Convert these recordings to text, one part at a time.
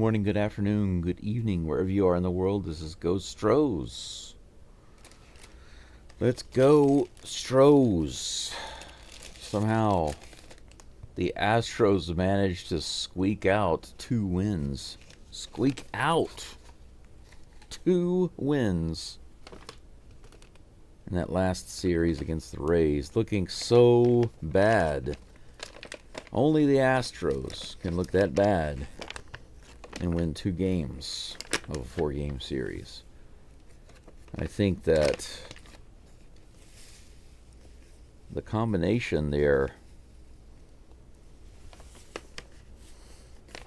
morning, good afternoon, good evening, wherever you are in the world. This is Go Stros. Let's go Stros. Somehow, the Astros managed to squeak out 2 wins. Squeak out 2 wins in that last series against the Rays. Looking so bad. Only the Astros can look that bad and win 2 games of a 4-game series. I think that the combination there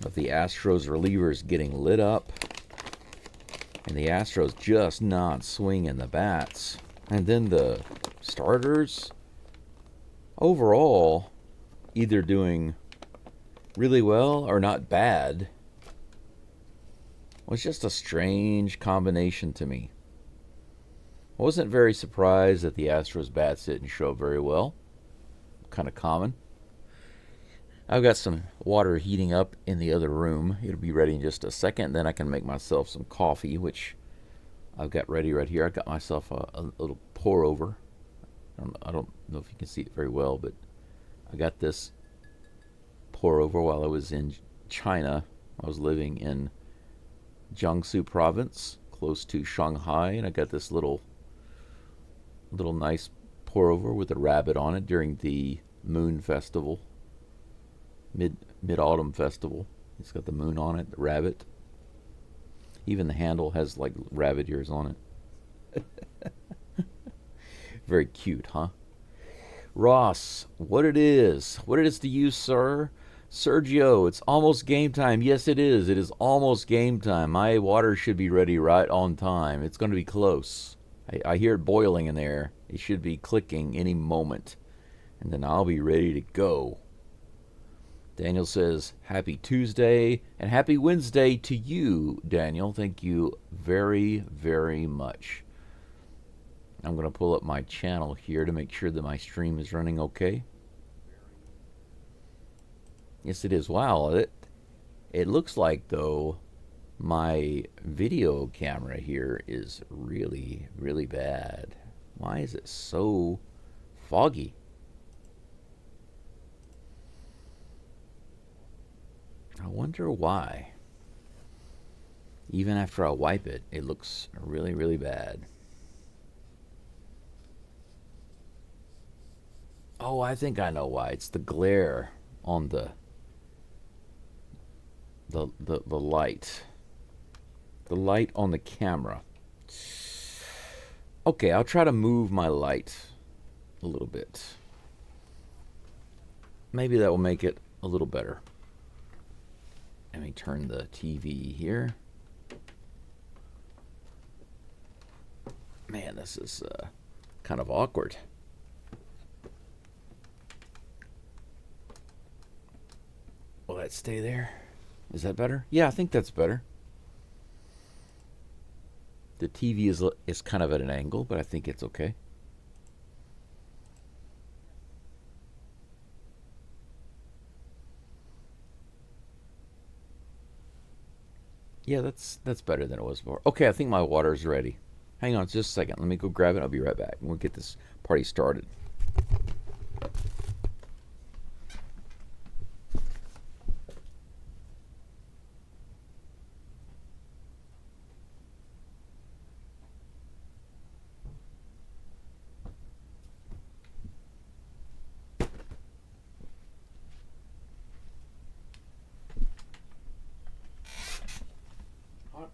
of the Astros relievers getting lit up and the Astros just not swinging the bats, and then the starters overall either doing really well or not bad, was just a strange combination to me. I wasn't very surprised that the Astros bats didn't show very well. Kind of common. I've got some water heating up in the other room. It'll be ready in just a second. Then I can make myself some coffee, which I've got ready right here. I got myself a little pour over. I don't know if you can see it very well, but I got this pour over while I was in China. I was living in Jiangsu province, close to Shanghai, and I got this little nice pour over with a rabbit on it during the Moon Festival, mid-autumn festival. It's got the moon on it, the rabbit. Even the handle has like rabbit ears on it. Very cute, huh? Ross, what it is to you, sir? Sergio, it's almost game time. Yes, it is. It is almost game time. My water should be ready right on time. It's going to be close. I hear it boiling in there. It should be clicking any moment. And then I'll be ready to go. Daniel says, happy Tuesday and happy Wednesday to you, Daniel. Thank you very, very much. I'm going to pull up my channel here to make sure that my stream is running okay. Yes, it is. Wow, it looks like, though, my video camera here is really, really bad. Why is it so foggy? I wonder why. Even after I wipe it, it looks really, really bad. Oh, I think I know why. It's the glare on the light. The light on the camera. Okay, I'll try to move my light a little bit. Maybe that will make it a little better. Let me turn the TV here. Man, this is kind of awkward. Will that stay there? Is that better? Yeah, I think that's better. The TV is kind of at an angle, but I think it's okay. Yeah, that's better than it was before. Okay, I think my water's ready. Hang on just a second. Let me go grab it. I'll be right back. We'll get this party started.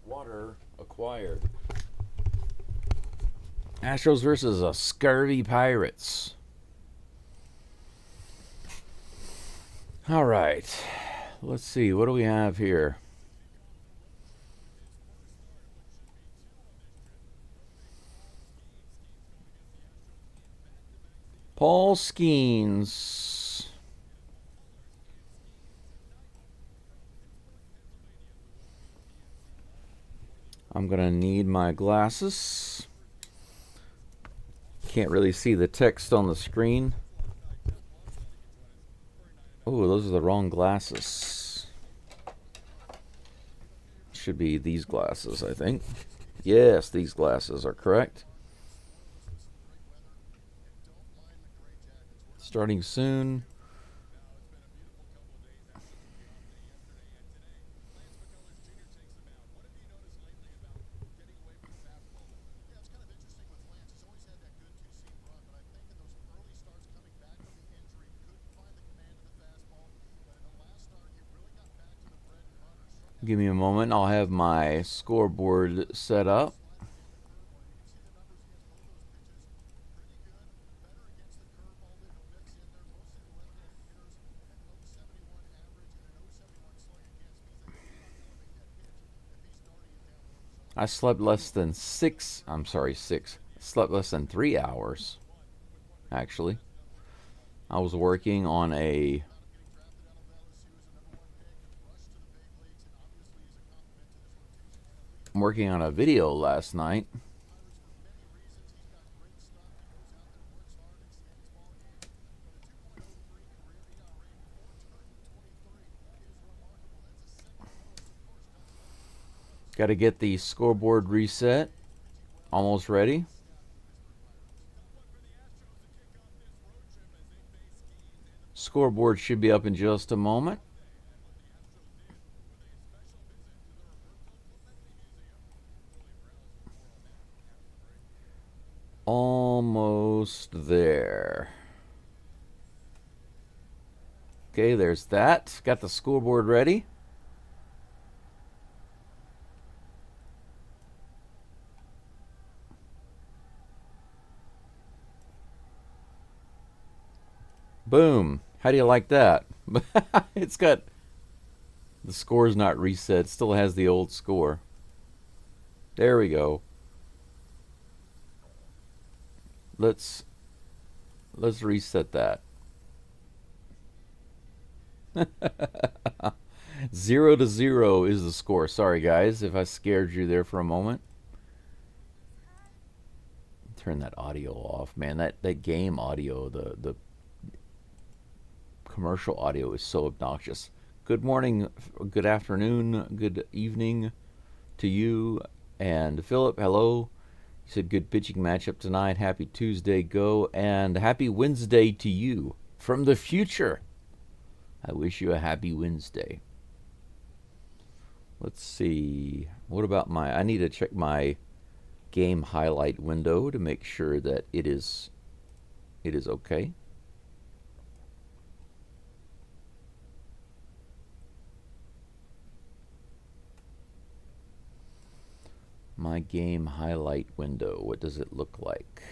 Water acquired. Astros versus a scurvy Pirates. All right. Let's see. What do we have here? Paul Skeens. I'm going to need my glasses. Can't really see the text on the screen. Oh, those are the wrong glasses. should be these glasses, I think. Yes, these glasses are correct. Starting soon. Give me a moment. I'll have my scoreboard set up. I slept less than six. Slept less than 3 hours, actually. I was working on a video last night. Got to get the scoreboard reset. Almost ready. Scoreboard should be up in just a moment. Almost there. Okay, there's that. Got the scoreboard ready. Boom. How do you like that? It's got the score's not reset. It still has the old score. There we go. Let's reset that. 0-0 is the score. Sorry guys if I scared you there for a moment. Turn that audio off, man. That game audio, the commercial audio is so obnoxious. Good morning, good afternoon, good evening to you. And Philip, hello. He said good pitching matchup tonight. Happy Tuesday, Go, and happy Wednesday to you from the future. I wish you a happy Wednesday. Let's see. What about I need to check my game highlight window to make sure that it is okay. My game highlight window, what does it look like?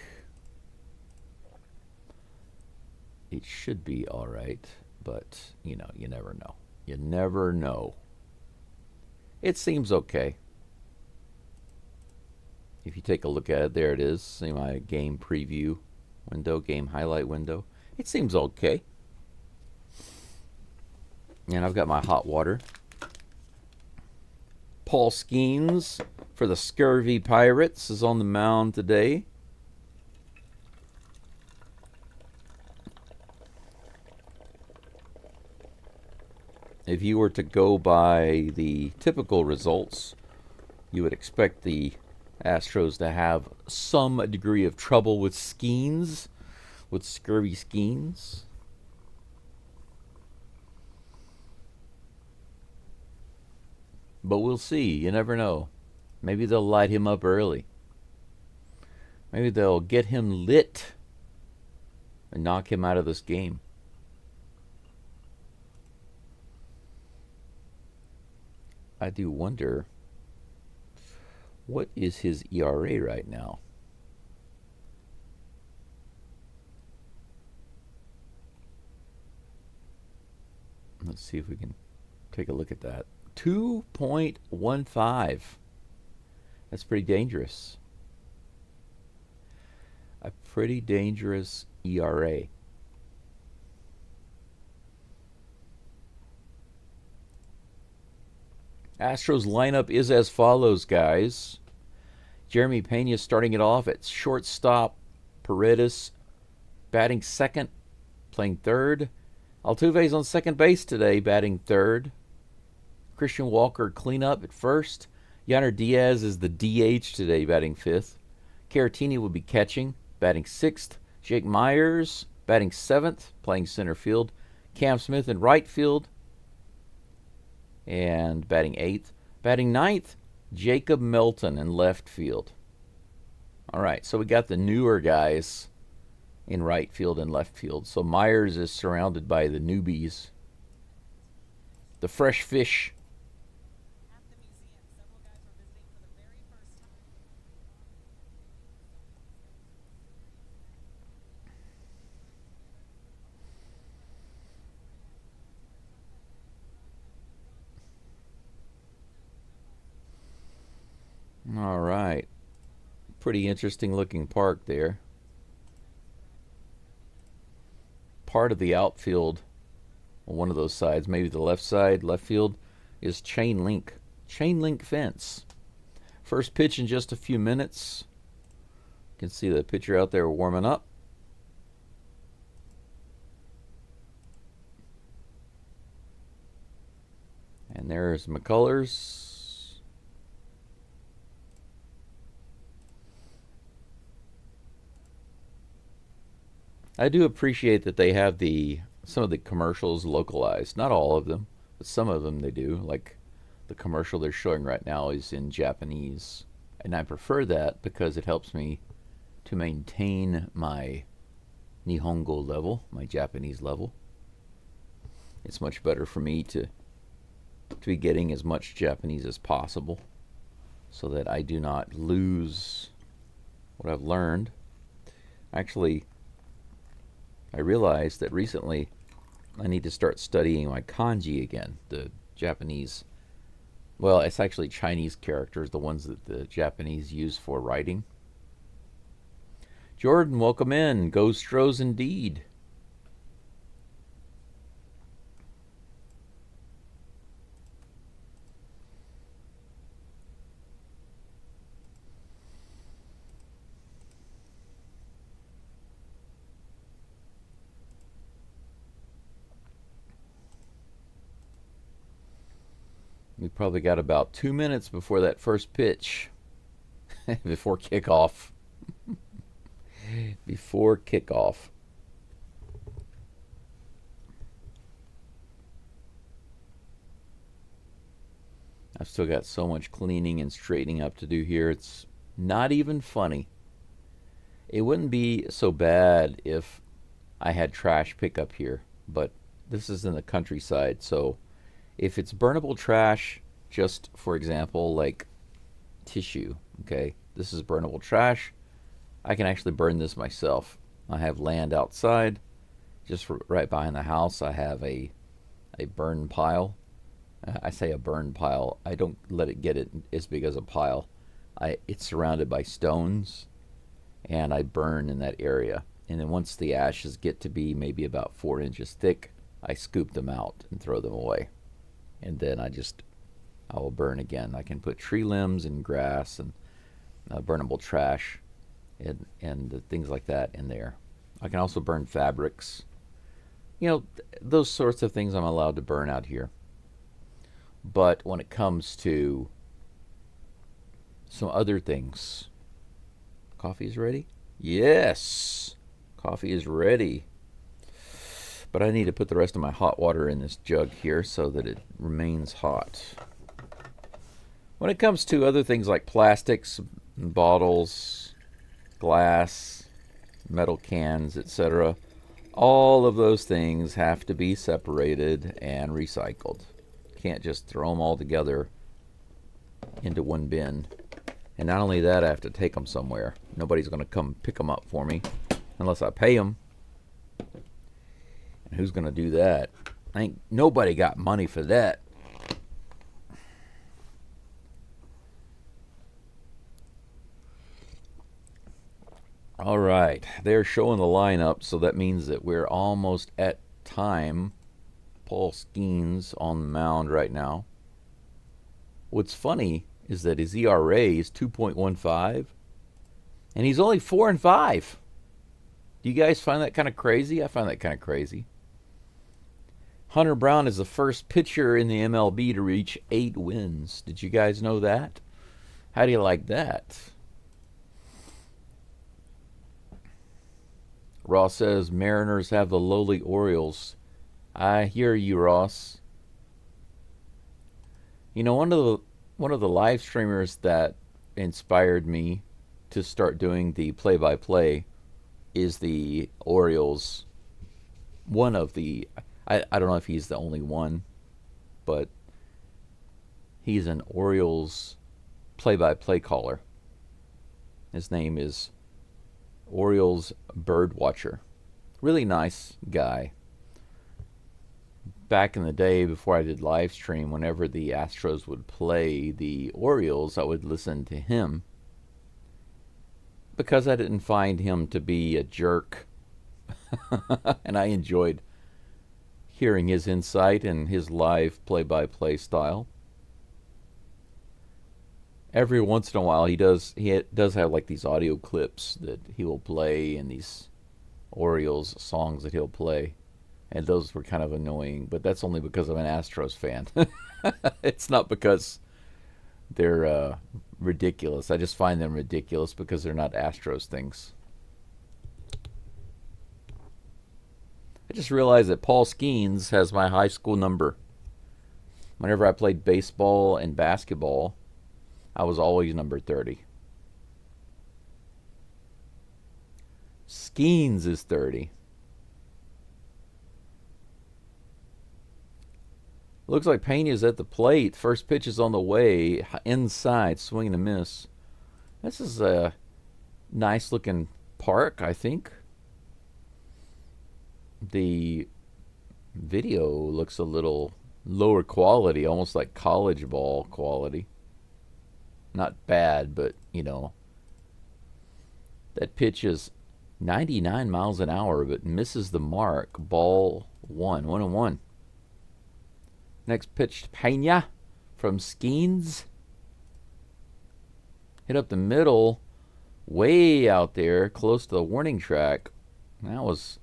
It should be all right, but you know, you never know. You never know. It seems okay. If you take a look at it, there it is. See my game preview window, game highlight window. It seems okay. And I've got my hot water. Paul Skeens for the Scurvy Pirates is on the mound today. If you were to go by the typical results, you would expect the Astros to have some degree of trouble with Skeens, with Scurvy Skeens. But we'll see. You never know. Maybe they'll light him up early. Maybe they'll get him lit and knock him out of this game. I do wonder, what is his ERA right now? Let's see if we can take a look at that. 2.15. That's pretty dangerous. A pretty dangerous ERA. Astros lineup is as follows, guys. Jeremy Pena starting it off at shortstop. Paredes batting second, playing third. Altuve's on second base today, batting third. Christian Walker cleanup at first. Yanner Diaz is the DH today, batting 5th. Caratini will be catching, batting 6th. Jake Myers batting 7th, playing center field. Cam Smith in right field and batting 8th. Batting 9th, Jacob Melton in left field. All right, so we got the newer guys in right field and left field. So Myers is surrounded by the newbies, the fresh fish. All right. Pretty interesting looking park there. Part of the outfield on one of those sides, maybe the left side, left field, is chain link fence. First pitch in just a few minutes. You can see the pitcher out there warming up. And there's McCullers. I do appreciate that they have some of the commercials localized. Not all of them, but some of them they do. Like the commercial they're showing right now is in Japanese. And I prefer that because it helps me to maintain my Nihongo level, my Japanese level. It's much better for me to be getting as much Japanese as possible so that I do not lose what I've learned. Actually, I realized that recently I need to start studying my kanji again, the Japanese. Well, it's actually Chinese characters, the ones that the Japanese use for writing. Jordan, welcome in. Go Astros indeed. We probably got about 2 minutes before that first pitch. Before kickoff. Before kickoff. I've still got so much cleaning and straightening up to do here. It's not even funny. It wouldn't be so bad if I had trash pickup here, but this is in the countryside, so if it's burnable trash, just for example, like tissue, okay, this is burnable trash, I can actually burn this myself. I have land outside, just right behind the house. I have a burn pile. I say a burn pile. I don't let it get it as big as a pile. It's surrounded by stones, and I burn in that area. And then once the ashes get to be maybe about 4 inches thick, I scoop them out and throw them away. And then I will burn again. I can put tree limbs and grass and burnable trash and things like that in there. I can also burn fabrics. You know, those sorts of things I'm allowed to burn out here. But when it comes to some other things, coffee is ready? Yes, coffee is ready. But I need to put the rest of my hot water in this jug here so that it remains hot. When it comes to other things like plastics, bottles, glass, metal cans, etc., all of those things have to be separated and recycled. Can't just throw them all together into one bin. And not only that, I have to take them somewhere. Nobody's going to come pick them up for me unless I pay them. And who's going to do that? Ain't nobody got money for that. All right, they're showing the lineup, so that means that we're almost at time. Paul Skeens on the mound right now. What's funny is that his ERA is 2.15, and he's only 4-5. Do you guys find that kind of crazy? I find that kind of crazy. Hunter Brown is the first pitcher in the MLB to reach 8 wins. Did you guys know that? How do you like that? Ross says Mariners have the lowly Orioles. I hear you, Ross. You know, one of the live streamers that inspired me to start doing the play-by-play is the Orioles. One of the, I don't know if he's the only one, but he's an Orioles play-by-play caller. His name is Orioles Birdwatcher. Really nice guy. Back in the day, before I did live stream, whenever the Astros would play the Orioles, I would listen to him because I didn't find him to be a jerk. And I enjoyed hearing his insight and his live play-by-play style. Every once in a while, he does have like these audio clips that he will play, and these Orioles songs that he'll play, and those were kind of annoying. But that's only because I'm an Astros fan. It's not because they're ridiculous. I just find them ridiculous because they're not Astros things. I just realized that Paul Skeens has my high school number. Whenever I played baseball and basketball, I was always number 30. Skeens is 30. Looks like Pena's at the plate. First pitch is on the way. Inside, swing and a miss. This is a nice looking park, I think. The video looks a little lower quality, almost like college ball quality. Not bad, but, you know. That pitch is 99 miles an hour, but misses the mark. Ball 1-1. Next pitch to Pena from Skeens. Hit up the middle, way out there, close to the warning track. That was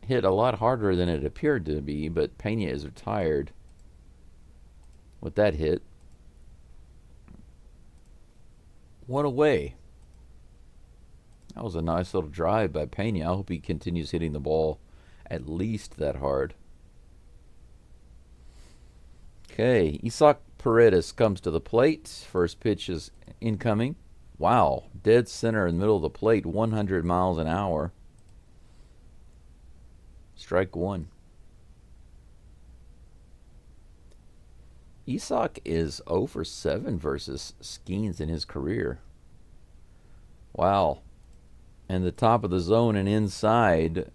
hit a lot harder than it appeared to be, but Pena is retired with that hit. One away. That was a nice little drive by Pena. I hope he continues hitting the ball at least that hard. Okay, Isaac Paredes comes to the plate. First pitch is incoming. Wow, dead center in the middle of the plate, 100 miles an hour. Strike one. Isaac is 0 for 7 versus Skeens in his career. Wow. And the top of the zone and inside,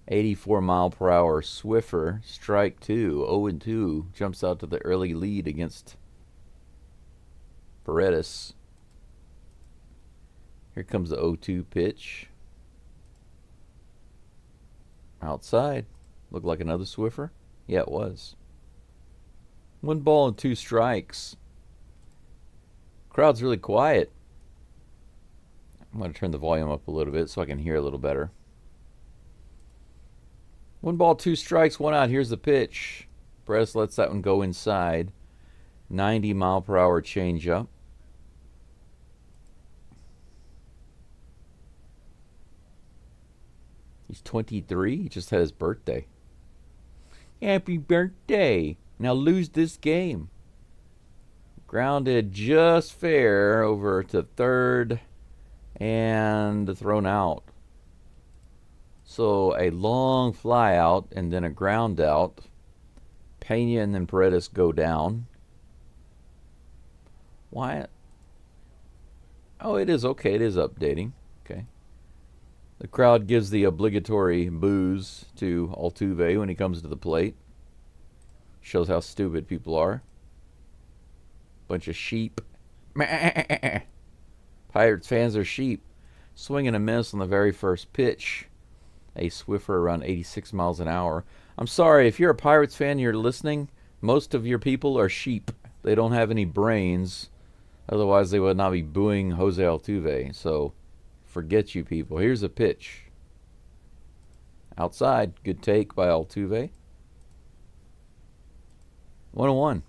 84 mile per hour Swiffer, strike 2, 0-2, jumps out to the early lead against Paredes. Here comes the 0-2 pitch. Outside. Looked like another Swiffer. Yeah, it was. 1 ball and 2 strikes. Crowd's really quiet. I'm going to turn the volume up a little bit so I can hear a little better. 1 ball, 2 strikes, 1 out. Here's the pitch. Press lets that one go inside. 90 mile per hour changeup. He's 23. He just had his birthday. Happy birthday. Now lose this game. Grounded just fair over to third and thrown out. So a long fly out and then a ground out. Pena and then Paredes go down. Why? Oh, it is okay. It is updating. Okay. The crowd gives the obligatory boos to Altuve when he comes to the plate. Shows how stupid people are. Bunch of sheep. Pirates fans are sheep. Swing and a miss on the very first pitch. A Swiffer around 86 miles an hour. I'm sorry, if you're a Pirates fan and you're listening, most of your people are sheep. They don't have any brains. Otherwise, they would not be booing Jose Altuve. So, forget you people. Here's a pitch. Outside. Good take by Altuve. 101.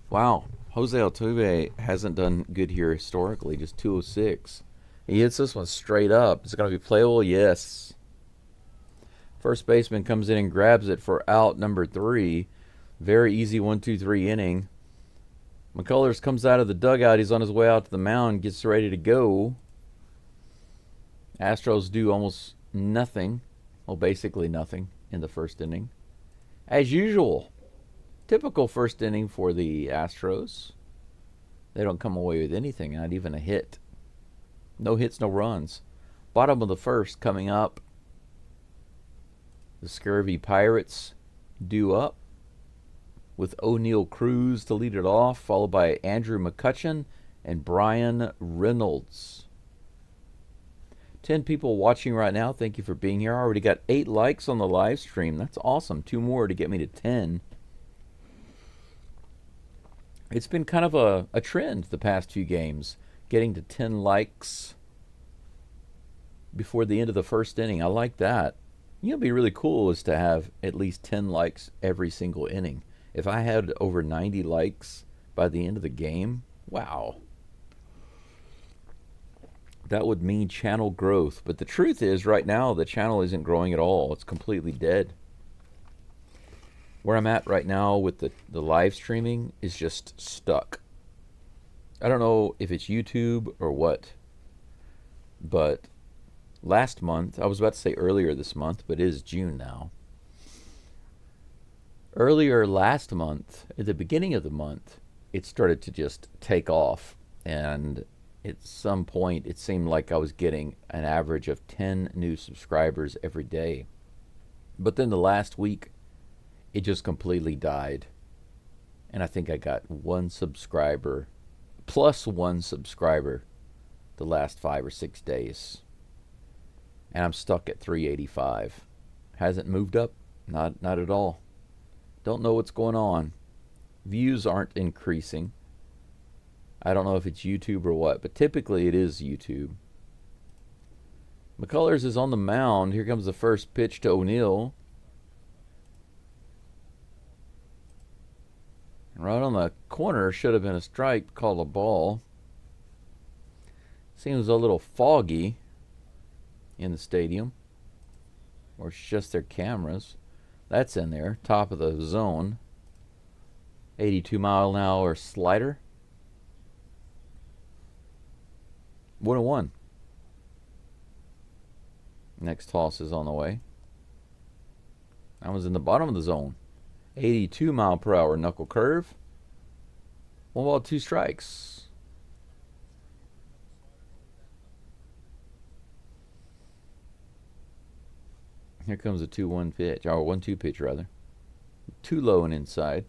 Wow. Jose Altuve hasn't done good here historically. Just 206. He hits this one straight up. Is it going to be playable? Yes. First baseman comes in and grabs it for out number 3. Very easy 1-2-3 inning. McCullers comes out of the dugout. He's on his way out to the mound. Gets ready to go. Astros do almost nothing. Well, basically nothing in the first inning. As usual. Typical first inning for the Astros. They don't come away with anything, not even a hit. No hits, no runs. Bottom of the first coming up. The Scurvy Pirates due up with O'Neal Cruz to lead it off, followed by Andrew McCutchen and Brian Reynolds. 10 people watching right now. Thank you for being here. I already got 8 likes on the live stream. That's awesome. 2 more to get me to 10. It's been kind of a trend the past few games, getting to 10 likes before the end of the first inning. I like that. You know, it'd be really cool is to have at least 10 likes every single inning. If I had over 90 likes by the end of the game, wow. That would mean channel growth. But the truth is, right now, the channel isn't growing at all. It's completely dead. Where I'm at right now with the live streaming is just stuck. I don't know if it's YouTube or what, but last month, I was about to say earlier this month, but it is June now. Earlier last month, at the beginning of the month, it started to just take off. And at some point, it seemed like I was getting an average of 10 new subscribers every day. But then the last week, it just completely died. And I think I got 1 subscriber, plus 1 subscriber, the last 5 or 6 days. And I'm stuck at 385. Hasn't moved up, not at all. Don't know what's going on. Views aren't increasing. I don't know if it's YouTube or what, but typically it is YouTube. McCullers is on the mound. Here comes the first pitch to O'Neal. Right on the corner, should have been a strike, called a ball. Seems a little foggy in the stadium. Or it's just their cameras. That's in there, top of the zone. 82-mile-an-hour slider. 1-1. Next toss is on the way. That was in the bottom of the zone. 82-mile-per-hour knuckle curve. 1 ball, 2 strikes. Here comes a 2-1 pitch, or 1-2 pitch rather. Too low and inside.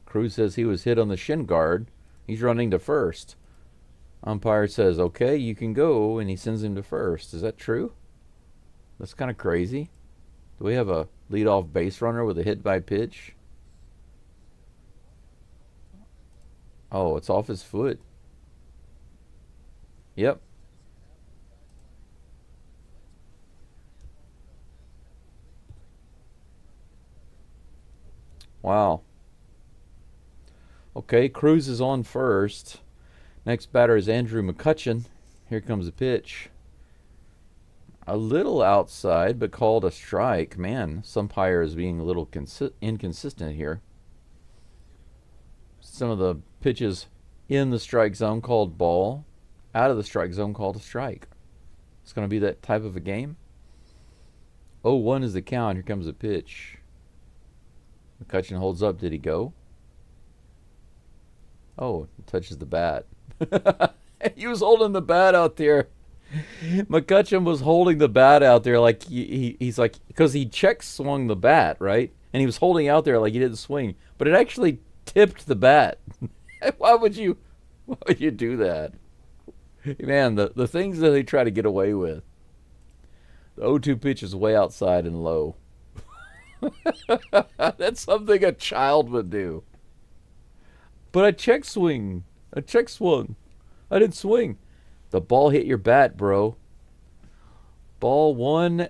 Cruz says he was hit on the shin guard. He's running to first. Umpire says, okay, you can go, and he sends him to first. Is that true? That's kind of crazy. Do we have a leadoff base runner with a hit by pitch? Oh, it's off his foot. Yep. Wow. Okay, Cruz is on first. Next batter is Andrew McCutchen. Here comes the pitch. A little outside, but called a strike. Man, some umpire is being a little inconsistent here. Some of the pitches in the strike zone called ball. Out of the strike zone called a strike. It's going to be that type of a game. 0-1 is the count. Here comes the pitch. McCutchen holds up. Did he go? Oh, touches the bat. He was holding the bat out there. McCutchen was holding the bat out there like he's like, because he check swung the bat, right? And he was holding out there like he didn't swing, but it actually tipped the bat. Why would you do that? Man, the things that they try to get away with. The 0-2 pitch is way outside and low. That's something a child would do. But I check swing. I check swung. I didn't swing. The ball hit your bat, bro. Ball one.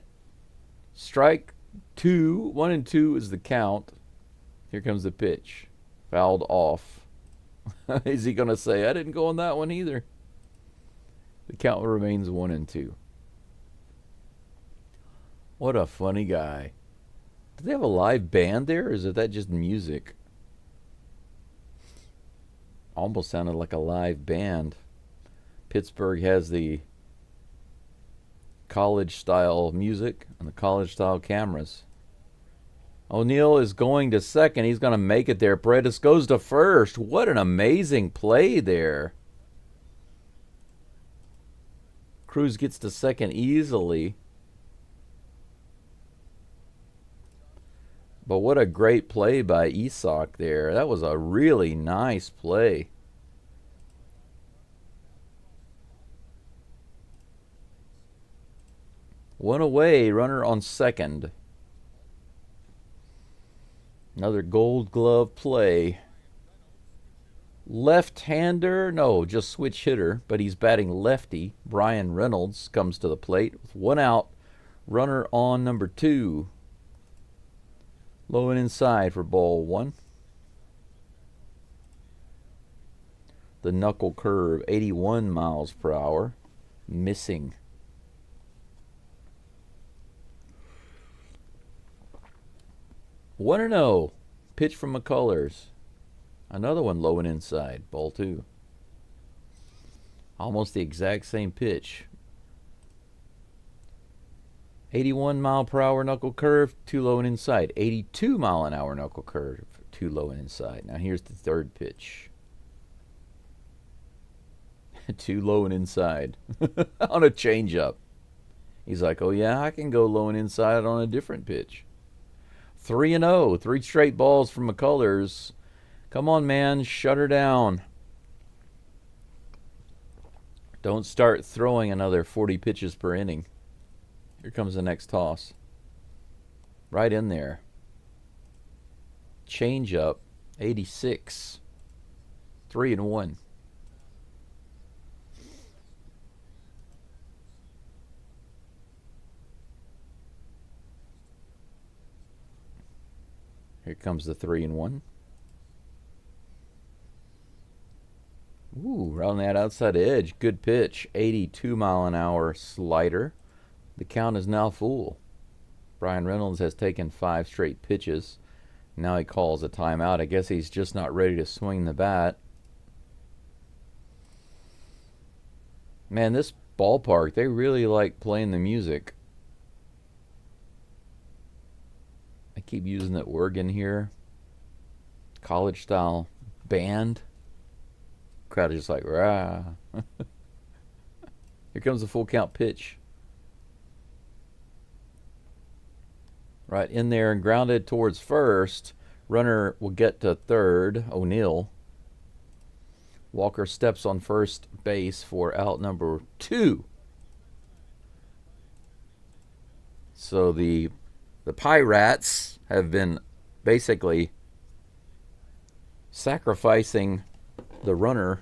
Strike two. 1-2 is the count. Here comes the pitch. Fouled off. Is he going to say, I didn't go on that one either? The count remains 1-2. What a funny guy. Do they have a live band there, or is that just music? Almost sounded like a live band. Pittsburgh has the college-style music and the college-style cameras. O'Neill is going to second. He's going to make it there. Paredes goes to first. What an amazing play there. Cruz gets to second easily. But what a great play by Isak there. That was a really nice play. One away, runner on second. Another Gold Glove play. Left-hander, no, just switch hitter, but he's batting lefty. Brian Reynolds comes to the plate with one out. Runner on number two. Low and inside for ball one. The knuckle curve, 81 miles per hour. Missing. 1-0. Pitch from McCullers. Another one low and inside. Ball two. Almost the exact same pitch. 81 mile per hour knuckle curve, too low and inside. 82 mile an hour knuckle curve, too low and inside. Now here's the third pitch. Too low and inside on a changeup. He's like, oh yeah, I can go low and inside on a different pitch. 3-0, 3 straight balls from McCullers. Come on, man, shut her down. Don't start throwing another 40 pitches per inning. Here comes the next toss. Right in there. Change up, 86. 3-1. Here comes the 3-1. Ooh, right on that outside edge. Good pitch. 82 mile an hour slider. The count is now full. Brian Reynolds has taken 5 straight pitches. Now he calls a timeout. I guess he's just not ready to swing the bat. Man, this ballpark, they really like playing the music. I keep using that word in here. College style band. Crowd is just like, rah. Here comes the full count pitch. Right in there and grounded towards first. Runner will get to third, O'Neill. Walker steps on first base for out number 2. So the Pirates have been basically sacrificing the runner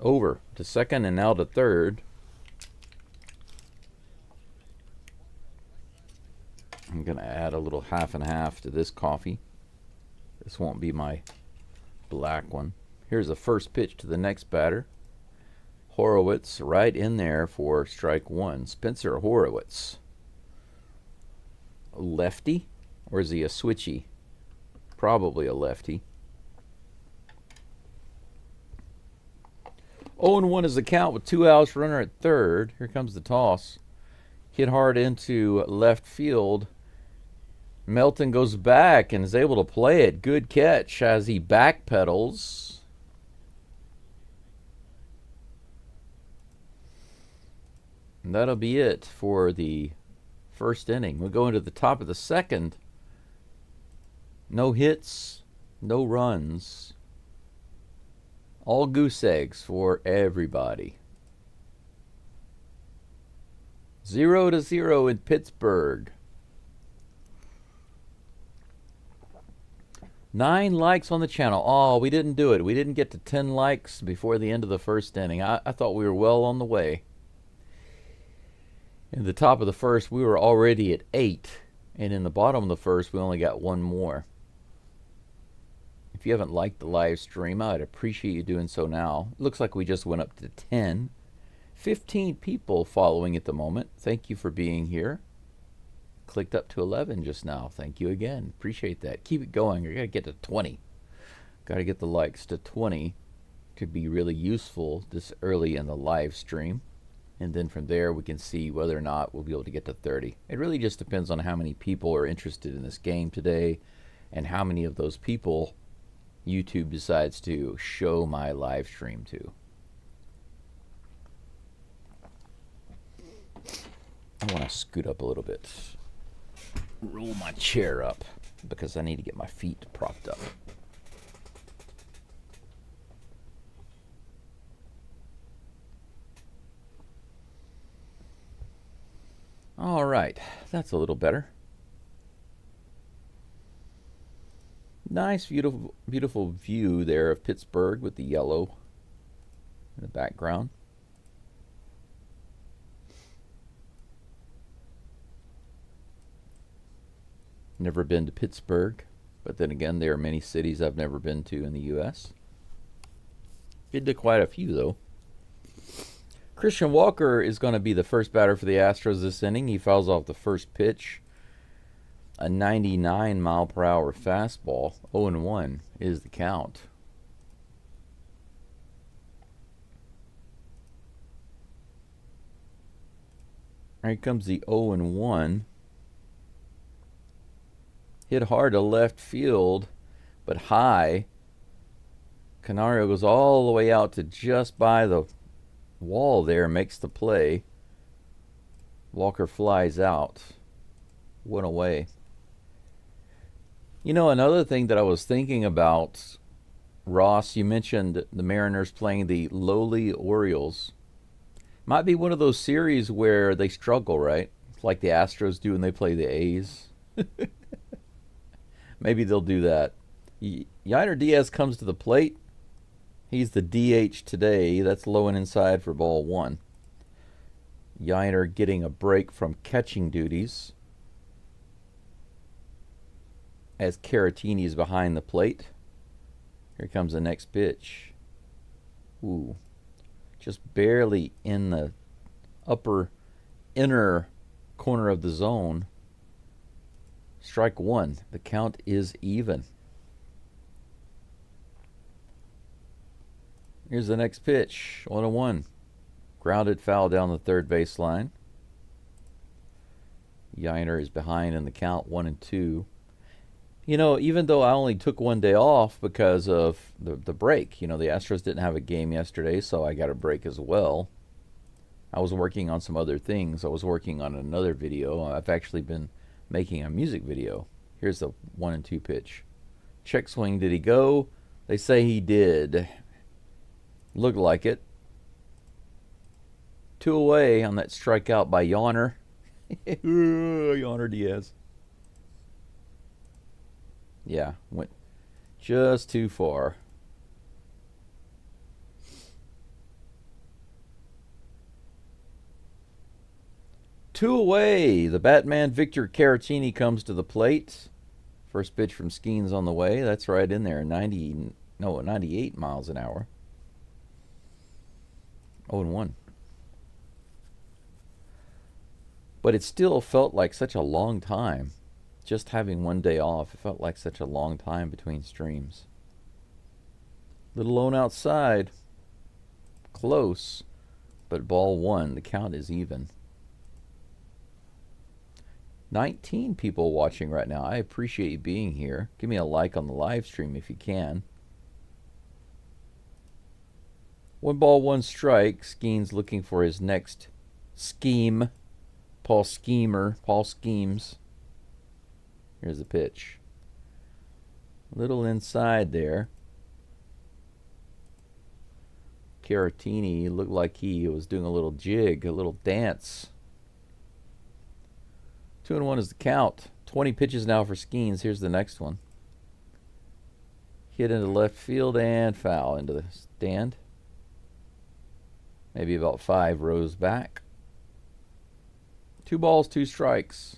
over to second and now to third. I'm going to add a little half and half to this coffee. This won't be my black one. Here's the first pitch to the next batter. Horowitz right in there for strike one. Spencer Horowitz. A lefty? Or is he a switchy? Probably a lefty. 0-1 is the count with 2 outs, runner at third. Here comes the toss. Hit hard into left field. Melton goes back and is able to play it. Good catch as he backpedals. And that'll be it for the first inning. We'll go into the top of the second. No hits, no runs. All goose eggs for everybody. 0-0 in Pittsburgh. 9 likes on the channel. Oh, we didn't do it. We didn't get to 10 likes before the end of the first inning. I thought we were well on the way. In the top of the first, we were already at 8. And in the bottom of the first, we only got 1 more. If you haven't liked the live stream, I'd appreciate you doing so now. It looks like we just went up to 10. 15 people following at the moment. Thank you for being here. Clicked up to 11 just now. Thank you again. Appreciate that. Keep it going. You're going to get to 20. Got to get the likes to 20 to be really useful this early in the live stream. And then from there, we can see whether or not we'll be able to get to 30. It really just depends on how many people are interested in this game today and how many of those people YouTube decides to show my live stream to. I want to scoot up a little bit. Roll my chair up because I need to get my feet propped up. All right, that's a little better. Nice, beautiful, beautiful view there of Pittsburgh with the yellow in the background. Never been to Pittsburgh, but then again, there are many cities I've never been to in the U.S. Been to quite a few, though. Christian Walker is going to be the first batter for the Astros this inning. He fouls off the first pitch. A 99-mile-per-hour fastball. 0-1 is the count. Here comes the 0-1. Hit hard to left field, but high. Canario goes all the way out to just by the wall there, makes the play. Walker flies out. 1 away. You know, another thing that I was thinking about, Ross, you mentioned the Mariners playing the lowly Orioles. Might be one of those series where they struggle, right? Like the Astros do when they play the A's. Maybe they'll do that. Yainer Diaz comes to the plate. He's the DH today. That's low and inside for ball 1. Yainer getting a break from catching duties as Caratini is behind the plate. Here comes the next pitch. Ooh. Just barely in the upper inner corner of the zone. Strike 1. The count is even. Here's the next pitch. 1-1. Grounded foul down the third baseline. Yainer is behind in the count, 1-2. You know, even though I only took 1 day off because of the break, you know, the Astros didn't have a game yesterday, so I got a break as well. I was working on some other things. I was working on another video. I've actually been making a music video. Here's the 1-2 pitch. Check swing, did he go? They say he did. Looked like it. 2 away on that strikeout by Yainer. Yainer Diaz. Yeah, went just too far. Two away. The Batman Victor Caratini comes to the plate. First pitch from Skeens on the way. That's right in there. 98 miles an hour. 0-1. But it still felt like such a long time. Just having 1 day off, it felt like such a long time between streams. Little lone outside. Close. But ball 1. The count is even. 19 people watching right now. I appreciate you being here. Give me a like on the live stream if you can. 1 ball, 1 strike. Skeens looking for his next scheme. Paul schemes. Here's the pitch. Little inside there. Caratini looked like he was doing a little jig, a little dance. 2-1 is the count. 20 pitches now for Skeens. Here's the next one. Hit into left field and foul into the stand. Maybe about 5 rows back. 2 balls, 2 strikes.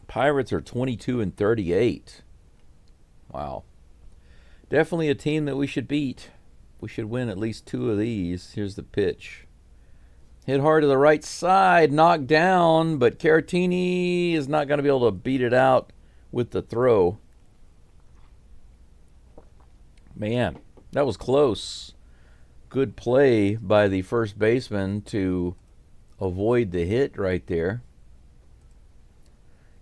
Pirates are 22-38. Wow. Definitely a team that we should beat. We should win at least 2 of these. Here's the pitch. Hit hard to the right side, knocked down, but Caratini is not going to be able to beat it out with the throw. Man, that was close. Good play by the first baseman to avoid the hit right there.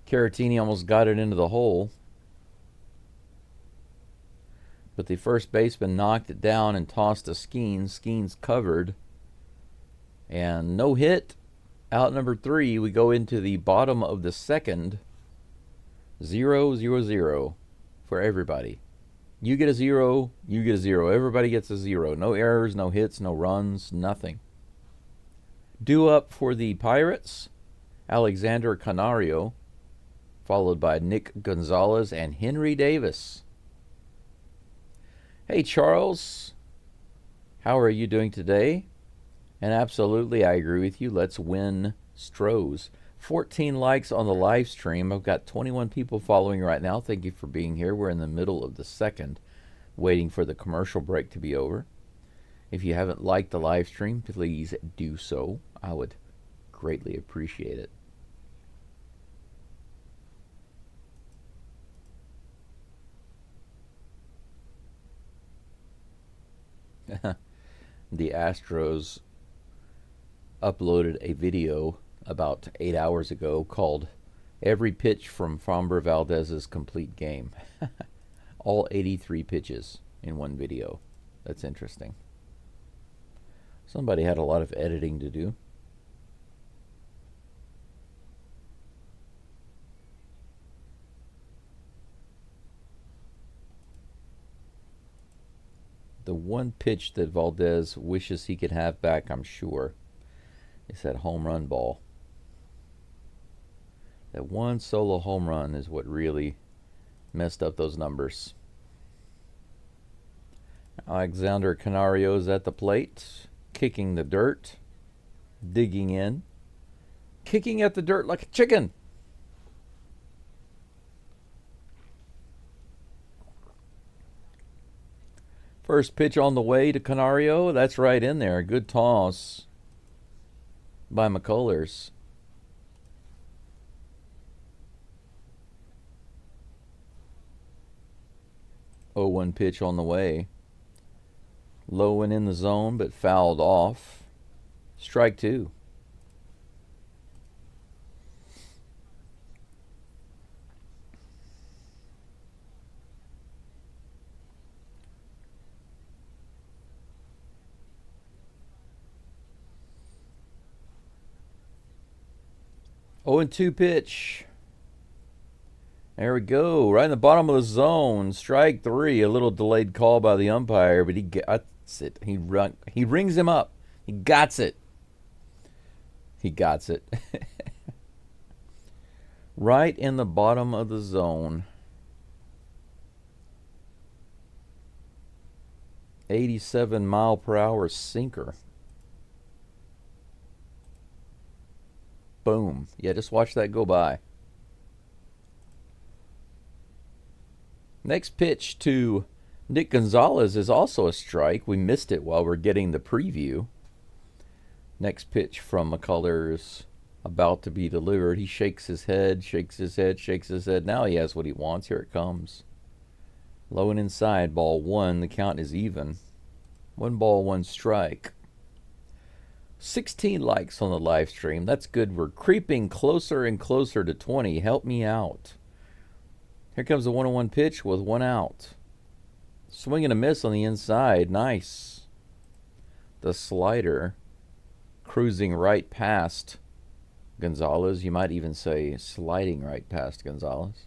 Caratini almost got it into the hole. But the first baseman knocked it down and tossed to Skeens. Skeens covered. And no hit. Out number 3, we go into the bottom of the second. 0-0-0 for everybody. You get a 0, you get a 0. Everybody gets a 0. No errors, no hits, no runs, nothing. Due up for the Pirates, Alexander Canario, followed by Nick Gonzalez and Henry Davis. Hey, Charles. How are you doing today? And absolutely, I agree with you. Let's win STROS. 14 likes on the live stream. I've got 21 people following right now. Thank you for being here. We're in the middle of the second, waiting for the commercial break to be over. If you haven't liked the live stream, please do so. I would greatly appreciate it. The Astros uploaded a video about 8 hours ago called Every Pitch from Framber Valdez's Complete Game. All 83 pitches in one video. That's interesting. Somebody had a lot of editing to do. The one pitch that Valdez wishes he could have back, I'm sure, is that home run ball. That one solo home run is what really messed up those numbers. Alexander Canario is at the plate, kicking the dirt, digging in, kicking at the dirt like a chicken. First pitch on the way to Canario. That's right in there. Good toss by McCullers. Oh, 1 pitch on the way. Low and in the zone, but fouled off. Strike 2. Oh, and 2 pitch. There we go. Right in the bottom of the zone. Strike 3. A little delayed call by the umpire, but he gets it. He rings him up. He gots it. He gots it. Right in the bottom of the zone. 87-mile-per-hour sinker. Boom. Yeah, just watch that go by. Next pitch to Nick Gonzalez is also a strike. We missed it while we're getting the preview. Next pitch from McCullers, about to be delivered. He shakes his head, shakes his head, shakes his head. Now he has what he wants. Here it comes. Low and inside, ball 1. The count is even. 1 ball, 1 strike. 16 likes on the live stream. That's good. We're creeping closer and closer to 20. Help me out. Here comes the 1-1 pitch with 1 out. Swing and a miss on the inside. Nice. The slider cruising right past Gonzalez. You might even say sliding right past Gonzalez.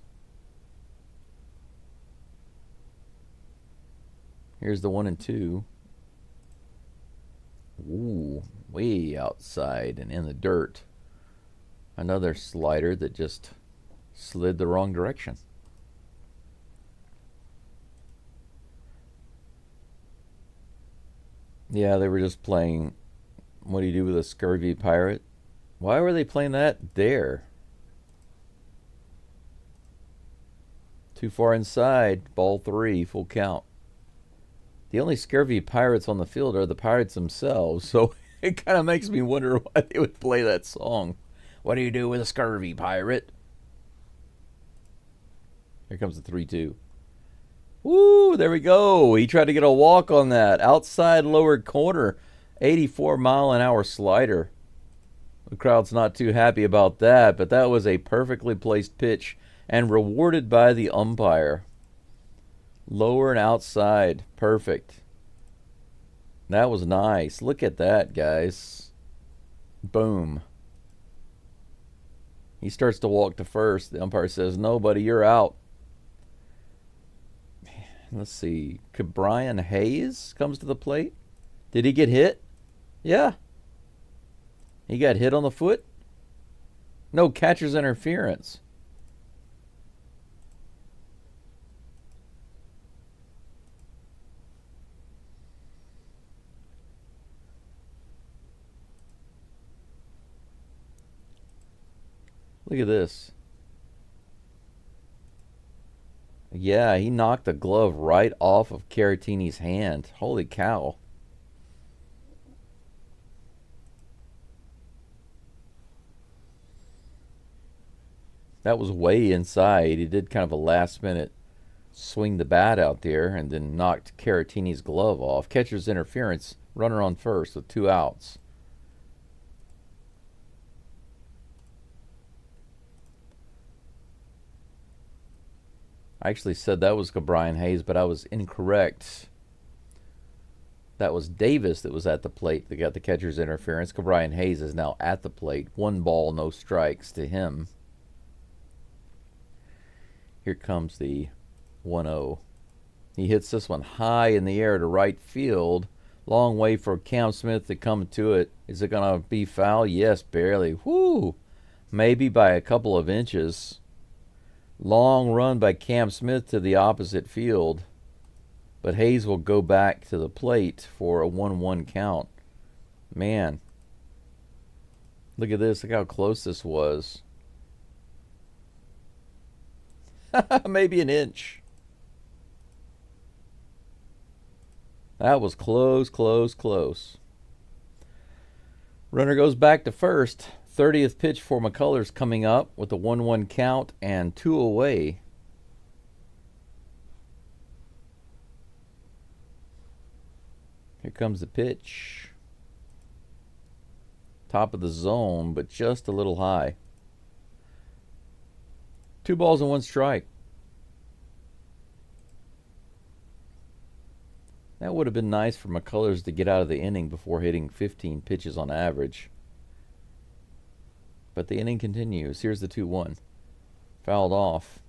Here's the 1-2. Ooh, way outside and in the dirt. Another slider that just slid the wrong direction. Yeah, they were just playing What Do You Do with a Scurvy Pirate? Why were they playing that there? Too far inside. Ball 3, full count. The only scurvy pirates on the field are the pirates themselves, so it kind of makes me wonder why they would play that song. What do you do with a scurvy pirate? Here comes the 3-2. Woo, there we go. He tried to get a walk on that. Outside lower corner. 84-mile-an-hour slider. The crowd's not too happy about that, but that was a perfectly placed pitch and rewarded by the umpire. Lower and outside. Perfect. That was nice. Look at that, guys. Boom. He starts to walk to first. The umpire says, "No, buddy, you're out." Let's see. Brian Hayes comes to the plate. Did he get hit? Yeah. He got hit on the foot? No, catcher's interference. Look at this. Yeah, he knocked the glove right off of Caratini's hand. Holy cow. That was way inside. He did kind of a last minute swing the bat out there and then knocked Caratini's glove off. Catcher's interference, runner on first with 2 outs. I actually said that was Brian Hayes, but I was incorrect. That was Davis that was at the plate that got the catcher's interference. Brian Hayes is now at the plate. 1 ball, no strikes to him. Here comes the 1-0. He hits this one high in the air to right field. Long way for Cam Smith to come to it. Is it going to be foul? Yes, barely. Whoo! Maybe by a couple of inches. Long run by Cam Smith to the opposite field. But Hayes will go back to the plate for a 1-1 count. Man. Look at this. Look how close this was. Maybe an inch. That was close, close, close. Runner goes back to first. 30th pitch for McCullers coming up with a 1-1 count and 2 away. Here comes the pitch. Top of the zone, but just a little high. 2 balls and 1 strike. That would have been nice for McCullers to get out of the inning before hitting 15 pitches on average. But the inning continues. Here's the 2-1. Fouled off.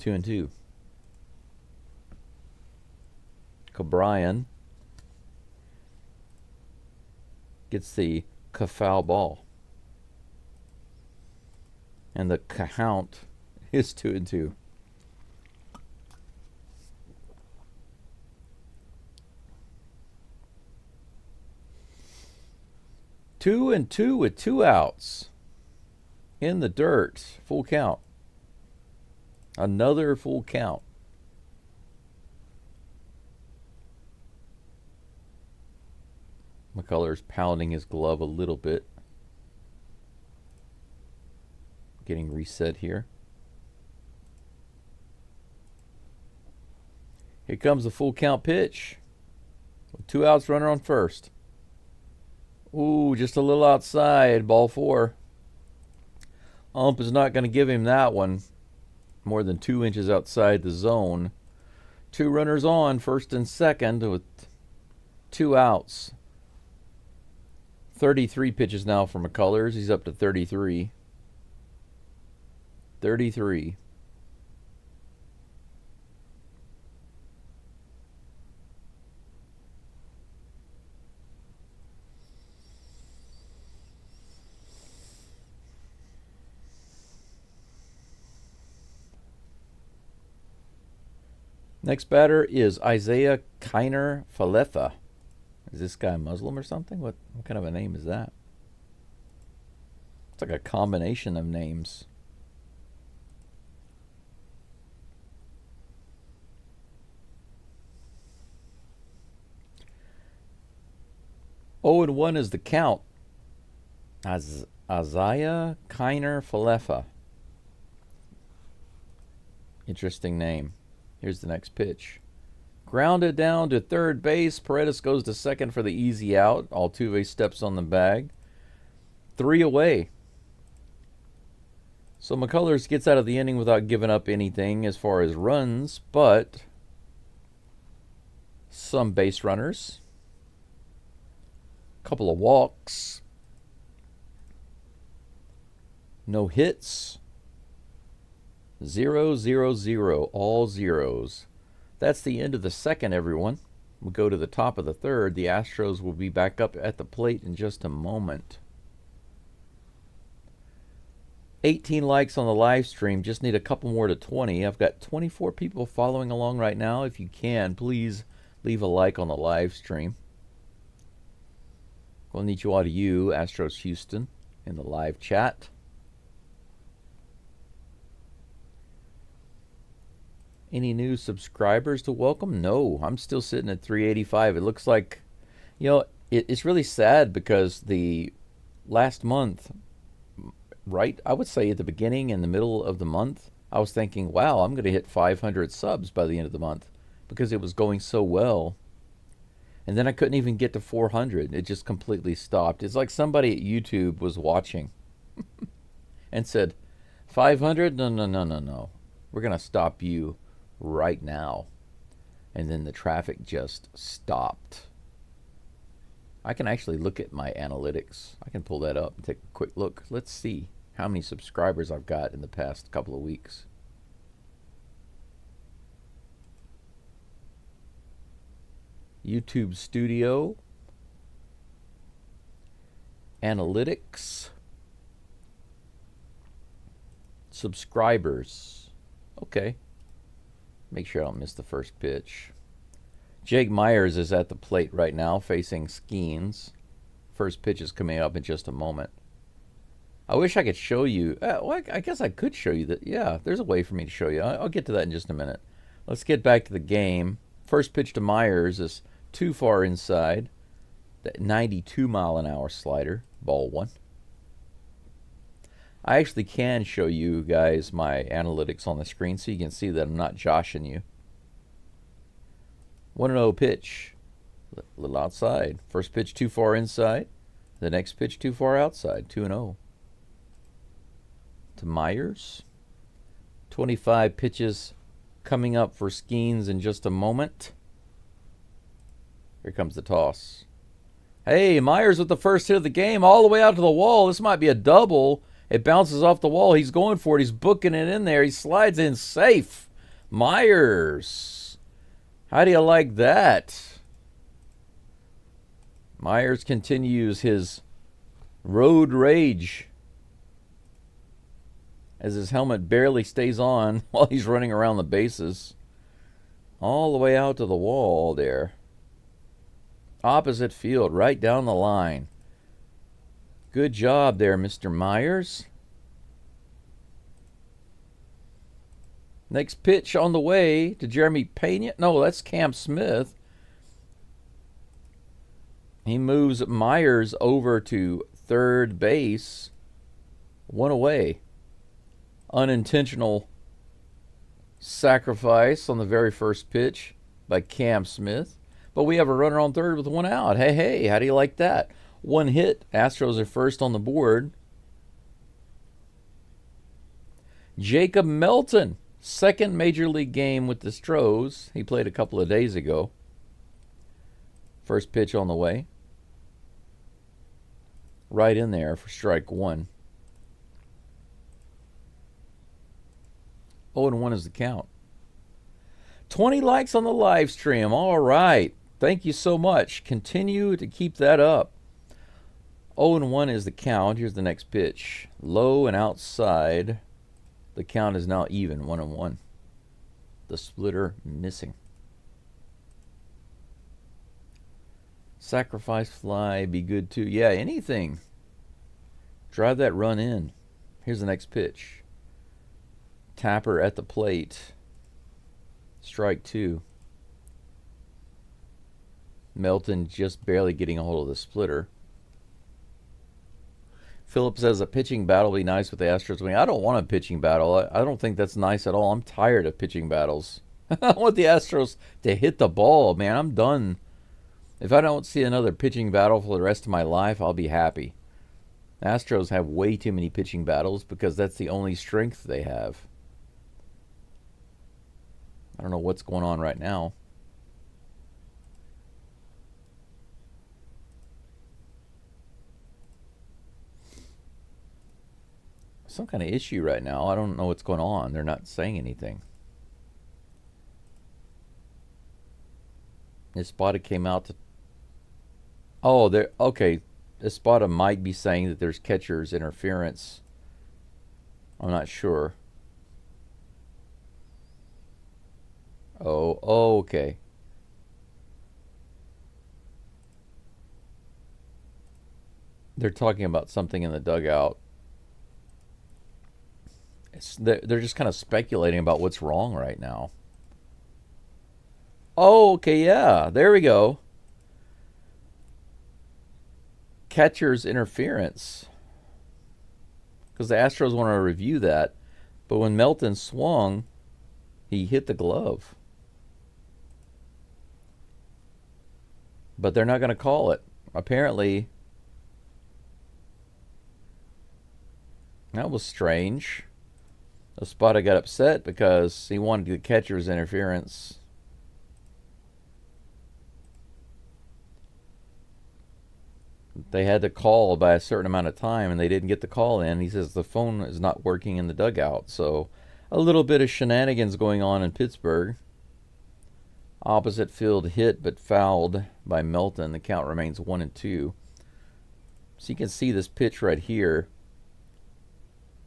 2-2. O'Brien gets the foul ball. And the count is 2-2. Two and two with 2 outs. In the dirt. Full count. Another full count. McCullers pounding his glove a little bit. Getting reset here. Here comes the full count pitch. With 2 outs, runner on first. Ooh, just a little outside. Ball 4. Ump is not going to give him that one. More than 2 inches outside the zone. 2 runners on, first and second, with 2 outs. 33 pitches now for McCullers. He's up to 33. 33. Next batter is Isaiah Kiner Falefa. Is this guy Muslim or something? What kind of a name is that? It's like a combination of names. Oh, and 1 is the count. Isaiah Kiner Falefa. Interesting name. Here's the next pitch. Grounded down to third base. Paredes goes to second for the easy out. Altuve steps on the bag. 3 away. So McCullers gets out of the inning without giving up anything as far as runs, but some base runners. Couple of walks. No hits. 0, 0, 0. All zeros. That's the end of the second, everyone. We'll go to the top of the third. The Astros will be back up at the plate in just a moment. 18 likes on the live stream. Just need a couple more to 20. I've got 24 people following along right now. If you can, please leave a like on the live stream. Konnichiwa to you, Astros Houston, in the live chat. Any new subscribers to welcome? No, I'm still sitting at 385. It looks like, it's really sad because the last month, right, I would say at the beginning and the middle of the month, I was thinking, wow, I'm going to hit 500 subs by the end of the month because it was going so well. And then I couldn't even get to 400. It just completely stopped. It's like somebody at YouTube was watching and said, 500? No, no, no, no, no. We're going to stop you right now. And then the traffic just stopped. I can actually look at my analytics. I can pull that up and take a quick look. Let's see how many subscribers I've got in the past couple of weeks. YouTube Studio, analytics, subscribers. Okay. Make sure I don't miss the first pitch. Jake Myers is at the plate right now facing Skeens. First pitch is coming up in just a moment. I wish I could show you. Well, I guess I could show you that. Yeah, there's a way for me to show you. I'll get to that in just a minute. Let's get back to the game. First pitch to Myers is too far inside. That 92-mile-an-hour slider. Ball 1. I actually can show you guys my analytics on the screen so you can see that I'm not joshing you. 1-0 pitch. A little outside. First pitch too far inside. The next pitch too far outside. 2-0. To Myers. 25 pitches coming up for Skeens in just a moment. Here comes the toss. Hey, Myers with the first hit of the game all the way out to the wall. This might be a double. It bounces off the wall. He's going for it. He's booking it in there. He slides in safe. Myers. How do you like that? Myers continues his road rage as his helmet barely stays on while he's running around the bases. All the way out to the wall there. Opposite field, right down the line. Good job there, Mr. Myers. Next pitch on the way to Jeremy Pena. No, that's Cam Smith. He moves Myers over to third base. 1 away. Unintentional sacrifice on the very first pitch by Cam Smith. But we have a runner on third with 1 out. Hey, hey, how do you like that? 1 hit. Astros are first on the board. Jacob Melton, second major league game with the STROS. He played a couple of days ago. First pitch on the way. Right in there for strike 1. 0-1 is the count. 20 likes on the live stream. All right. Thank you so much. Continue to keep that up. 0-1 is the count. Here's the next pitch. Low and outside. The count is now even, 1-1. The splitter missing. Sacrifice fly, be good too. Yeah, anything. Drive that run in. Here's the next pitch. Tapper at the plate. Strike 2. Melton just barely getting a hold of the splitter. Phillips says a pitching battle will be nice with the Astros winning. I don't want a pitching battle. I don't think that's nice at all. I'm tired of pitching battles. I want the Astros to hit the ball, man. I'm done. If I don't see another pitching battle for the rest of my life, I'll be happy. The Astros have way too many pitching battles because that's the only strength they have. I don't know what's going on right now. Some kind of issue right now. I don't know what's going on. They're not saying anything. Espada came out to... Oh, they're... Okay. Espada might be saying that there's catcher's interference. I'm not sure. Oh, okay. They're talking about something in the dugout. They're just kind of speculating about what's wrong right now. Oh, okay, yeah. There we go. Catcher's interference. Because the Astros want to review that. But when Melton swung, he hit the glove. But they're not going to call it. Apparently, that was strange. Espada got upset because he wanted the catcher's interference. They had to call by a certain amount of time, and they didn't get the call in. He says the phone is not working in the dugout. So a little bit of shenanigans going on in Pittsburgh. Opposite field hit but fouled by Melton. The count remains 1-2. So you can see this pitch right here.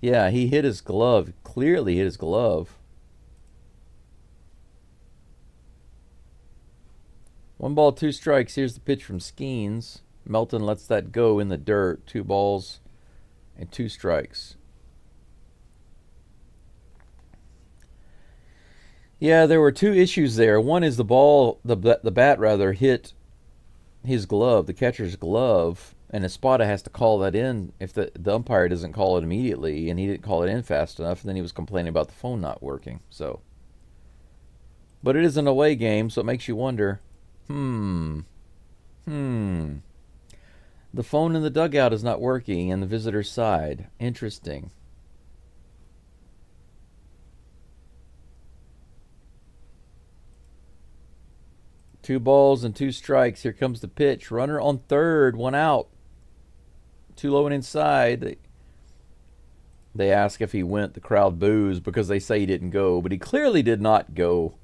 Yeah, he hit his glove. Clearly hit his glove. 1 ball, 2 strikes. Here's the pitch from Skeens. Melton lets that go in the dirt. 2 balls and 2 strikes. Yeah, there were 2 issues there. One is the ball, the bat rather, hit his glove, the catcher's glove, and Espada has to call that in if the umpire doesn't call it immediately, and he didn't call it in fast enough, and then he was complaining about the phone not working. So, but it is an away game, so it makes you wonder, the phone in the dugout is not working in the visitor's side. Interesting. Two balls and 2 strikes. Here comes the pitch. Runner on third, 1 out. Too low and inside. They ask if he went. The crowd boos because they say he didn't go, but he clearly did not go.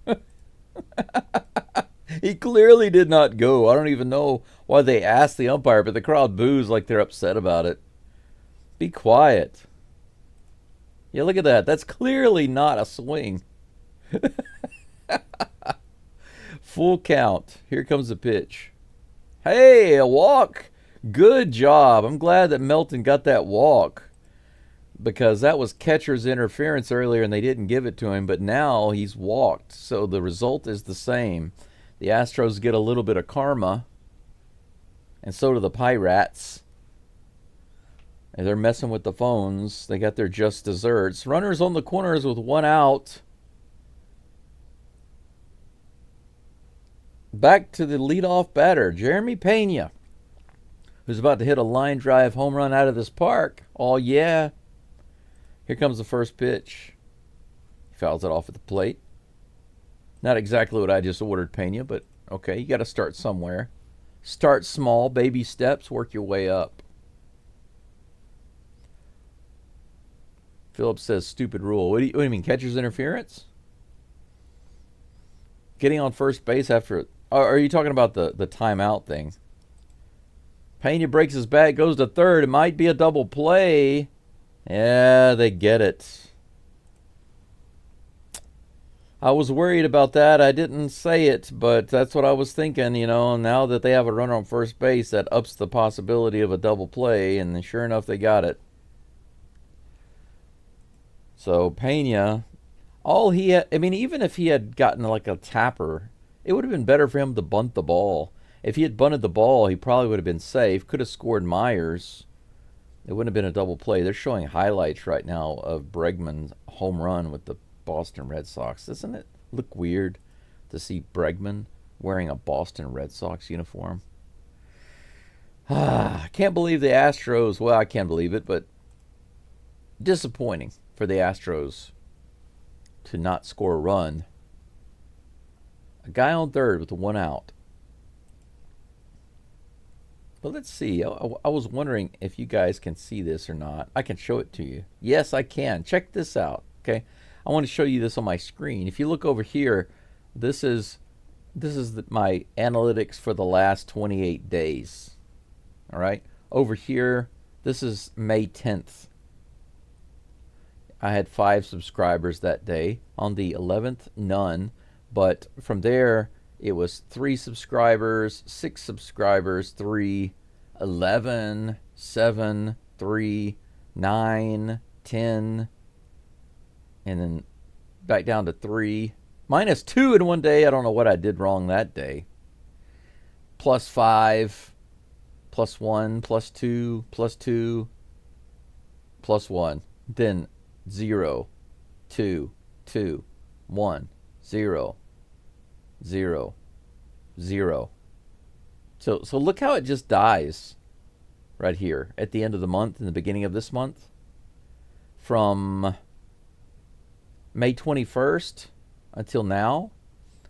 He clearly did not go. I don't even know why they asked the umpire, but the crowd boos like they're upset about it. Be quiet. Yeah, look at that. That's clearly not a swing. Full count. Here comes the pitch. Hey, a walk. Good job. I'm glad that Melton got that walk because that was catcher's interference earlier and they didn't give it to him, but now he's walked. So the result is the same. The Astros get a little bit of karma, and so do the Pirates. And they're messing with the phones. They got their just desserts. Runners on the corners with 1 out. Back to the leadoff batter, Jeremy Pena, who's about to hit a line drive home run out of this park. Oh, yeah. Here comes the first pitch. He fouls it off at the plate. Not exactly what I just ordered Pena, but okay, you got to start somewhere. Start small, baby steps, work your way up. Phillips says stupid rule. What do you mean, catcher's interference? Getting on first base after... Are you talking about the timeout thing? Pena breaks his bat, goes to third. It might be a double play. Yeah, they get it. I was worried about that. I didn't say it, but that's what I was thinking, you know. Now that they have a runner on first base, that ups the possibility of a double play, and sure enough, they got it. So Pena, all he had, I mean, even if he had gotten like a tapper, it would have been better for him to bunt the ball. If he had bunted the ball, he probably would have been safe. Could have scored Myers. It wouldn't have been a double play. They're showing highlights right now of Bregman's home run with the Boston Red Sox. Doesn't it look weird to see Bregman wearing a Boston Red Sox uniform? I can't believe the Astros. Well, I can't believe it, but disappointing for the Astros to not score a run. A guy on third with one out. But let's see. I was wondering if you guys can see this or not. I can show it to you. Yes, I can. Check this out. Okay. I want to show you this on my screen. If you look over here, this is my analytics for the last 28 days. All right. Over here, this is May 10th. I had 5 subscribers that day. On the 11th, none. But from there, it was 3 subscribers, 6 subscribers, 3, 11, 7, 3, 9, 10, and then back down to 3. Minus 2 in one day. I don't know what I did wrong that day. Plus 5, plus 1, plus 2, plus 2, plus 1. Then 0, 2, 2, 1, 0. 0, 0. So look how it just dies right here at the end of the month and the beginning of this month. From May 21st until now,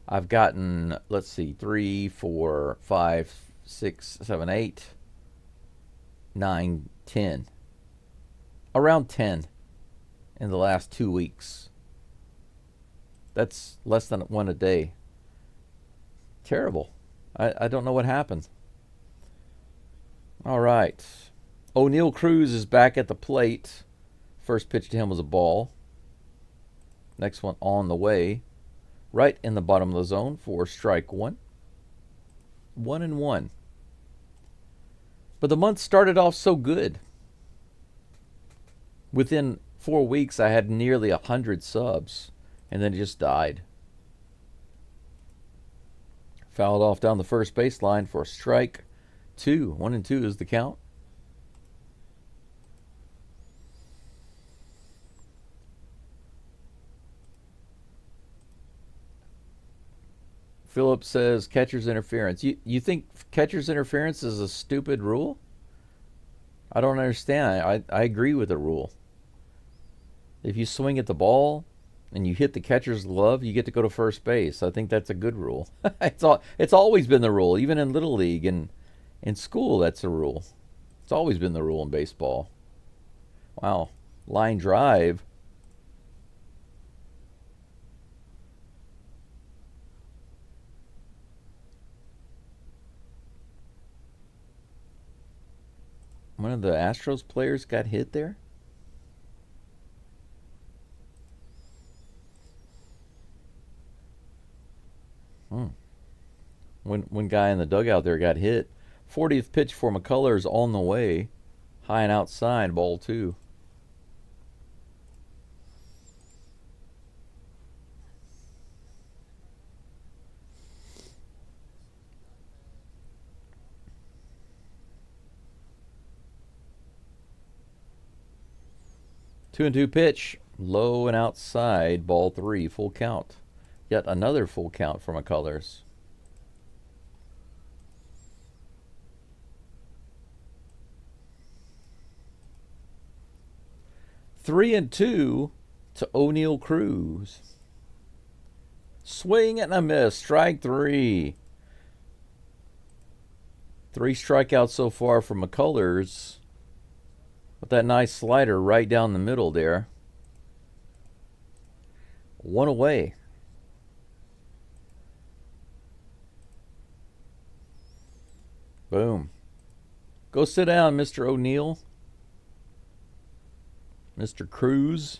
I've gotten, let's see, 3, 4, 5, 6, 7, 8, 9, 10. Around 10 in the last 2 weeks. That's less than 1 a day. Terrible. I don't know what happened. All right. O'Neal Cruz is back at the plate. First pitch to him was a ball. Next one on the way. Right in the bottom of the zone for strike 1. 1-1. But the month started off so good. Within 4 weeks, I had nearly 100 subs, and then it just died. Fouled off down the first baseline for strike 2. 1-2 is the count. Philip says catcher's interference. You think catcher's interference is a stupid rule? I don't understand. I agree with the rule. If you swing at the ball and you hit the catcher's glove, you get to go to first base. I think that's a good rule. It's always been the rule, even in Little League and in school, that's a rule. It's always been the rule in baseball. Wow. Line drive. One of the Astros players got hit there? One guy in the dugout there got hit. 40th pitch for McCullers on the way. High and outside, ball 2. Two and two pitch. Low and outside, ball 3. Full count. Yet another full count for McCullers. Three and 2 to O'Neal Cruz. Swing and a miss. Strike 3. 3 strikeouts so far for McCullers. With that nice slider right down the middle there. 1 away. Boom. Go sit down, Mr. O'Neal. Mr. Cruz.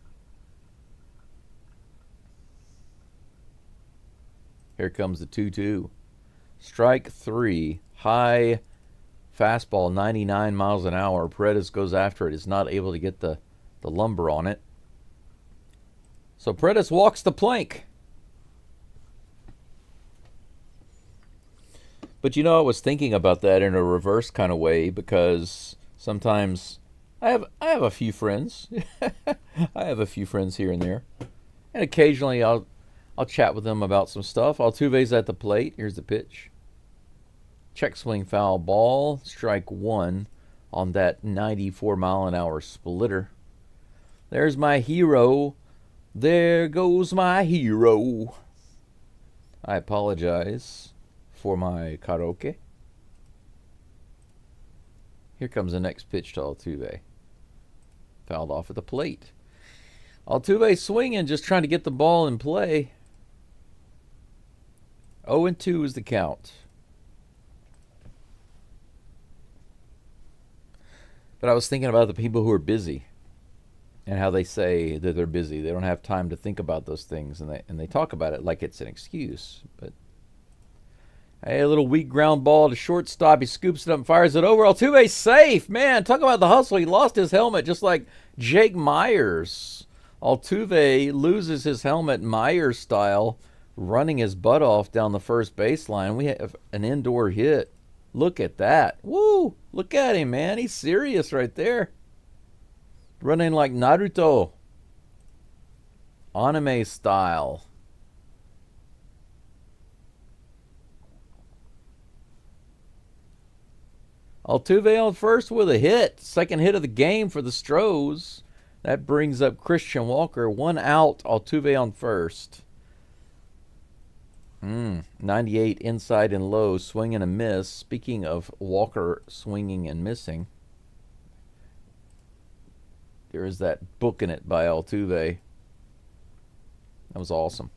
Here comes the 2-2. Strike 3. High fastball, 99 miles an hour. Paredes goes after it. Is not able to get the lumber on it. So Paredes walks the plank. But I was thinking about that in a reverse kind of way, because sometimes I have a few friends. I have a few friends here and there. And occasionally I'll chat with them about some stuff. Altuve's at the plate. Here's the pitch. Check swing, foul ball. Strike 1 on that 94 mile an hour splitter. There's my hero. There goes my hero. I apologize for my karaoke. Here comes the next pitch to Altuve. Fouled off at the plate. Altuve swinging, just trying to get the ball in play. 0-2 is the count. But I was thinking about the people who are busy and how they say that they're busy. They don't have time to think about those things, and they talk about it like it's an excuse. But hey, a little weak ground ball to shortstop. He scoops it up and fires it over. Altuve's safe. Man, talk about the hustle. He lost his helmet just like Jake Myers. Altuve loses his helmet Myers style, running his butt off down the first baseline. We have an indoor hit. Look at that. Woo! Look at him, man. He's serious right there. Running like Naruto. Anime style. Altuve on first with a hit. Second hit of the game for the Astros. That brings up Christian Walker. 1 out. Altuve on first. 98 inside and low. Swing and a miss. Speaking of Walker swinging and missing, there is that booking it by Altuve. That was awesome.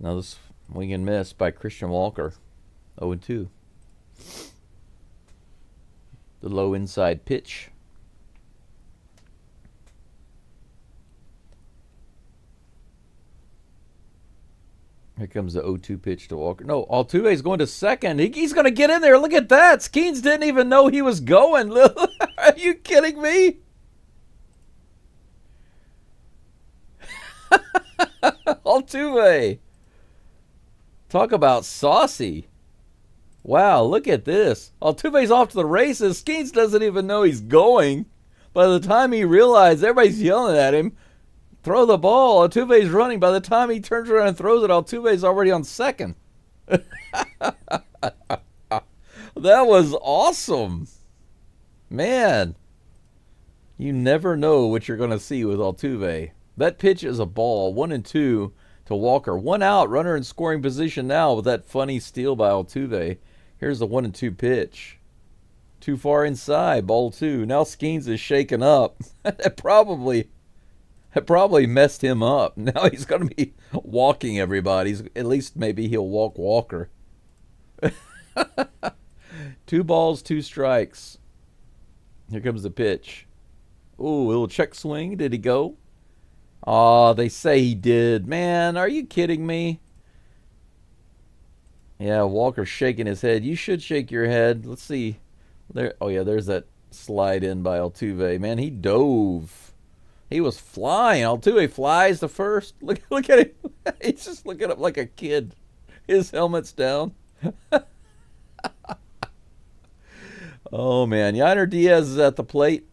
Another swing and miss by Christian Walker. 0-2. The low inside pitch. Here comes the 0-2 pitch to Walker. No, Altuve's going to second. He's going to get in there. Look at that. Skeens didn't even know he was going. Are you kidding me? Altuve. Talk about saucy. Wow, look at this. Altuve's off to the races. Skeens doesn't even know he's going. By the time he realized, everybody's yelling at him, throw the ball. Altuve's running. By the time he turns around and throws it, Altuve's already on second. That was awesome. Man, you never know what you're going to see with Altuve. That pitch is a ball. 1-2 to Walker. 1 out, runner in scoring position now with that funny steal by Altuve. Here's the 1-2 pitch. Too far inside, ball 2. Now Skeens is shaken up. That probably messed him up. Now he's going to be walking everybody. At least maybe he'll walk Walker. 2 balls, 2 strikes. Here comes the pitch. Ooh, a little check swing. Did he go? Aw, they say he did. Man, are you kidding me? Yeah, Walker's shaking his head. You should shake your head. Let's see. There. Oh, yeah, there's that slide in by Altuve. Man, he dove. He was flying. Altuve flies to first. Look at him. He's just looking up like a kid. His helmet's down. Oh, man. Yainer Diaz is at the plate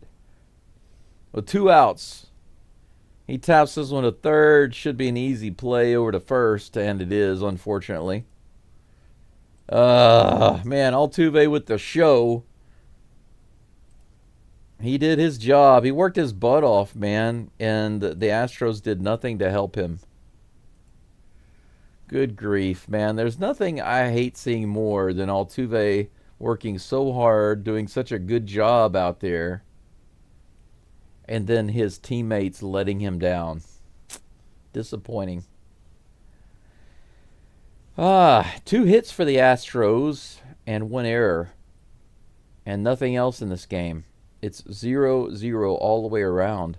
with 2 outs. He taps this one to third. Should be an easy play over to first, and it is, unfortunately. Man, Altuve with the show. He did his job. He worked his butt off, man, and the Astros did nothing to help him. Good grief, man. There's nothing I hate seeing more than Altuve working so hard, doing such a good job out there, and then his teammates letting him down. Disappointing. 2 hits for the Astros and 1 error, and nothing else in this game. It's 0-0 all the way around.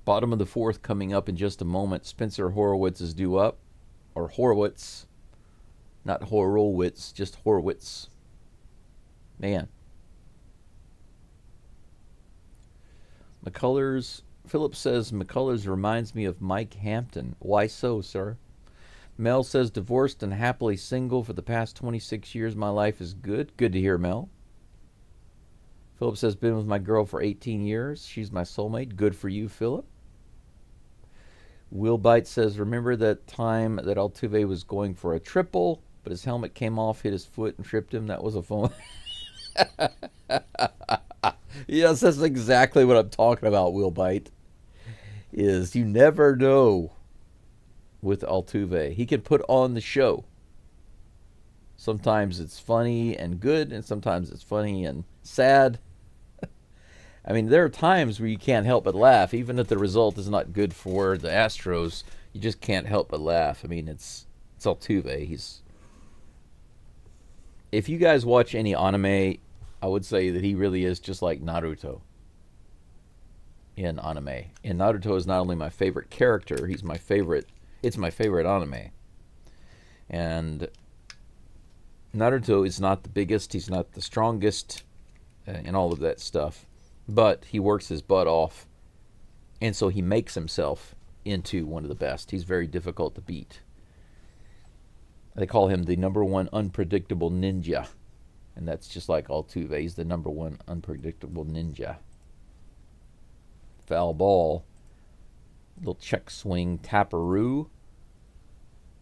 Bottom of the fourth coming up in just a moment. Spencer Horowitz is due up. Or Horowitz. Not Horowitz, just Horowitz. Man. McCullers. Philip says McCullers reminds me of Mike Hampton. Why so, sir? Mel says divorced and happily single for the past 26 years. My life is good. Good to hear, Mel. Philip says been with my girl for 18 years. She's my soulmate. Good for you, Philip. Will Bite says, remember that time that Altuve was going for a triple, but his helmet came off, hit his foot, and tripped him? That was a phone. Yes, that's exactly what I'm talking about, Will Bite. Is you never know with Altuve. He can put on the show. Sometimes it's funny and good, and sometimes it's funny and sad. I mean, there are times where you can't help but laugh, even if the result is not good for the Astros. You just can't help but laugh. I mean, it's Altuve. If you guys watch any anime, I would say that he really is just like Naruto in anime. And Naruto is not only my favorite character, it's my favorite anime. And Naruto is not the biggest, he's not the strongest, and all of that stuff. But he works his butt off, and so he makes himself into one of the best. He's very difficult to beat. They call him the #1 unpredictable ninja, and that's just like Altuve. He's the #1 unpredictable ninja. Foul ball. Little check swing, taparoo.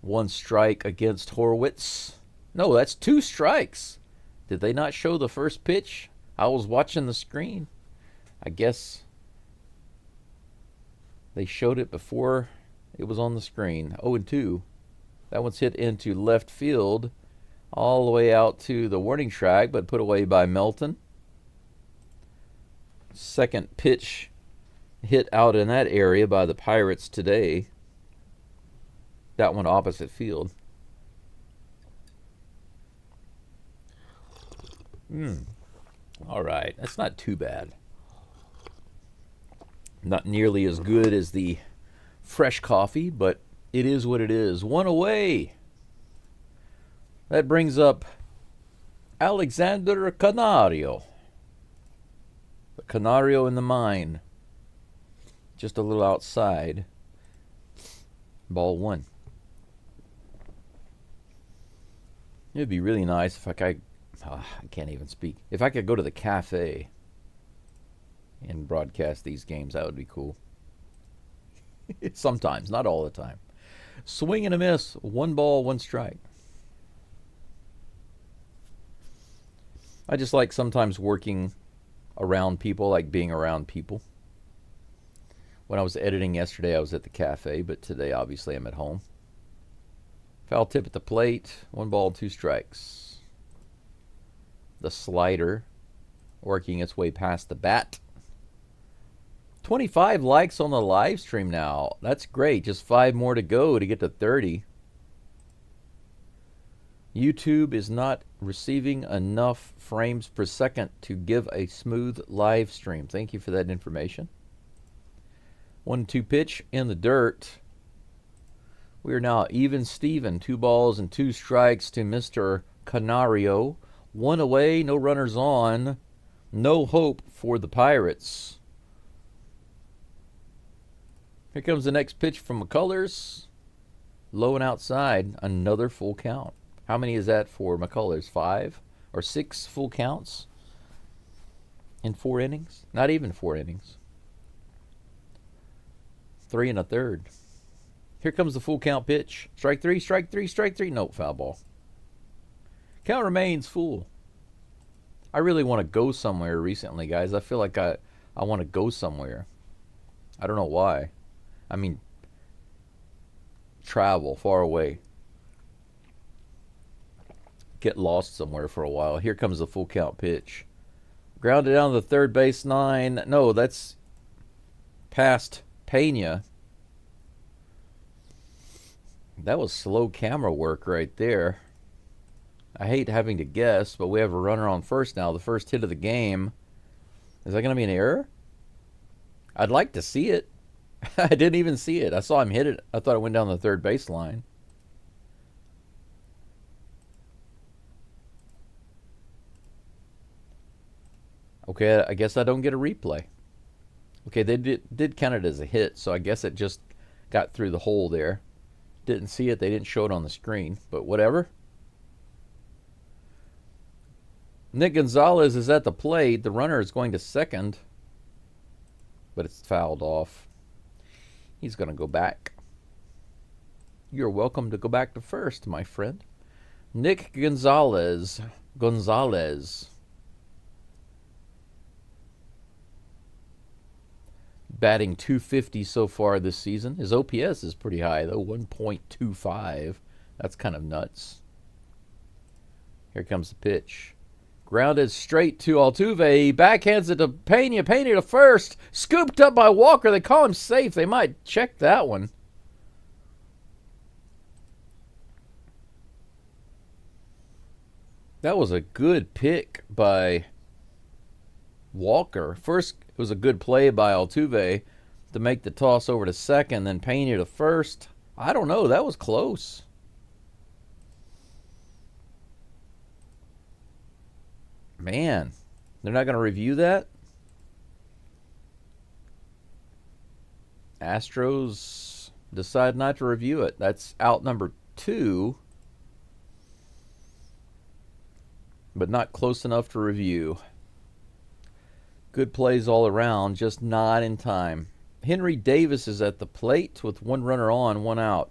1 strike against Horowitz. No, that's 2 strikes. Did they not show the first pitch? I was watching the screen. I guess they showed it before it was on the screen. 0-2. That one's hit into left field all the way out to the warning track, but put away by Melton. Second pitch hit out in that area by the Pirates today. That one opposite field. All right, that's not too bad. Not nearly as good as the fresh coffee, but it is what it is. 1 away. That brings up Alexander Canario. The Canario in the mine. Just a little outside. Ball 1. It'd be really nice if I can't even speak. If I could go to the cafe and broadcast these games, that would be cool. Sometimes, not all the time. Swing and a miss. 1 ball, 1 strike. I just like sometimes working around people, like being around people. When I was editing yesterday, I was at the cafe, but today, obviously, I'm at home. Foul tip at the plate. 1 ball, 2 strikes. The slider working its way past the bat. 25 likes on the live stream now. That's great. Just 5 more to go to get to 30. YouTube is not receiving enough frames per second to give a smooth live stream. Thank you for that information. 1-2 pitch in the dirt. We are now even Steven. 2 balls and 2 strikes to Mr. Canario. 1 away, no runners on. No hope for the Pirates. Here comes the next pitch from McCullers. Low and outside. Another full count. How many is that for McCullers? 5 or 6 full counts in 4 innings? Not even 4 innings. 3 1/3. Here comes the full count pitch. Strike 3, strike 3, strike 3. No, foul ball. Count remains full. I really want to go somewhere recently, guys. I feel like I want to go somewhere. I don't know why. I mean, travel far away. Get lost somewhere for a while. Here comes the full count pitch. Grounded down to the third base line. No, that's past Pena. That was slow camera work right there. I hate having to guess, but we have a runner on first now. The first hit of the game. Is that going to be an error? I'd like to see it. I didn't even see it. I saw him hit it. I thought it went down the third baseline. Okay, I guess I don't get a replay. Okay, they did count it as a hit, so I guess it just got through the hole there. Didn't see it. They didn't show it on the screen, but whatever. Nick Gonzalez is at the plate. The runner is going to second, but it's fouled off. He's going to go back. You're welcome to go back to first, my friend. Nick Gonzalez. Batting .250 so far this season. His OPS is pretty high, though, 1.25. That's kind of nuts. Here comes the pitch. Grounded straight to Altuve. He backhands it to Pena. Pena to first. Scooped up by Walker. They call him safe. They might check that one. That was a good pick by Walker. First, it was a good play by Altuve to make the toss over to second, then Pena to first. I don't know. That was close. Man, they're not going to review that? Astros decide not to review it. That's out number 2. But not close enough to review. Good plays all around, just not in time. Henry Davis is at the plate with one runner on, one out.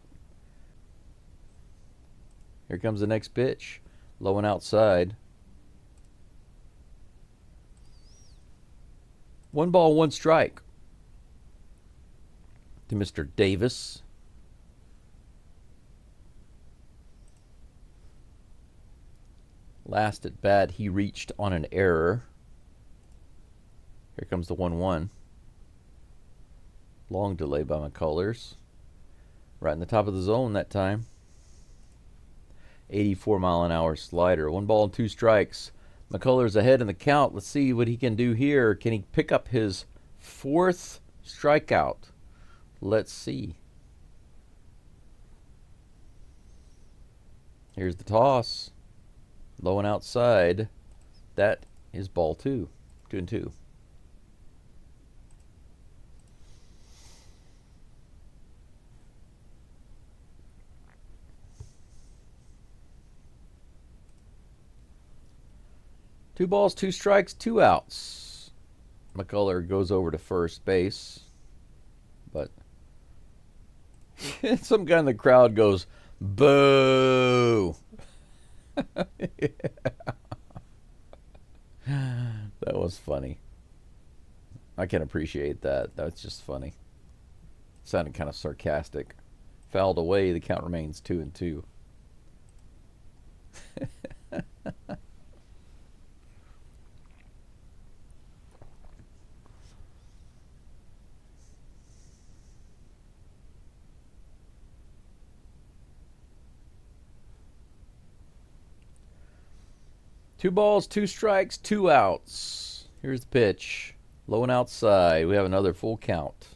Here comes the next pitch. Low and outside. 1 ball, 1 strike to Mr. Davis. Last at bat, he reached on an error. Here comes the 1-1. Long delay by McCullers. Right in the top of the zone that time. 84-mile-an-hour slider. 1 ball and 2 strikes. McCullers ahead in the count. Let's see what he can do here. Can he pick up his 4th strikeout? Let's see. Here's the toss. Low and outside. That is ball 2. 2-2. Two balls, 2 strikes, 2 outs. McCuller goes over to first base, but some guy in the crowd goes, "Boo!" Yeah. That was funny. I can appreciate that. That's just funny. Sounded kind of sarcastic. Fouled away. The count remains 2-2. Two balls, 2 strikes, 2 outs. Here's the pitch. Low and outside. We have another full count.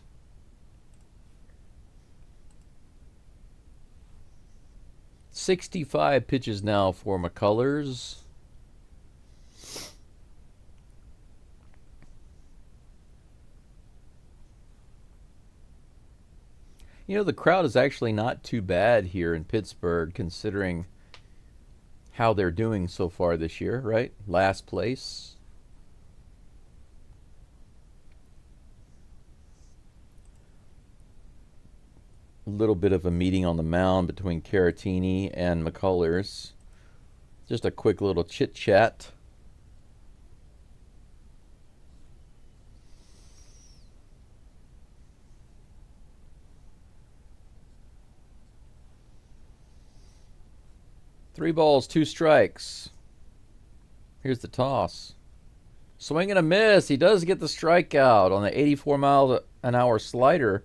.65 pitches now for McCullers. You know, the crowd is actually not too bad here in Pittsburgh, considering how they're doing so far this year, right? Last place. A little bit of a meeting on the mound between Caratini and McCullers. Just a quick little chit-chat. Three balls, 2 strikes. Here's the toss. Swing and a miss. He does get the strikeout on the 84-mile-an-hour slider.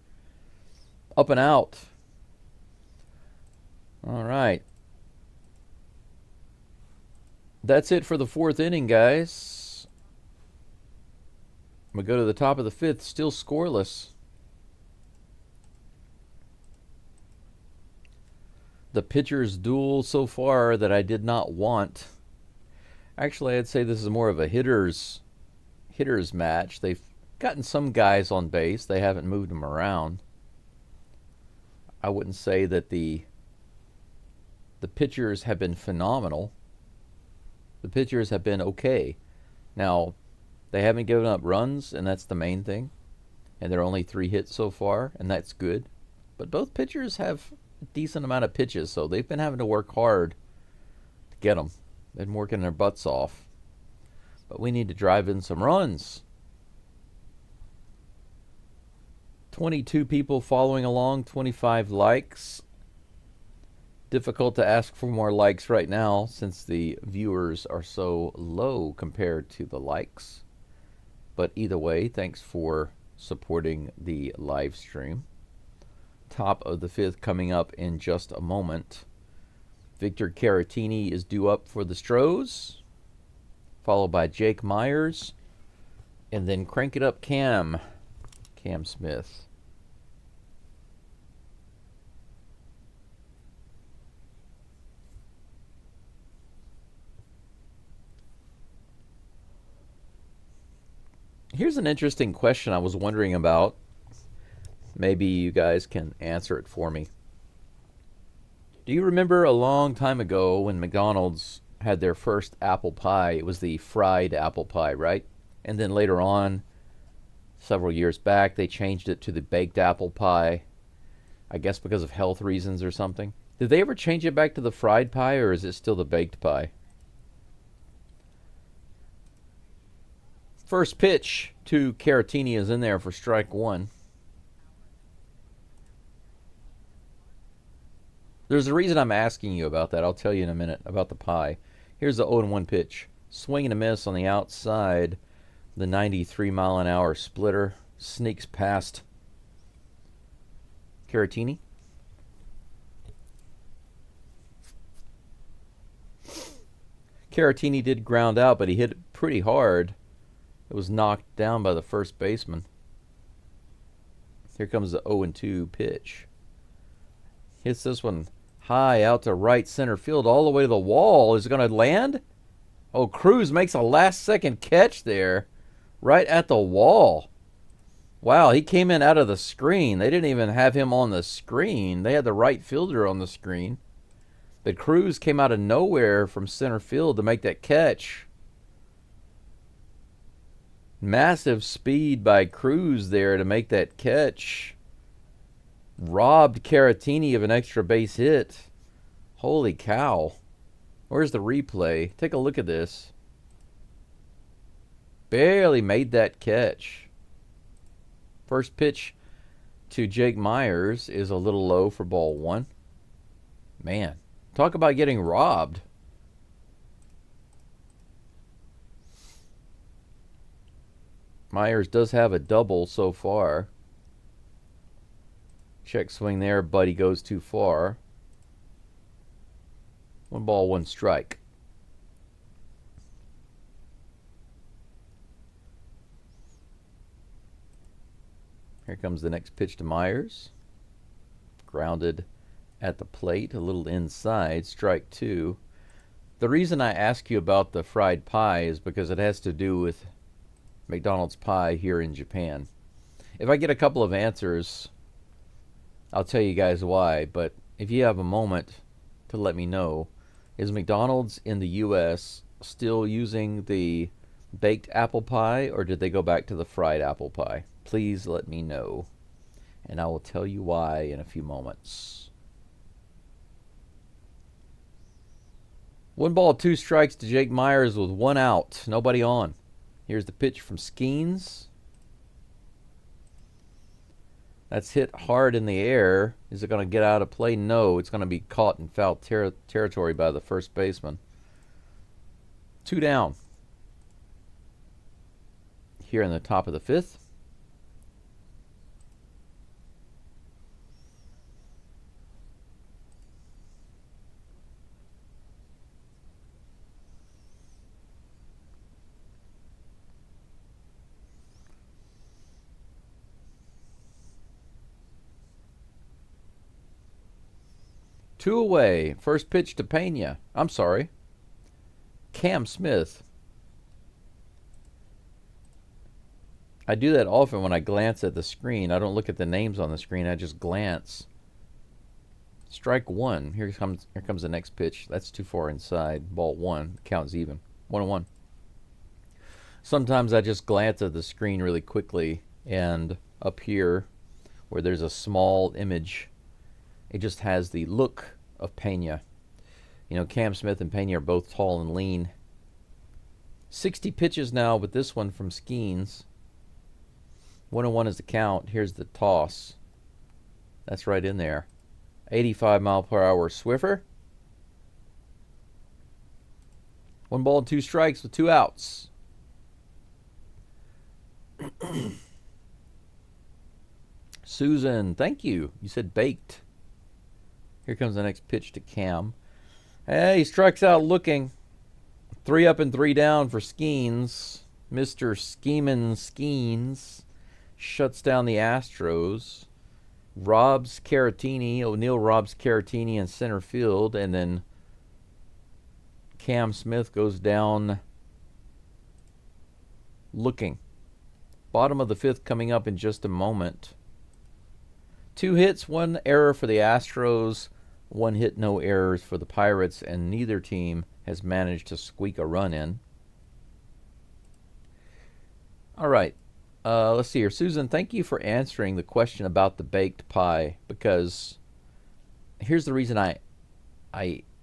Up and out. All right. That's it for the 4th inning, guys. We go to the top of the 5th, still scoreless. the pitcher's duel so far that I did not want. Actually, I'd say this is more of a hitter's match. They've gotten some guys on base. They haven't moved them around. I wouldn't say that the pitchers have been phenomenal. The pitchers have been okay. Now, they haven't given up runs, and that's the main thing. And they're only 3 hits so far, and that's good. But both pitchers have a decent amount of pitches, so they've been having to work hard to get them. They've been working their butts off. But we need to drive in some runs. 22 people following along, 25 likes. Difficult to ask for more likes right now since the viewers are so low compared to the likes. But either way, thanks for supporting the live stream. Top of the 5th coming up in just a moment. Victor Caratini is due up for the STROS, followed by Jake Myers, and then crank it up Cam Smith. Here's an interesting question I was wondering about. Maybe you guys can answer it for me. Do you remember a long time ago when McDonald's had their first apple pie? It was the fried apple pie, right? And then later on, several years back, they changed it to the baked apple pie. I guess because of health reasons or something. Did they ever change it back to the fried pie, or is it still the baked pie? First pitch to Caratini is in there for strike 1. There's a reason I'm asking you about that. I'll tell you in a minute about the pie. Here's the 0-1 pitch. Swing and a miss on the outside. The 93-mile-an-hour splitter sneaks past Caratini. Caratini did ground out, but he hit it pretty hard. It was knocked down by the first baseman. Here comes the 0-2 pitch. Hits this one high out to right center field, all the way to the wall. Is it going to land? Oh, Cruz makes a last-second catch there, right at the wall. Wow, he came in out of the screen. They didn't even have him on the screen. They had the right fielder on the screen. But Cruz came out of nowhere from center field to make that catch. Massive speed by Cruz there to make that catch. Robbed Caratini of an extra base hit. Holy cow. Where's the replay? Take a look at this. Barely made that catch. First pitch to Jake Myers is a little low for ball 1. Man, talk about getting robbed. Myers does have a double so far. Check swing there, but he goes too far. 1 ball, 1 strike. Here comes the next pitch to Myers. Grounded at the plate, a little inside, strike 2. The reason I ask you about the fried pie is because it has to do with McDonald's pie here in Japan. If I get a couple of answers, I'll tell you guys why, but if you have a moment to let me know, is McDonald's in the U.S. still using the baked apple pie, or did they go back to the fried apple pie? Please let me know, and I will tell you why in a few moments. 1 ball, 2 strikes to Jake Myers with 1 out, nobody on. Here's the pitch from Skeens. That's hit hard in the air. Is it going to get out of play? No, it's going to be caught in foul territory by the first baseman. 2 down. Here in the top of the 5th. 2 away. First pitch to Pena. I'm sorry. Cam Smith. I do that often when I glance at the screen. I don't look at the names on the screen. I just glance. Strike 1. Here comes the next pitch. That's too far inside. Ball 1. Count's even. 1-1. Sometimes I just glance at the screen really quickly, and up here, where there's a small image, it just has the look of Pena. You know, Cam Smith and Pena are both tall and lean. 60 pitches now with this one from Skeens. 1-1 is the count. Here's the toss. That's right in there. 85-mile-per-hour Swiffer. 1 ball and 2 strikes with 2 outs. Susan, thank you. You said baked. Here comes the next pitch to Cam. Hey, he strikes out looking. 3 up and 3 down for Skeens. Mr. Schemin' Skeens shuts down the Astros. O'Neill robs Caratini in center field, and then Cam Smith goes down looking. Bottom of the 5th coming up in just a moment. 2 hits, 1 error for the Astros, 1 hit, no errors for the Pirates, and neither team has managed to squeak a run in. All right. Let's see here. Susan, thank you for answering the question about the baked pie, because here's the reason I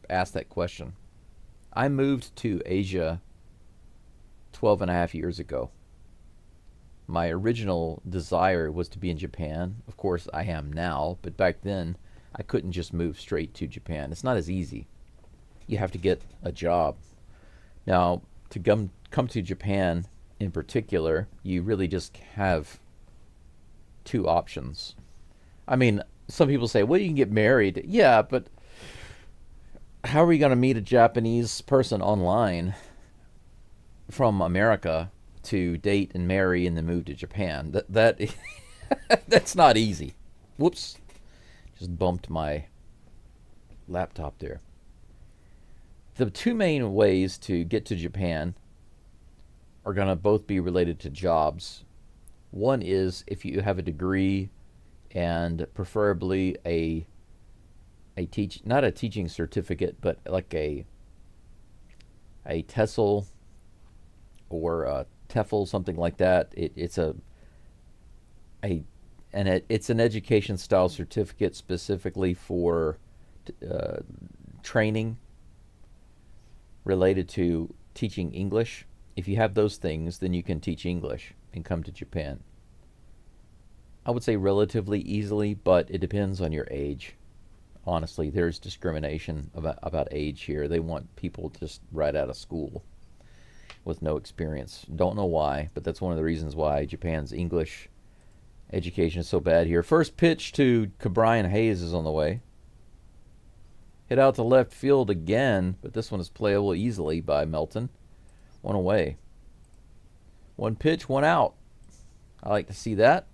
asked that question. I moved to Asia 12 and a half years ago. My original desire was to be in Japan. Of course, I am now, but back then, I couldn't just move straight to Japan. It's not as easy. You have to get a job. Now, to come to Japan in particular, you really just have 2 options. I mean, some people say, well, you can get married. Yeah, but how are you going to meet a Japanese person online from America to date and marry and then move to Japan? That's not easy. Whoops. Just bumped my laptop there. The 2 main ways to get to Japan are going to both be related to jobs. One is if you have a degree and preferably not a teaching certificate, but like a TESOL or a TEFL, something like that. It's an education style certificate specifically for training related to teaching English. If you have those things, then you can teach English and come to Japan. I would say relatively easily, but it depends on your age. Honestly, there's discrimination about age here. They want people just right out of school with no experience. Don't know why, but that's one of the reasons why Japan's English education is so bad here. First pitch to Brian Hayes is on the way. Hit out to left field again, but this one is playable easily by Melton. 1 away. 1 pitch, 1 out. I like to see that.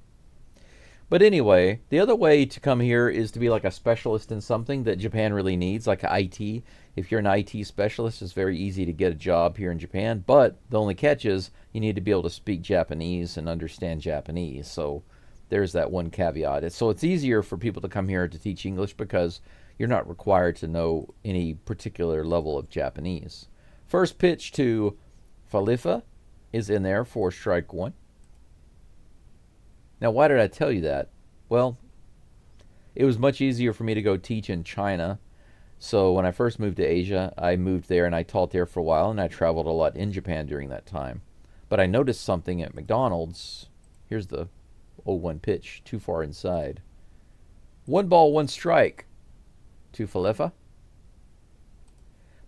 But anyway, the other way to come here is to be like a specialist in something that Japan really needs, like IT. If you're an IT specialist, it's very easy to get a job here in Japan. But the only catch is you need to be able to speak Japanese and understand Japanese. So there's that one caveat. So it's easier for people to come here to teach English because you're not required to know any particular level of Japanese. First pitch to Falifa is in there for strike 1. Now, why did I tell you that? Well, it was much easier for me to go teach in China. So when I first moved to Asia, I moved there and I taught there for a while, and I traveled a lot in Japan during that time. But I noticed something at McDonald's. Here's the 0-1 pitch, too far inside. 1 ball, 1 strike to Falefa.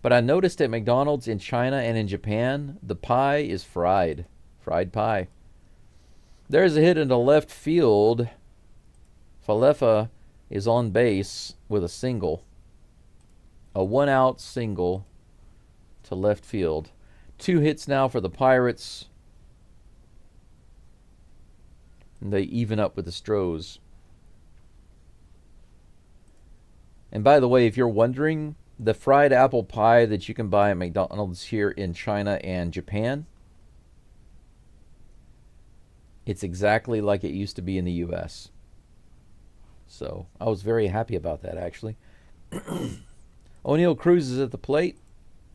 But I noticed at McDonald's in China and in Japan, the pie is fried. Fried pie. There's a hit into left field. Falefa is on base with a single. A 1-out single to left field. 2 hits now for the Pirates. And they even up with the STROS. And by the way, if you're wondering, the fried apple pie that you can buy at McDonald's here in China and Japan, it's exactly like it used to be in the U.S. So I was very happy about that, actually. O'Neill Cruz is at the plate.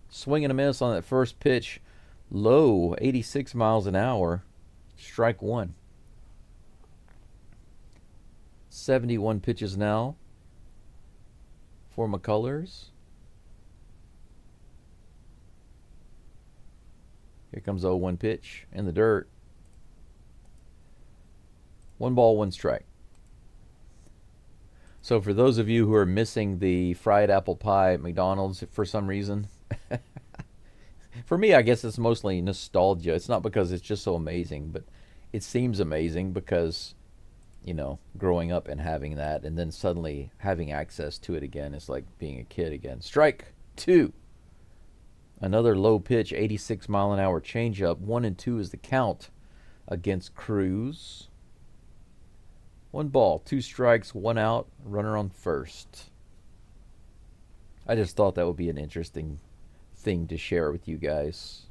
Swing and a miss on that first pitch. Low, 86 miles an hour. Strike one. 71 pitches now for McCullers. Here comes the 0-1 pitch in the dirt. 1 ball, 1 strike. So for those of you who are missing the fried apple pie at McDonald's for some reason, for me, I guess it's mostly nostalgia. It's not because it's just so amazing, but it seems amazing because, you know, growing up and having that, and then suddenly having access to it again is like being a kid again. Strike 2. Another low pitch, 86 mile an hour changeup. 1-2 is the count against Cruz. 1 ball, 2 strikes, 1 out, runner on first. I just thought that would be an interesting thing to share with you guys.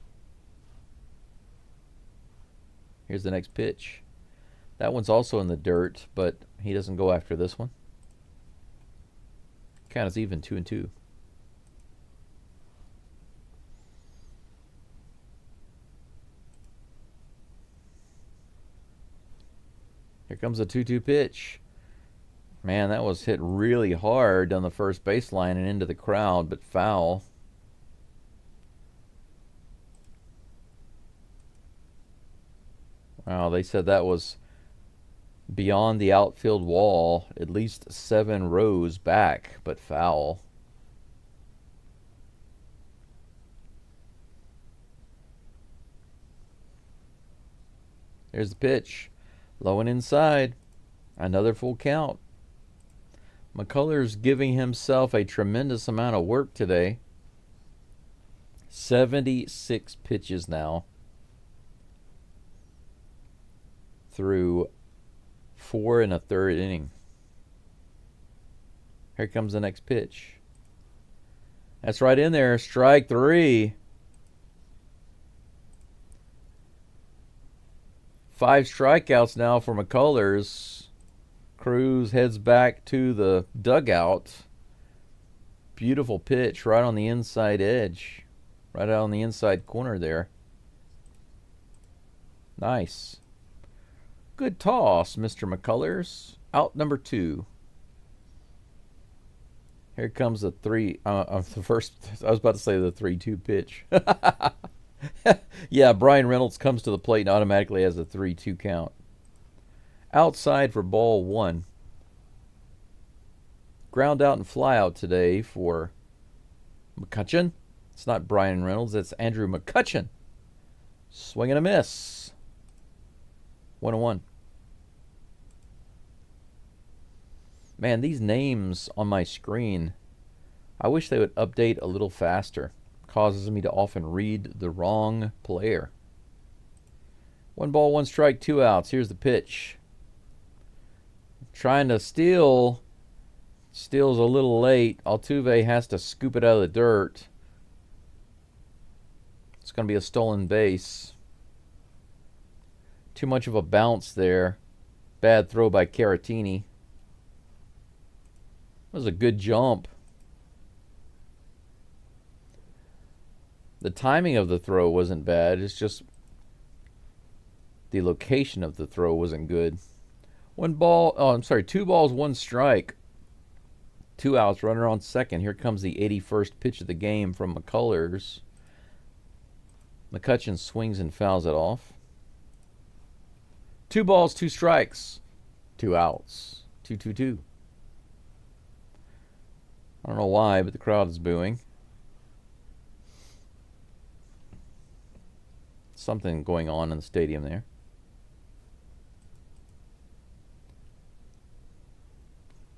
Here's the next pitch. That one's also in the dirt, but he doesn't go after this one. Count is even, 2-2. Here comes a 2-2 pitch. Man, that was hit really hard down the first baseline and into the crowd, but foul. Wow, they said that was beyond the outfield wall, at least 7 rows back, but foul. Here's the pitch. Low and inside. Another full count. McCullers giving himself a tremendous amount of work today. 76 pitches now through 4 1/3 inning. Here comes the next pitch. That's right in there. Strike 3. 5 strikeouts now for McCullers. Cruz heads back to the dugout. Beautiful pitch right on the inside edge. Right out on the inside corner there. Nice. Good toss, Mr. McCullers. Out number 2. Here comes the 3. The first. I was about to say the 3-2 pitch. Yeah, Brian Reynolds comes to the plate and automatically has a 3-2 count. Outside for ball 1. Ground out and fly out today for McCutchen. It's not Brian Reynolds, it's Andrew McCutchen. Swing and a miss. 1-1. Man, these names on my screen, I wish they would update a little faster. Causes me to often read the wrong player. 1 ball, 1 strike, 2 outs. Here's the pitch. Trying to steal. Steals a little late. Altuve has to scoop it out of the dirt. It's going to be a stolen base. Too much of a bounce there. Bad throw by Caratini. That was a good jump. The timing of the throw wasn't bad. It's just the location of the throw wasn't good. 2 balls, 1 strike. 2 outs, runner on second. Here comes the 81st pitch of the game from McCullers. McCutchen swings and fouls it off. 2 balls, 2 strikes. 2 outs. 2-2-2. I don't know why, but the crowd is booing. Something going on in the stadium there.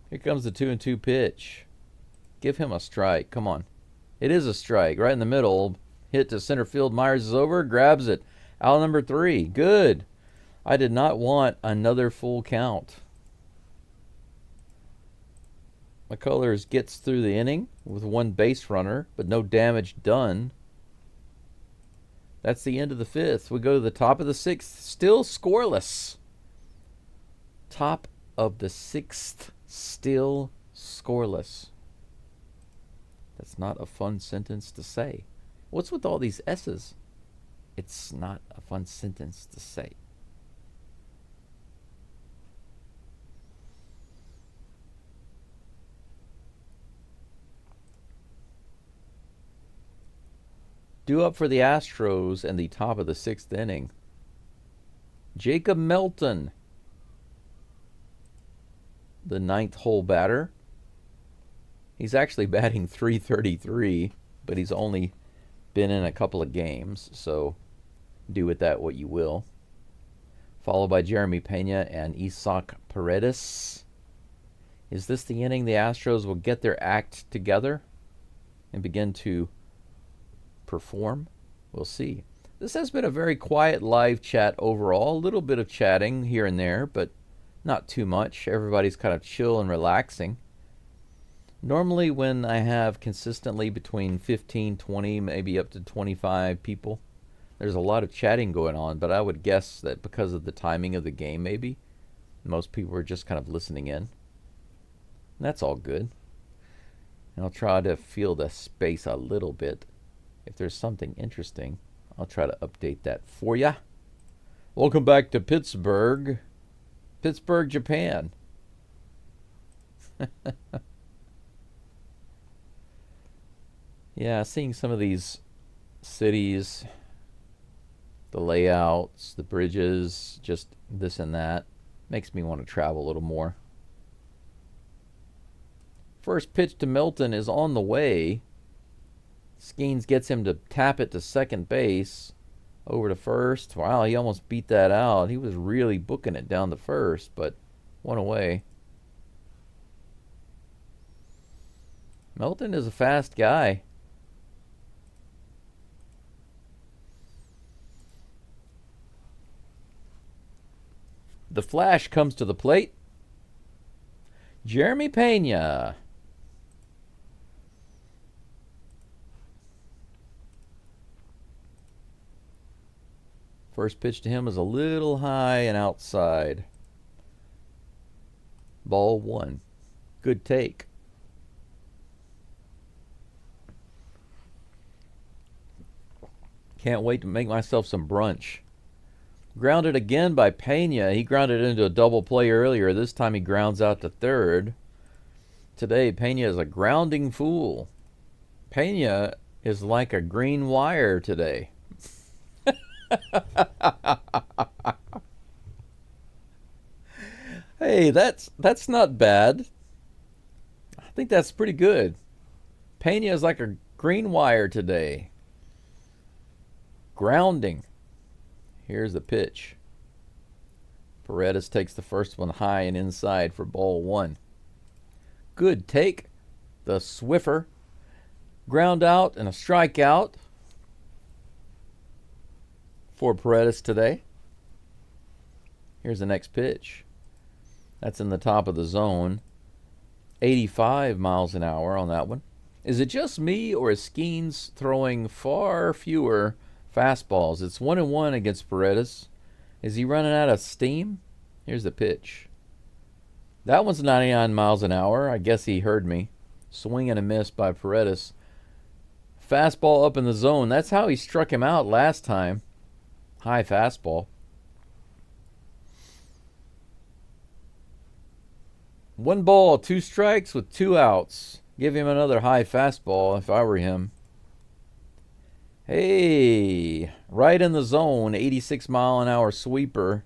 Here comes the 2-2 pitch. Give him a strike. Come on. It is a strike. Right in the middle. Hit to center field. Myers is over. Grabs it. Out number 3. Good. I did not want another full count. McCullers gets through the inning with one base runner, but no damage done. That's the end of the fifth. We go to the top of the sixth, still scoreless. Top of the sixth, still scoreless. That's not a fun sentence to say. What's with all these S's? It's not a fun sentence to say. Due up for the Astros in the top of the sixth inning. Jacob Melton, the ninth hole batter. He's actually batting .333, but he's only been in a couple of games, so do with that what you will. Followed by Jeremy Pena and Isaac Paredes. Is this the inning the Astros will get their act together and begin to perform? We'll see. This has been a very quiet live chat overall. A little bit of chatting here and there, but not too much. Everybody's kind of chill and relaxing. Normally when I have consistently between 15, 20, maybe up to 25 people, there's a lot of chatting going on, but I would guess that because of the timing of the game maybe, most people are just kind of listening in. And that's all good. And I'll try to fill the space a little bit. If there's something interesting, I'll try to update that for ya. Welcome back to Pittsburgh. Pittsburgh, Japan. Yeah, seeing some of these cities, the layouts, the bridges, just this and that, makes me want to travel a little more. First pitch to Milton is on the way. Skeens gets him to tap it to second base. Over to first. Wow, he almost beat that out. He was really booking it down to first, but one away. Milton is a fast guy. The Flash comes to the plate. Jeremy Pena. First pitch to him is a little high and outside. Ball one. Good take. Can't wait to make myself some brunch. Grounded again by Pena. He grounded into a double play earlier. This time he grounds out to third. Today, Pena is a grounding fool. Pena is like a green wire today. Hey, that's not bad. I think that's pretty good. Pena is like a green wire today. Grounding. Here's the pitch. Paredes takes the first one high and inside for ball one. Good take. The Swiffer. Ground out and a strikeout for Paredes today. Here's the next pitch. That's in the top of the zone. 85 miles an hour on that one. Is it just me, or is Skeens throwing far fewer fastballs? It's 1-1 against Paredes. Is he running out of steam? Here's the pitch. That one's 99 miles an hour. I guess he heard me. Swing and a miss by Paredes. Fastball up in the zone. That's how he struck him out last time. High fastball. 1 ball, 2 strikes with 2 outs. Give him another high fastball if I were him. Hey, right in the zone, 86 mile an hour sweeper,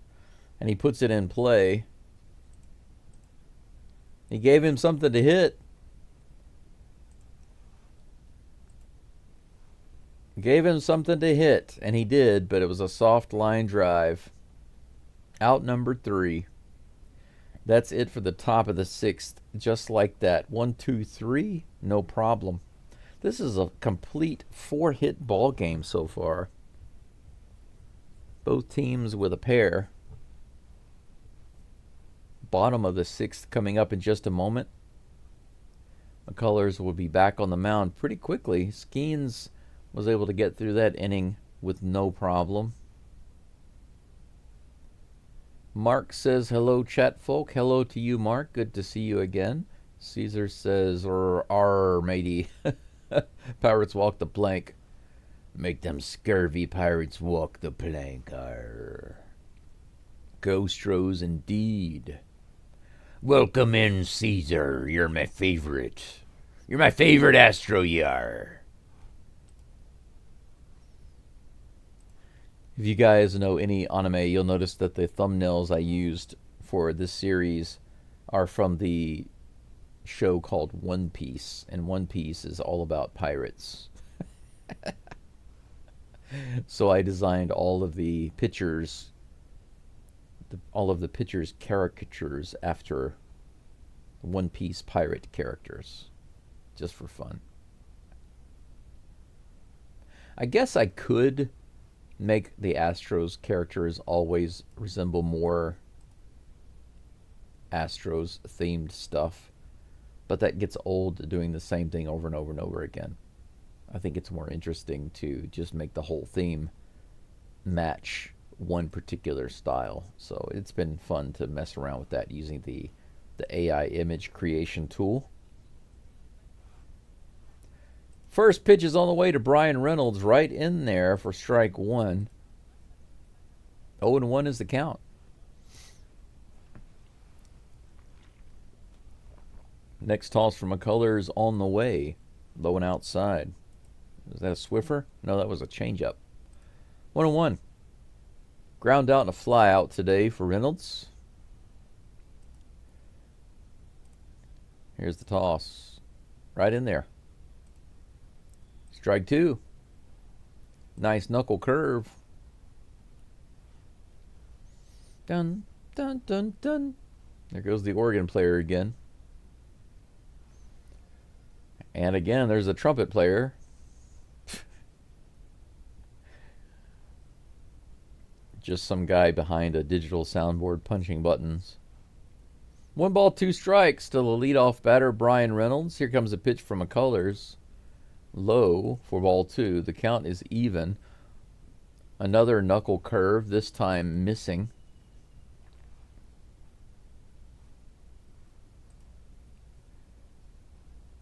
and he puts it in play. He gave him something to hit. Gave him something to hit, and he did, but it was a soft line drive. Out number 3. That's it for the top of the 6th. Just like that. 1, 2, 3. No problem. This is a complete 4-hit ball game so far. Both teams with a pair. Bottom of the 6th coming up in just a moment. McCullers will be back on the mound pretty quickly. Skeens was able to get through that inning with no problem. Mark says, hello, chat folk. Hello to you, Mark. Good to see you again. Caesar says, "R, matey." Pirates walk the plank. Make them scurvy pirates walk the plank. Arr. Go Astros indeed. Welcome in, Caesar. You're my favorite. You're my favorite Astro, you are. If you guys know any anime, you'll notice that the thumbnails I used for this series are from the show called One Piece, and One Piece is all about pirates. So I designed all of the pictures, caricatures after One Piece pirate characters, just for fun. I guess I could make the Astros characters always resemble more Astros themed stuff, but that gets old doing the same thing over and over and over again. I think it's more interesting to just make the whole theme match one particular style. So it's been fun to mess around with that using the AI image creation tool. First pitch is on the way to Brian Reynolds, right in there for strike one. 0-1 is the count. Next toss from McCullers on the way. Low and outside. Is that a Swiffer? No, that was a changeup. 1-1. Ground out and a fly out today for Reynolds. Here's the toss. Right in there. Strike two. Nice knuckle curve. Dun, dun, dun, dun. There goes the organ player again. And again, there's a trumpet player. Just some guy behind a digital soundboard punching buttons. 1 ball, 2 strikes to the leadoff batter, Brian Reynolds. Here comes a pitch from McCullers. Low for ball 2. The count is even. Another knuckle curve, this time missing.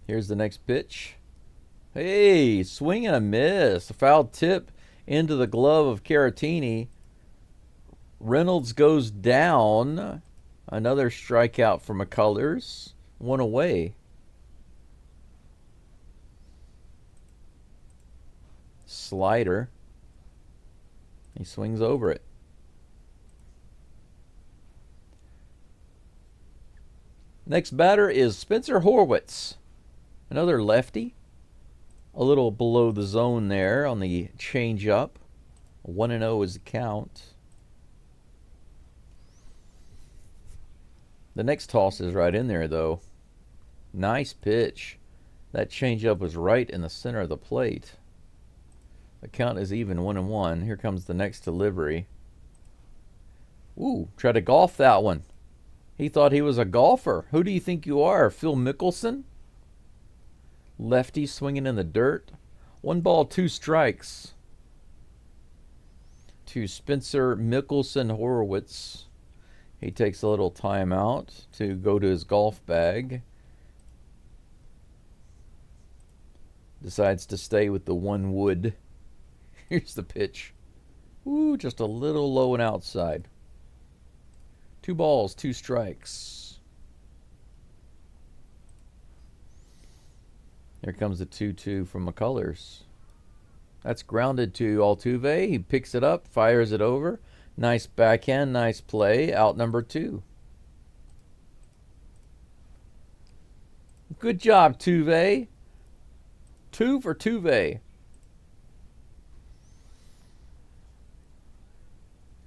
Here's the next pitch. Hey, swing and a miss. A foul tip into the glove of Caratini. Reynolds goes down. Another strikeout for McCullers. 1 away. Slider. He swings over it. Next batter is Spencer Horwitz. Another lefty. A little below the zone there on the changeup. 1-0 is the count. The next toss is right in there, though. Nice pitch. That changeup was right in the center of the plate. The count is even, 1-1. Here comes the next delivery. Ooh, try to golf that one. He thought he was a golfer. Who do you think you are, Phil Mickelson? Lefty swinging in the dirt. 1 ball, 2 strikes to Spencer Mickelson Horwitz. He takes a little timeout to go to his golf bag. Decides to stay with the 1 wood. Here's the pitch. Ooh, just a little low and outside. 2 balls, 2 strikes. Here comes the 2-2 from McCullers. That's grounded to Altuve. He picks it up, fires it over. Nice backhand, nice play. Out number 2. Good job, Tuve. 2 for Tuve.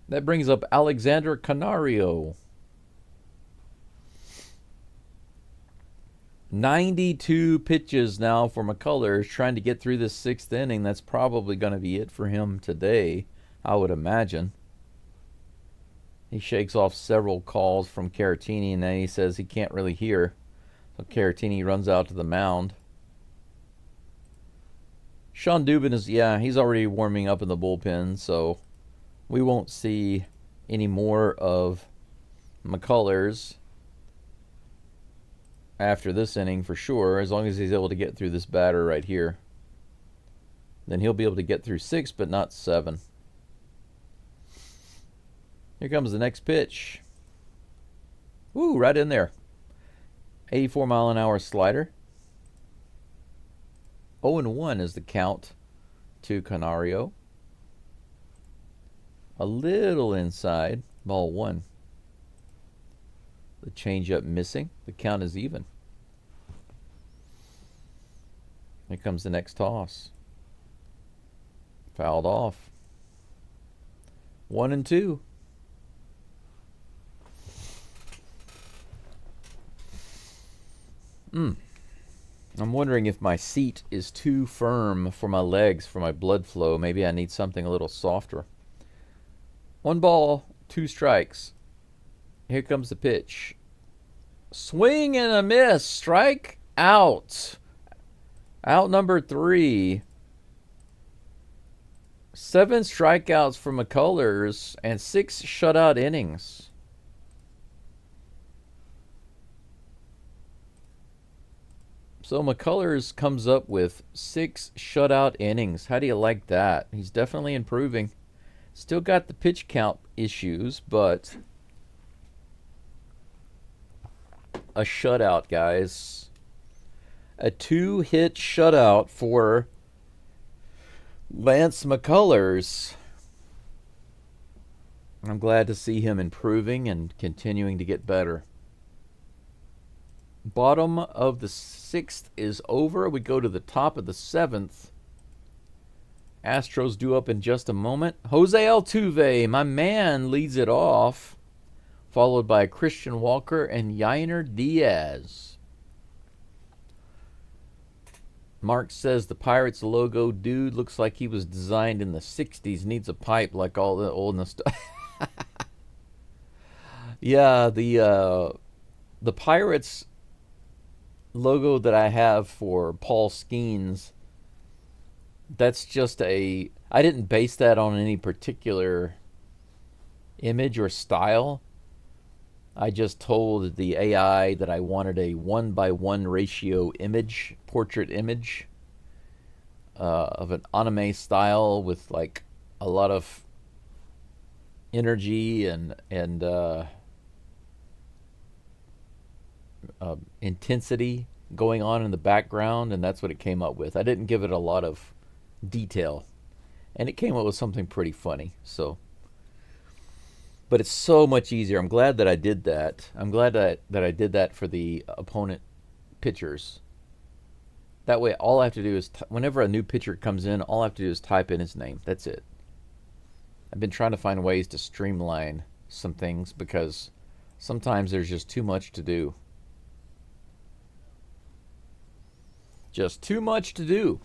That brings up Alexander Canario. 92 pitches now for McCullers, trying to get through this 6th inning. That's probably going to be it for him today, I would imagine. He shakes off several calls from Caratini, and then he says he can't really hear. So Caratini runs out to the mound. Sean Dubin is, yeah, he's already warming up in the bullpen, so we won't see any more of McCullers after this inning for sure, as long as he's able to get through this batter right here. Then he'll be able to get through 6, but not 7. Here comes the next pitch. Ooh, right in there. 84-mile-an-hour slider. 0-1 is the count to Canario. A little inside, ball 1. The changeup missing. The count is even. Here comes the next toss. Fouled off. 1-2. I'm wondering if my seat is too firm for my legs, for my blood flow. Maybe I need something a little softer. 1 ball, 2 strikes. Here comes the pitch. Swing and a miss. Strike out. Out number 3. 7 strikeouts for McCullers and 6 shutout innings. So McCullers comes up with 6 shutout innings. How do you like that? He's definitely improving. Still got the pitch count issues, but a shutout, guys. A 2-hit shutout for Lance McCullers. I'm glad to see him improving and continuing to get better. Bottom of the 6th is over. We go to the top of the 7th. Astros due up in just a moment. Jose Altuve, my man, leads it off, followed by Christian Walker and Yainer Diaz. Mark says the Pirates logo, dude, looks like he was designed in the 60s. Needs a pipe like all the old stuff. Yeah, the Pirates logo that I have for Paul Skeens, that's just I didn't base that on any particular image or style. I just told the AI that I wanted a 1:1 ratio image, portrait image, of an anime style with like a lot of energy and intensity going on in the background, and that's what it came up with. I didn't give it a lot of detail, and it came up with something pretty funny. So, but it's so much easier. I'm glad that I did that. I'm glad that I did that for the opponent pitchers. That way, all I have to do is, whenever a new pitcher comes in, all I have to do is type in his name. That's it. I've been trying to find ways to streamline some things because sometimes there's just too much to do. Just too much to do.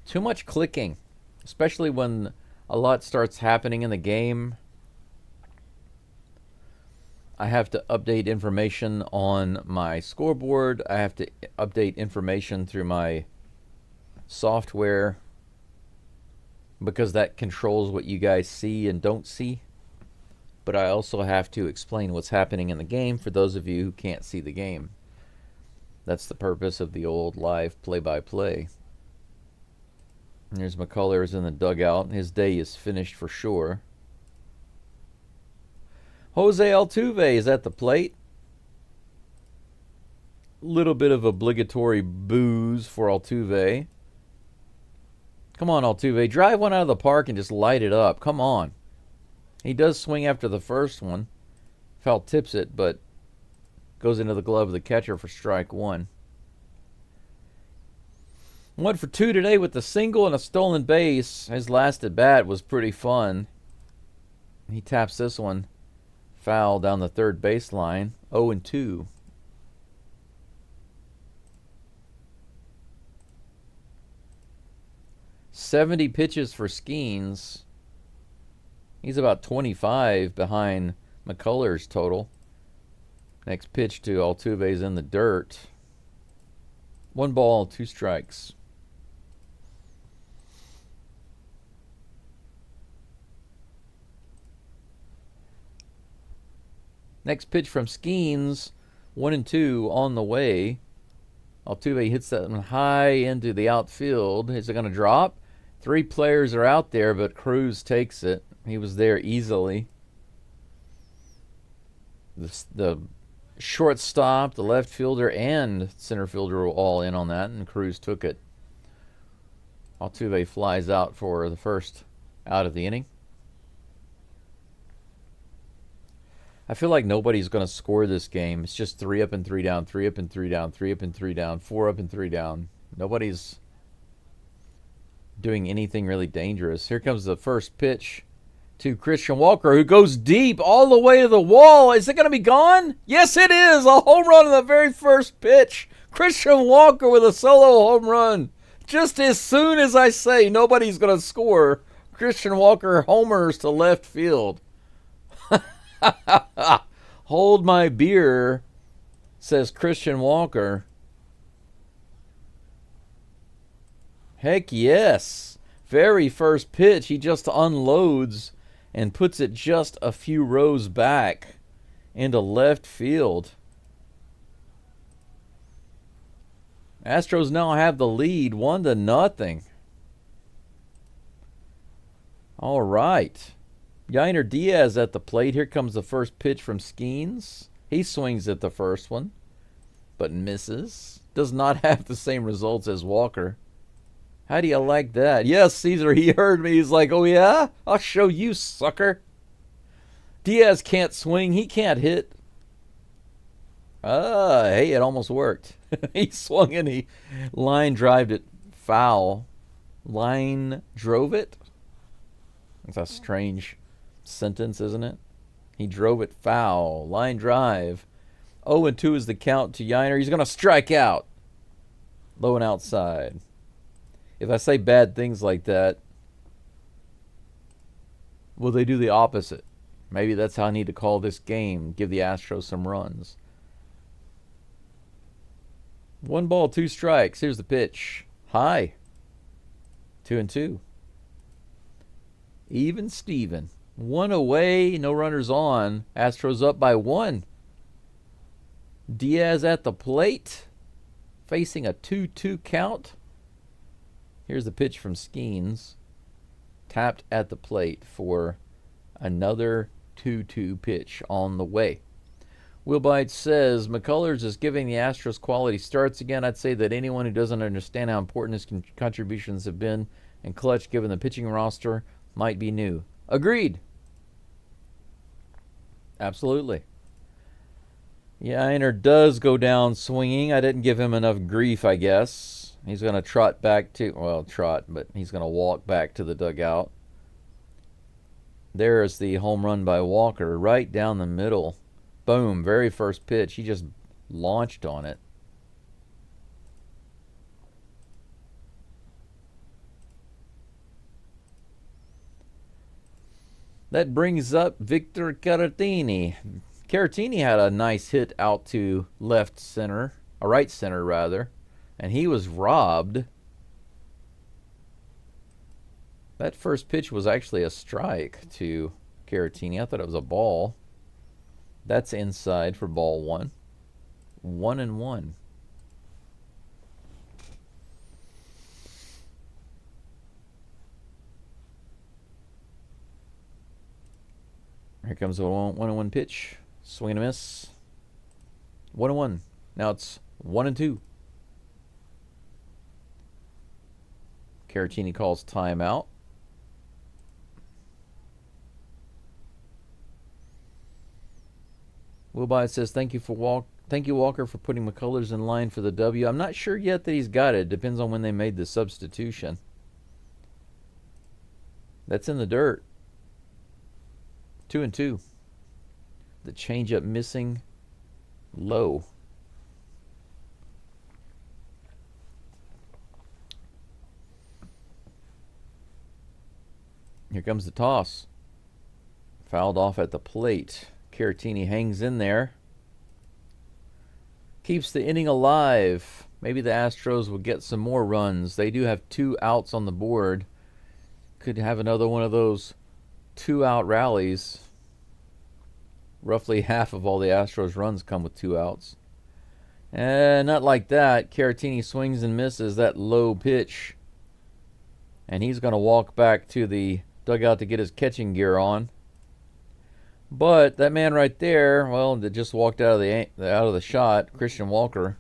Too much clicking, especially when a lot starts happening in the game. I have to update information on my scoreboard. I have to update information through my software because that controls what you guys see and don't see. But I also have to explain what's happening in the game for those of you who can't see the game. That's the purpose of the old live play-by-play. There's McCullers in the dugout. His day is finished for sure. Jose Altuve is at the plate. Little bit of obligatory boos for Altuve. Come on, Altuve. Drive one out of the park and just light it up. Come on. He does swing after the first one. Foul tips it, but goes into the glove of the catcher for strike 1. 1 for 2 today with the single and a stolen base. His last at bat was pretty fun. He taps this one foul down the third baseline. 0-2. .70 pitches for Skeens. He's about 25 behind McCullers total. Next pitch to Altuve's in the dirt. 1 ball, 2 strikes. Next pitch from Skeens, 1-2 on the way. Altuve hits that one high into the outfield. Is it going to drop? 3 players are out there, but Cruz takes it. He was there easily. The shortstop, the left fielder, and center fielder were all in on that, and Cruz took it. Altuve flies out for the first out of the inning. I feel like nobody's going to score this game. It's just 3 up and 3 down, 3 up and 3 down, 3 up and 3 down, 4 up and 3 down. Nobody's doing anything really dangerous. Here comes the first pitch to Christian Walker, who goes deep all the way to the wall. Is it going to be gone? Yes, it is. A home run on the very first pitch. Christian Walker with a solo home run. Just as soon as I say nobody's going to score, Christian Walker homers to left field. Hold my beer, says Christian Walker. Heck yes. Very first pitch, he just unloads and puts it just a few rows back into left field. Astros now have the lead, 1-0. All right. Yainer Diaz at the plate. Here comes the first pitch from Skeens. He swings at the first one, but misses. Does not have the same results as Walker. How do you like that? Yes, Caesar, he heard me. He's like, oh yeah? I'll show you, sucker. Diaz can't swing. He can't hit. Hey, it almost worked. He swung and he line drived it foul. Line drove it? That's a strange sentence, isn't it? He drove it foul. Line drive. 0-2 is the count to Yainer. He's going to strike out. Low and outside. If I say bad things like that, will they do the opposite? Maybe that's how I need to call this game. Give the Astros some runs. 1 ball, 2 strikes. Here's the pitch. High. 2-2. Even Steven. 1 away, no runners on. Astros up by 1. Diaz at the plate, facing a 2-2 count. Here's the pitch from Skeens. Tapped at the plate for another 2-2 pitch on the way. Will Bites says, McCullers is giving the Astros quality starts again. I'd say that anyone who doesn't understand how important his contributions have been and clutch given the pitching roster might be new. Agreed. Absolutely. Yainer does go down swinging. I didn't give him enough grief, I guess. He's going to trot back to, well, trot, but he's going to walk back to the dugout. There's the home run by Walker, right down the middle. Boom, very first pitch. He just launched on it. That brings up Victor Caratini. Caratini had a nice hit out to left center, right center rather, and he was robbed. That first pitch was actually a strike to Caratini. I thought it was a ball. That's inside for ball 1. 1-1. Here comes a 1-1 pitch. Swing and a miss. 1-1. Now it's 1-2. Caratini calls timeout. Wilby says, thank you, Walker, for putting McCullers in line for the W. I'm not sure yet that he's got it. Depends on when they made the substitution. That's in the dirt. 2-2. The changeup missing low. Here comes the toss. Fouled off at the plate. Caratini hangs in there. Keeps the inning alive. Maybe the Astros will get some more runs. They do have 2 outs on the board. Could have another one of those 2-out rallies. Roughly half of all the Astros runs come with 2 outs. And not like that. Caratini swings and misses that low pitch. And he's going to walk back to the dugout to get his catching gear on. But that man right there, well, that just walked out of the shot, Christian Walker,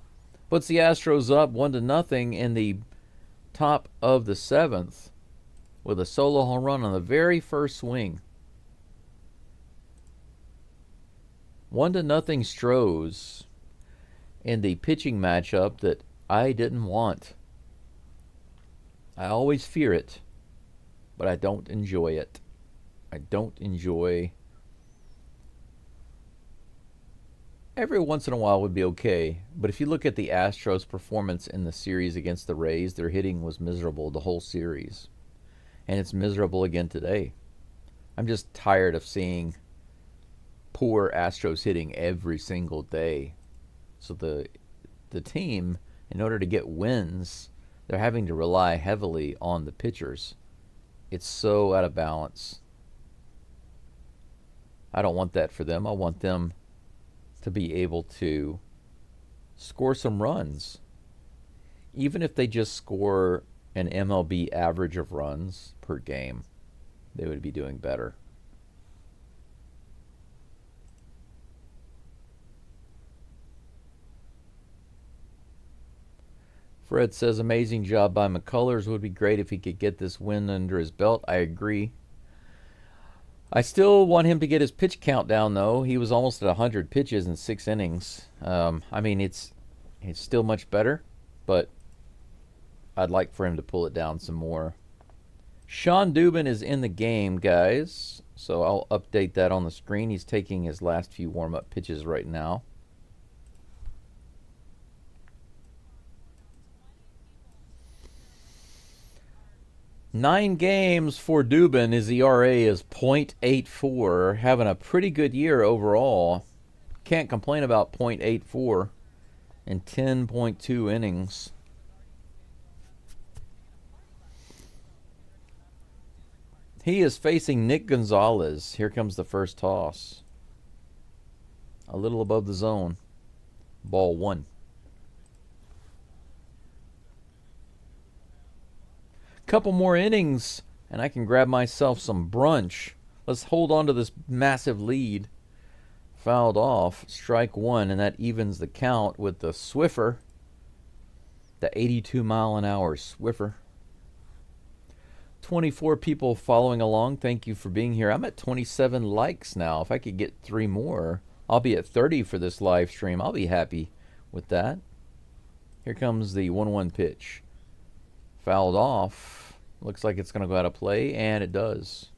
puts the Astros up 1-0 in the top of the 7th with a solo home run on the very first swing. 1-0 STROS in the pitching matchup that I didn't want. I always fear it, but I don't enjoy it. I don't enjoy. Every once in a while would be okay, but if you look at the Astros' performance in the series against the Rays, their hitting was miserable the whole series. And it's miserable again today. I'm just tired of seeing poor Astros hitting every single day. So the team, in order to get wins, they're having to rely heavily on the pitchers. It's so out of balance. I don't want that for them. I want them to be able to score some runs. Even if they just score an MLB average of runs per game, they would be doing better. Fred says, amazing job by McCullers. Would be great if he could get this win under his belt. I agree. I still want him to get his pitch count down, though. He was almost at 100 pitches in 6 innings. I mean, it's still much better, but I'd like for him to pull it down some more. Sean Dubin is in the game, guys, so I'll update that on the screen. He's taking his last few warm-up pitches right now. Nine games for Dubin. His ERA is .84, having a pretty good year overall. Can't complain about .84 in 10.2 innings. He is facing Nick Gonzalez. Here comes the first toss. A little above the zone. Ball 1. Couple more innings and I can grab myself some brunch. Let's hold on to this massive lead. Fouled off, strike 1, and that evens the count with the Swiffer, the 82-mile-an-hour Swiffer. 24 people following along. Thank you for being here. I'm at 27 likes now. If I could get 3 more, I'll be at 30 for this live stream. I'll be happy with that. Here comes the 1-1 pitch. Fouled off. Looks like it's going to go out of play, and it does.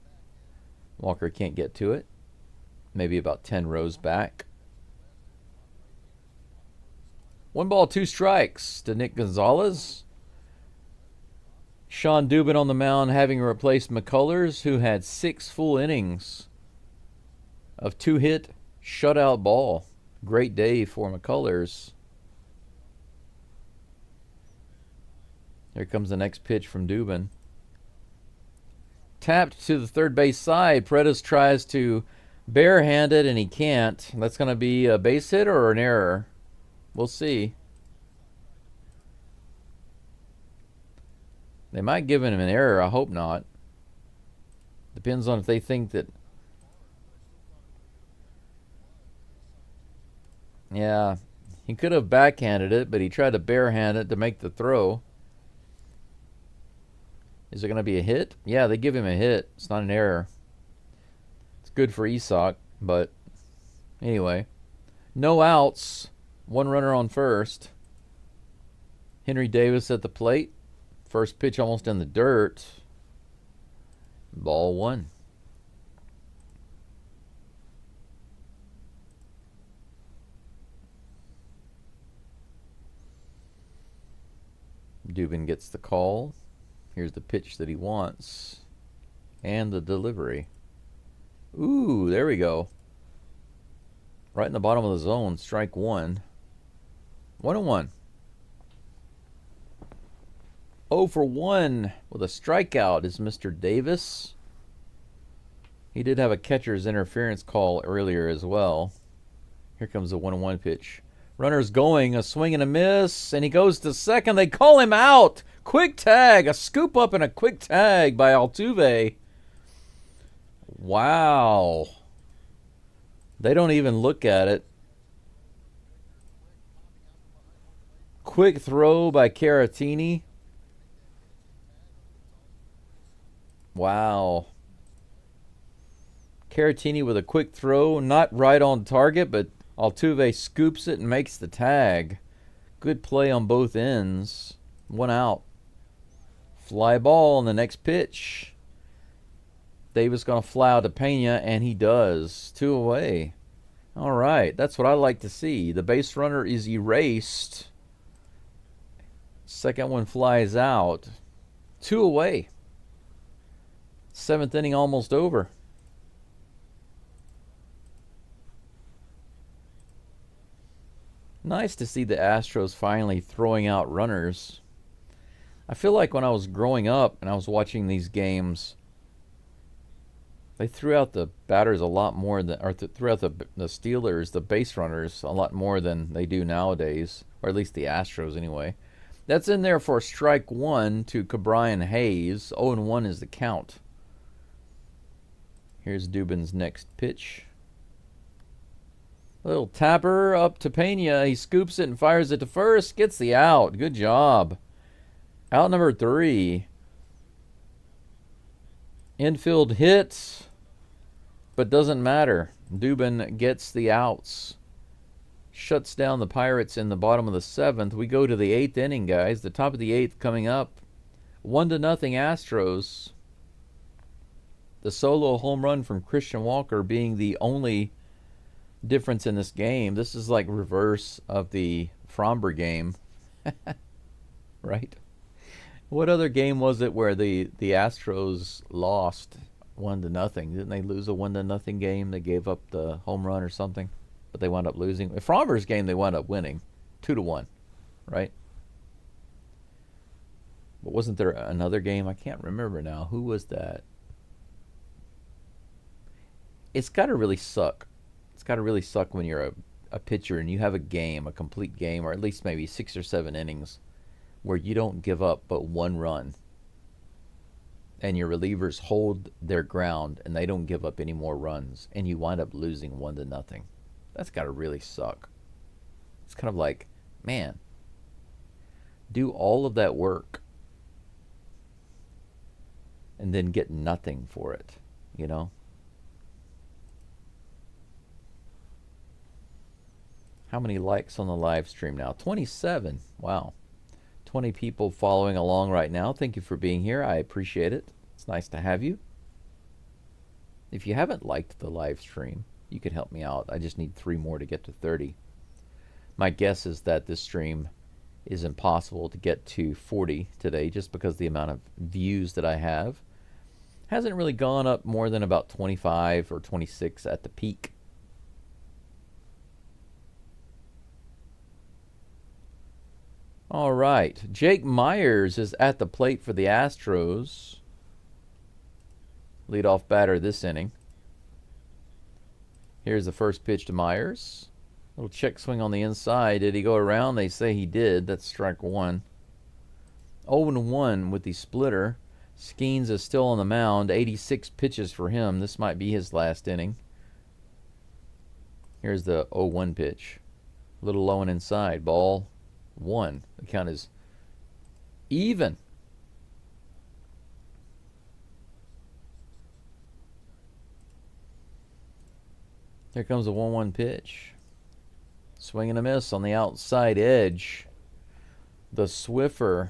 Walker can't get to it. Maybe about 10 rows back. 1 ball, 2 strikes to Nick Gonzalez. Sean Dubin on the mound, having replaced McCullers, who had 6 full innings of 2-hit shutout ball. Great day for McCullers. Here comes the next pitch from Dubin. Tapped to the third base side. Paredes tries to barehand it, and he can't. That's going to be a base hit or an error. We'll see. They might give him an error. I hope not. Depends on if they think that... Yeah, he could have backhanded it, but he tried to barehand it to make the throw. Is it going to be a hit? Yeah, they give him a hit. It's not an error. It's good for Esoc, but anyway. No outs. 1 runner on first. Henry Davis at the plate. First pitch almost in the dirt. Ball 1. Dubin gets the call. Here's the pitch that he wants. And the delivery. Ooh, there we go. Right in the bottom of the zone, strike 1. 1-1. 0 for 1 with a strikeout is Mr. Davis. He did have a catcher's interference call earlier as well. Here comes the 1-1 pitch. Runner's going, a swing and a miss, and he goes to second. They call him out. Quick tag, a scoop up and a quick tag by Altuve. Wow. They don't even look at it. Quick throw by Caratini. Wow. Caratini with a quick throw, not right on target, but Altuve scoops it and makes the tag. Good play on both ends. 1 out. Fly ball on the next pitch. Davis going to fly out to Pena, and he does. 2 away. All right, that's what I like to see. The base runner is erased. Second one flies out. 2 away. 7th inning almost over. Nice to see the Astros finally throwing out runners. I feel like when I was growing up and I was watching these games, they threw out the batters a lot more than, or threw out the Steelers, the base runners, a lot more than they do nowadays, or at least the Astros anyway. That's in there for strike 1 to Cabrian Hayes. 0-1 is the count. Here's Dubin's next pitch. Little tapper up to Pena. He scoops it and fires it to first. Gets the out. Good job. Out number 3. Infield hit, but doesn't matter. Dubin gets the outs. Shuts down the Pirates in the bottom of the 7th. We go to the 8th inning, guys. The top of the 8th coming up. 1-0 Astros. The solo home run from Christian Walker being the only difference in this game. This is like reverse of the Fromber game. Right? What other game was it where the Astros lost 1-0? Didn't they lose a 1-0 game? They gave up the home run or something, but they wound up losing. Fromber's game they wound up winning 2-1, right? But wasn't there another game? I can't remember now. Who was that? It's got to really suck. It's got to really suck when you're a pitcher and you have a game, a complete game, or at least maybe 6 or 7 innings where you don't give up but 1 run. And your relievers hold their ground and they don't give up any more runs. And you wind up losing 1-0. That's got to really suck. It's kind of like, man, do all of that work and then get nothing for it, you know? How many likes on the live stream now? 27. Wow. 20 people following along right now. Thank you for being here. I appreciate it. It's nice to have you. If you haven't liked the live stream, you could help me out. I just need 3 more to get to 30. My guess is that this stream is impossible to get to 40 today just because the amount of views that I have hasn't really gone up more than about 25 or 26 at the peak. All right, Jake Myers is at the plate for the Astros. Leadoff batter this inning. Here's the first pitch to Myers. Little check swing on the inside. Did he go around? They say he did. That's strike 1. 0-1 with the splitter. Skeens is still on the mound. 86 pitches for him. This might be his last inning. Here's the 0-1 pitch. A little low and inside. Ball 1. The count is even. Here comes a 1-1 pitch. Swing and a miss on the outside edge. The Swiffer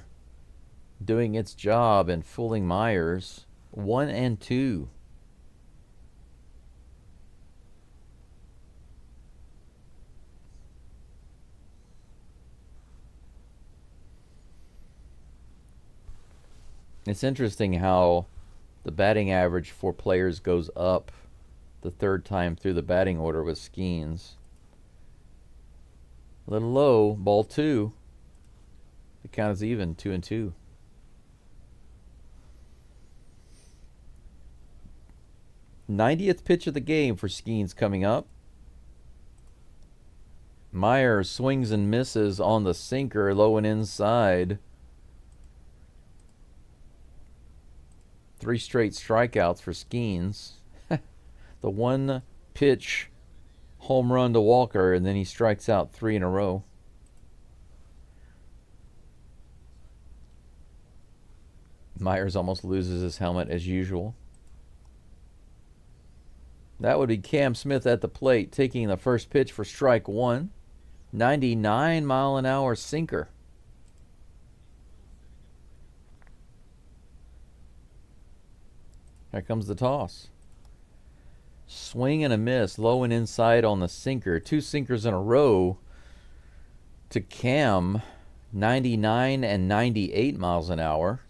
doing its job and fooling Myers. 1-2. It's interesting how the batting average for players goes up the 3rd time through the batting order with Skeens. A little low. Ball 2. The count is even. 2-2. '90th pitch of the game for Skeens coming up. Meyer swings and misses on the sinker, low and inside. 3 straight strikeouts for Skeens. The 1 pitch home run to Walker, and then he strikes out 3 in a row. Myers almost loses his helmet as usual. That would be Cam Smith at the plate, taking the first pitch for strike 1. 99-mile-an-hour sinker. Here comes the toss. Swing and a miss, low and inside on the sinker. 2 sinkers in a row to Cam. 99 and 98 miles an hour.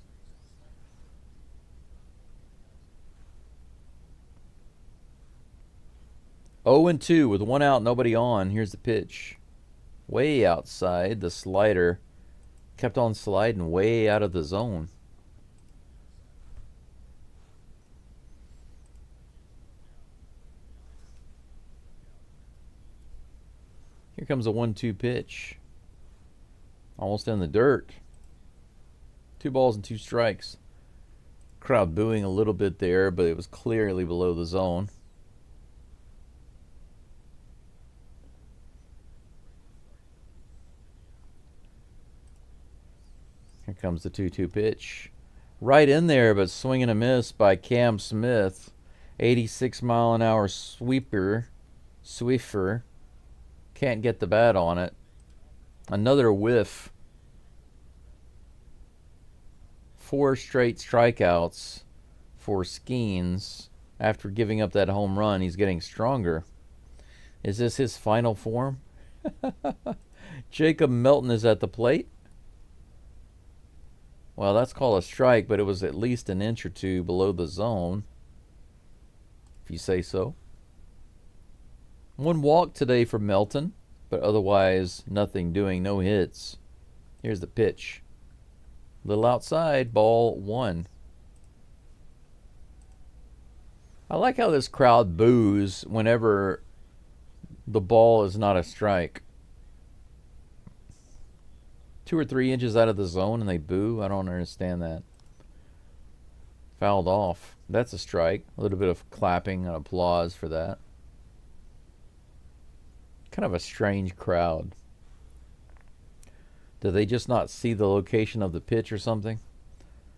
Oh and 2 with 1 out, nobody on. Here's the pitch. Way outside, the slider kept on sliding way out of the zone. Here comes a 1-2 pitch. Almost in the dirt. 2 balls and 2 strikes. Crowd booing a little bit there, but it was clearly below the zone. Here comes the 2-2 pitch. Right in there, but swing and a miss by Cam Smith. 86-mile-an-hour Swiffer. Can't get the bat on it. Another whiff. 4 straight strikeouts for Skeens. After giving up that home run, he's getting stronger. Is this his final form? Jacob Melton is at the plate. Well, that's called a strike, but it was at least an inch or 2 below the zone, if you say so. 1 walk today for Melton, but otherwise nothing doing, no hits. Here's the pitch. Little outside, ball 1. I like how this crowd boos whenever the ball is not a strike. 2 or 3 inches out of the zone and they boo. I don't understand that. Fouled off. That's a strike. A little bit of clapping and applause for that. Kind of a strange crowd. Do they just not see the location of the pitch or something?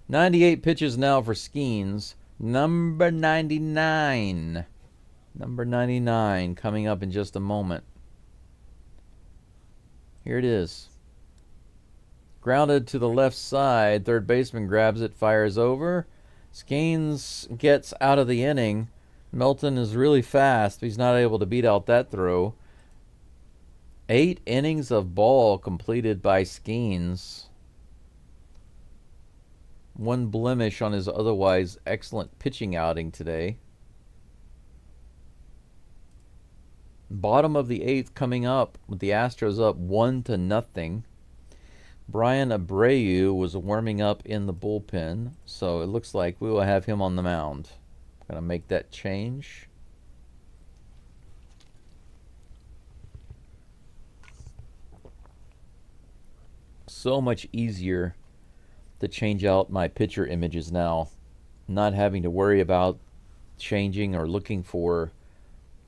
98 pitches now for Skeens. Number 99. Number 99 coming up in just a moment. Here it is. Grounded to the left side. Third baseman grabs it, fires over. Skeens gets out of the inning. Melton is really fast. He's not able to beat out that throw. 8 innings of ball completed by Skeens. 1 blemish on his otherwise excellent pitching outing today. Bottom of the 8th coming up with the Astros up 1-0. Brian Abreu was warming up in the bullpen, so it looks like we will have him on the mound. Gonna make that change. So much easier to change out my picture images now, not having to worry about changing or looking for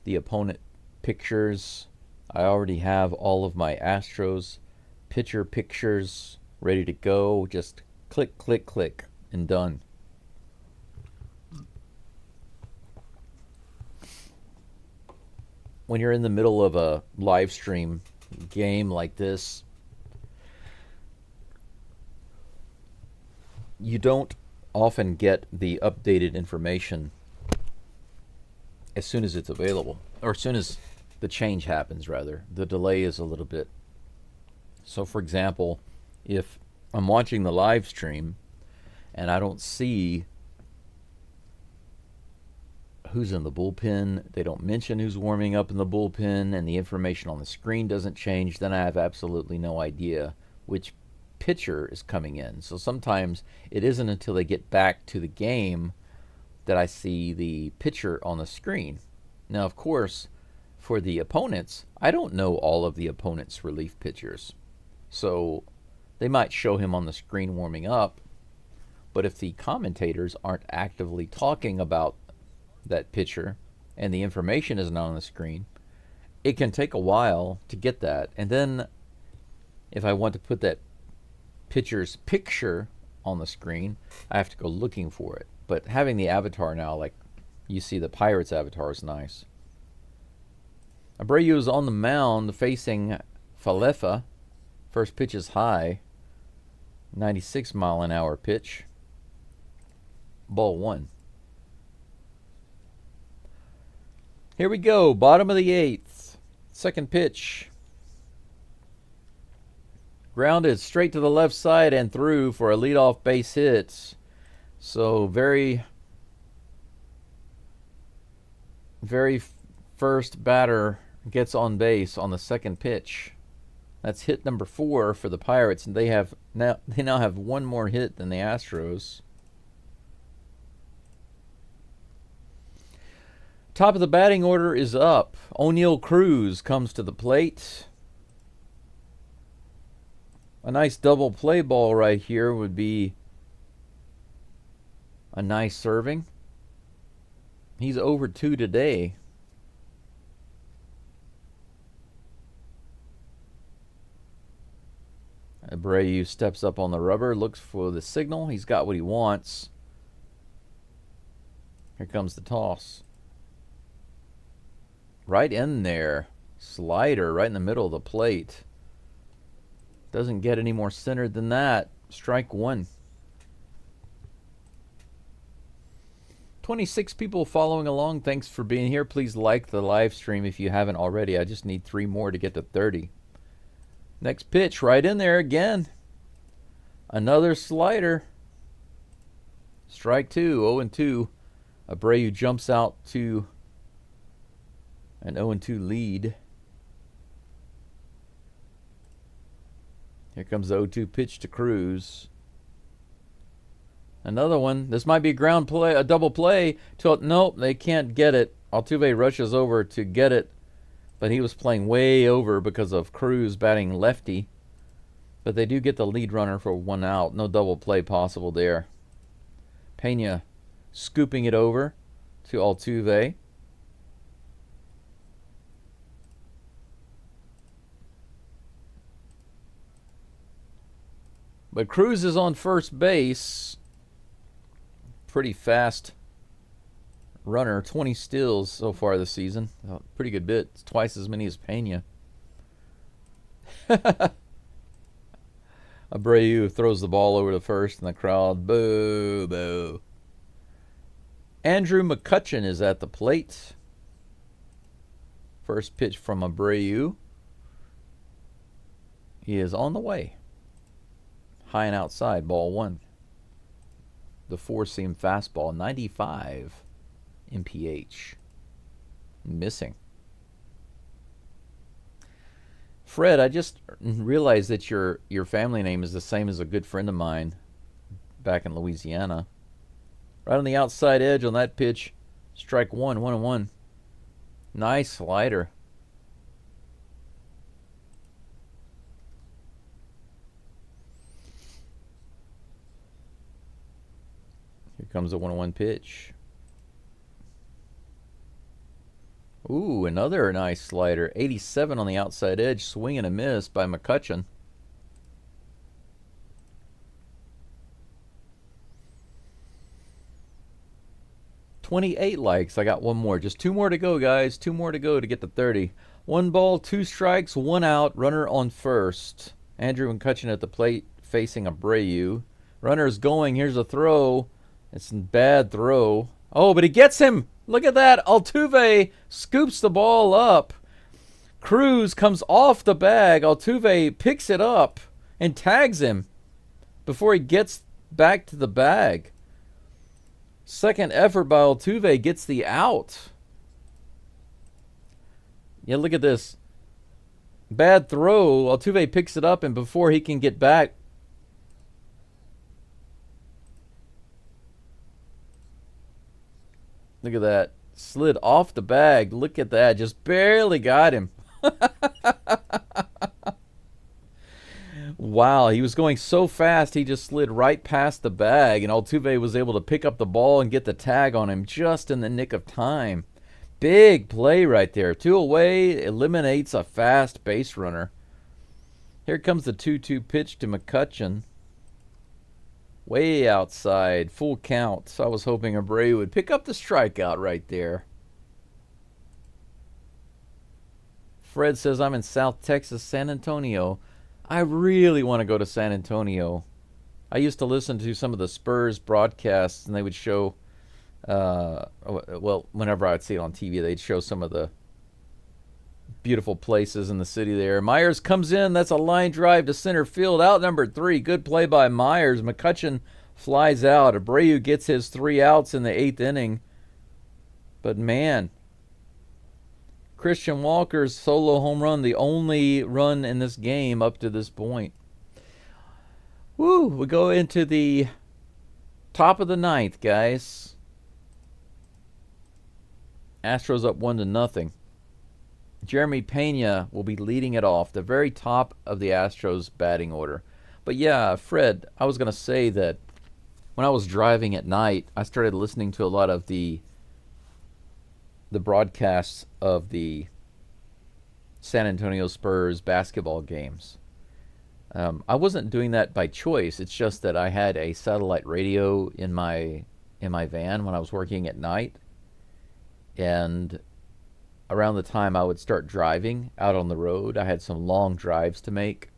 the opponent pictures. I already have all of my Astros picture pictures ready to go. Just click, click, click, and done. When you're in the middle of a live stream game like this, you don't often get the updated information as soon as it's available, or as soon as the change happens, rather. The delay is a little bit. So, for example, if I'm watching the live stream and I don't see who's in the bullpen. They don't mention who's warming up in the bullpen, and the information on the screen doesn't change. Then I have absolutely no idea which pitcher is coming in. So sometimes it isn't until they get back to the game that I see the pitcher on the screen. Now, of course, for the opponents, I don't know all of the opponents' relief pitchers. So they might show him on the screen warming up, but if the commentators aren't actively talking about that pitcher and the information isn't on the screen, it can take a while to get that. And then if I want to put that pitcher's picture on the screen, I have to go looking for it. But having the avatar now, like you see the Pirates avatar, is nice. Abreu is on the mound facing Falefa. First pitch is high. 96-mile-an-hour pitch. Ball 1. Here we go. Bottom of the 8th. Second pitch. Grounded straight to the left side and through for a leadoff base hit. So very first batter gets on base on the second pitch. That's hit number 4 for the Pirates, and they now have one more hit than the Astros. Top of the batting order is up. O'Neal Cruz comes to the plate. A nice double play ball right here would be a nice serving. He's over 2 today. Abreu steps up on the rubber, looks for the signal. He's got what he wants. Here comes the toss. Right in there. Slider right in the middle of the plate. Doesn't get any more centered than that. Strike 1. 26 people following along. Thanks for being here. Please like the live stream if you haven't already. I just need 3 more to get to 30. Next pitch, right in there again. Another slider. Strike 2, 0-2. Abreu jumps out to an 0-2 lead. Here comes the 0-2 pitch to Cruz. Another one. This might be a ground play, a double play. Nope, they can't get it. Altuve rushes over to get it, but he was playing way over because of Cruz batting lefty. But they do get the lead runner for 1 out. No double play possible there. Pena scooping it over to Altuve. But Cruz is on first base. Pretty fast runner. 20 steals so far this season. Pretty good bit. It's twice as many as Pena. Abreu throws the ball over to first, and the crowd, boo, boo. Andrew McCutchen is at the plate. First pitch from Abreu. He is on the way. High and outside, ball 1. The 4-seam fastball, 95 mph. Missing. Fred, I just realized that your family name is the same as a good friend of mine back in Louisiana. Right on the outside edge on that pitch. Strike 1, 1-1. Nice slider. Here comes the 1-1 pitch. Ooh, another nice slider. 87 on the outside edge. Swing and a miss by McCutchen. $28 likes. I got 1 more. Just 2 more to go, guys. 2 more to go to get to 30. 1 ball, 2 strikes, 1 out. Runner on first. Andrew McCutchen at the plate facing Abreu. Runner's going. Here's a throw. It's a bad throw. Oh, but he gets him. Look at that. Altuve scoops the ball up. Cruz comes off the bag. Altuve picks it up and tags him before he gets back to the bag. Second effort by Altuve gets the out. Yeah, look at this. Bad throw. Altuve picks it up, and before he can get back, look at that. Slid off the bag. Look at that. Just barely got him. Wow, he was going so fast, he just slid right past the bag, and Altuve was able to pick up the ball and get the tag on him just in the nick of time. Big play right there. 2 away, eliminates a fast base runner. Here comes the 2-2 pitch to McCutchen. Way outside, full count. So I was hoping Abreu would pick up the strikeout right there. Fred says, I'm in South Texas, San Antonio. I really want to go to San Antonio. I used to listen to some of the Spurs broadcasts, and they would show, well, whenever I'd see it on TV, they'd show some of the beautiful places in the city there. Myers comes in. That's a line drive to center field. Out number 3. Good play by Myers. McCutchen flies out. Abreu gets his 3 outs in the 8th inning. But, man, Christian Walker's solo home run, the only run in this game up to this point. Woo, we go into the top of the 9th, guys. Astros up 1-0. Jeremy Pena will be leading it off, the very top of the Astros batting order. But yeah, Fred, I was going to say that when I was driving at night, I started listening to a lot of the broadcasts of the San Antonio Spurs basketball games. I wasn't doing that by choice. It's just that I had a satellite radio in my van when I was working at night, and around the time I would start driving out on the road, I had some long drives to make,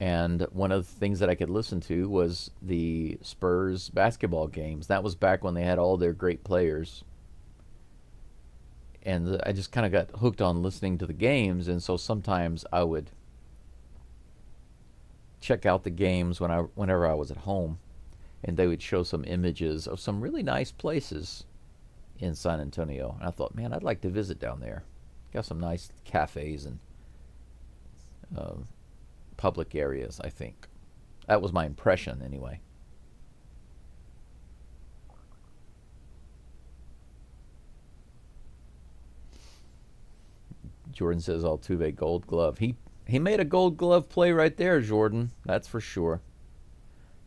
and one of the things that I could listen to was the Spurs basketball games. That was back when they had all their great players. And I just kind of got hooked on listening to the games, and so sometimes I would check out the games whenever I was at home, and they would show some images of some really nice places in San Antonio. And I thought, man, I'd like to visit down there. Got some nice cafes and public areas, I think. That was my impression, anyway. Jordan says Altuve gold glove. He made a gold glove play right there, Jordan. That's for sure.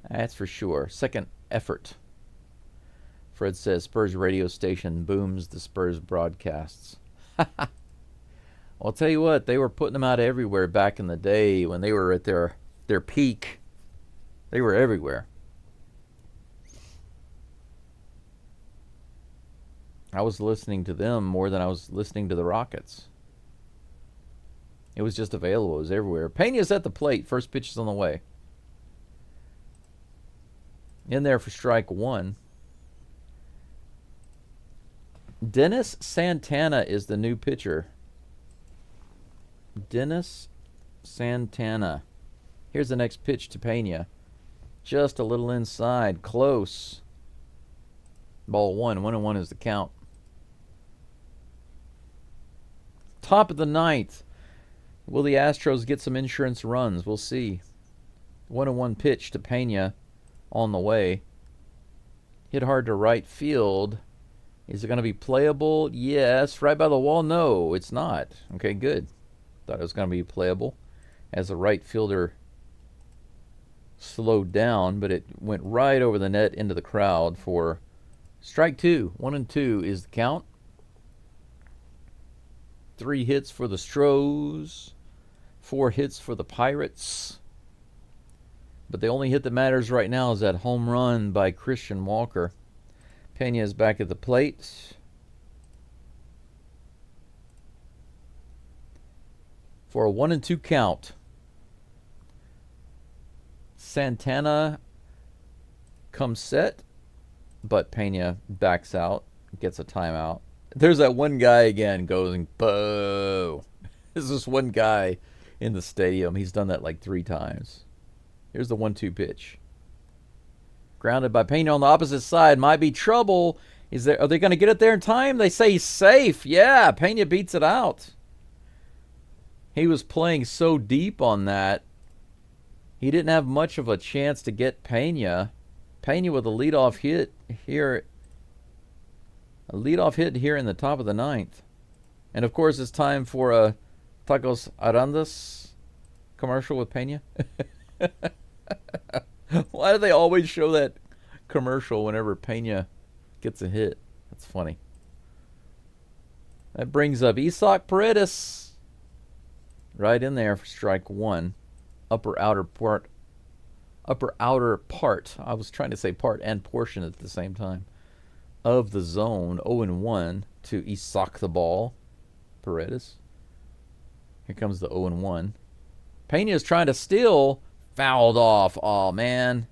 That's for sure. Second effort. Fred says Spurs radio station booms the Spurs broadcasts. Well, I'll tell you what, they were putting them out everywhere back in the day when they were at their peak. They were everywhere. I was listening to them more than I was listening to the Rockets. It was just available. It was everywhere. Pena's at the plate. First pitch is on the way. In there for strike 1. Dennis Santana is the new pitcher. Dennis Santana. Here's the next pitch to Pena. Just a little inside. Close. Ball 1. 1-1 is the count. Top of the 9th. Will the Astros get some insurance runs? We'll see. 1-1 pitch to Pena on the way. Hit hard to right field. Is it going to be playable? Yes. Right by the wall? No, it's not. Okay, good. Thought it was going to be playable as the right fielder slowed down, but it went right over the net into the crowd for strike 2. 1-2 is the count. 3 hits for the Astros, 4 hits for the Pirates. But the only hit that matters right now is that home run by Christian Walker. Pena is back at the plate. For a 1-2 count. Santana comes set, but Pena backs out, gets a timeout. There's that one guy again going, boo. There's this one guy in the stadium. He's done that like 3 times. Here's the 1-2 pitch. Grounded by Pena on the opposite side. Might be trouble. Are they going to get it there in time? They say he's safe. Yeah, Pena beats it out. He was playing so deep on that. He didn't have much of a chance to get Pena. Pena with a leadoff hit here. A leadoff hit here in the top of the ninth. And, of course, it's time for a Tacos Arandas commercial with Pena. Why do they always show that commercial whenever Pena gets a hit? That's funny. That brings up Isaac Paredes. Right in there for strike one. Upper outer part. I was trying to say part and portion at the same time. Of the zone. 0-1 to Isaac the ball. Paredes. Here comes the 0-1. Pena is trying to steal. Fouled off. Oh, man.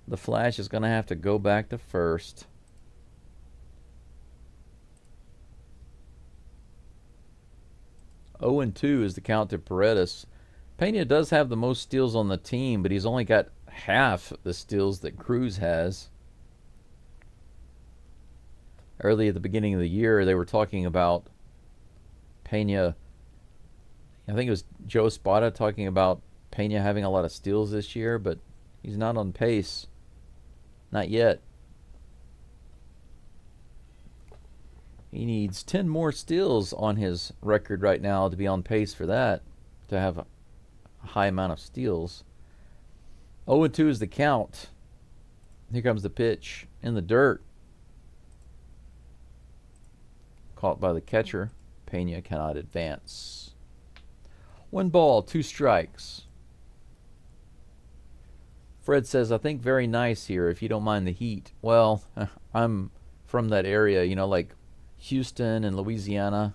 The Flash is going to have to go back to first. Oh and 2 is the count to Paredes. Pena does have the most steals on the team, but he's only got half the steals that Cruz has. Early at the beginning of the year, they were talking about Pena. I think it was Joe Spada talking about Pena having a lot of steals this year, but he's not on pace. Not yet. He needs 10 more steals on his record right now to be on pace for that, to have a high amount of steals. 0-2 is the count. Here comes the pitch in the dirt. Caught by the catcher. Pena cannot advance. 1 ball, 2 strikes. Fred says, I think very nice here if you don't mind the heat. Well, I'm from that area, you know, like Houston and Louisiana.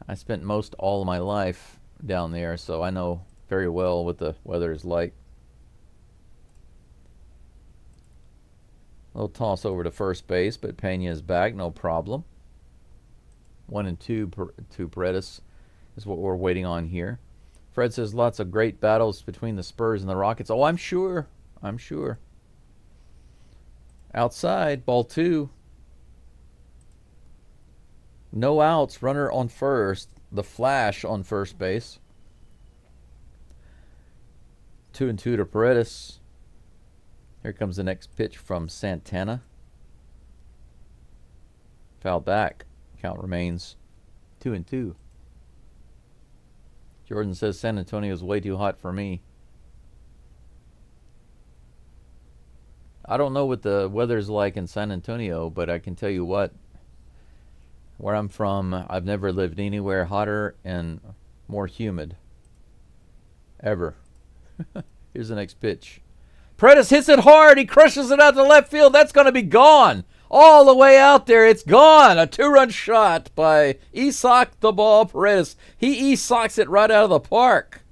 I spent most all of my life down there, so I know very well what the weather is like. A little toss over to first base, but Pena is back, no problem. 1-2 to Paredes is what we're waiting on here. Fred says lots of great battles between the Spurs and the Rockets. Oh, I'm sure. I'm sure. Outside, ball 2. No outs, runner on first. The Flash on first base. 2-2 to Paredes. Here comes the next pitch from Santana. Foul back. Count remains 2-2. Jordan says San Antonio is way too hot for me. I don't know what the weather's like in San Antonio, but I can tell you what. Where I'm from, I've never lived anywhere hotter and more humid. Ever. Here's the next pitch. Paredes hits it hard. He crushes it out to left field. That's going to be gone. All the way out there. It's gone. A 2-run shot by Isaac the ball Paredes. He Isaacs it right out of the park.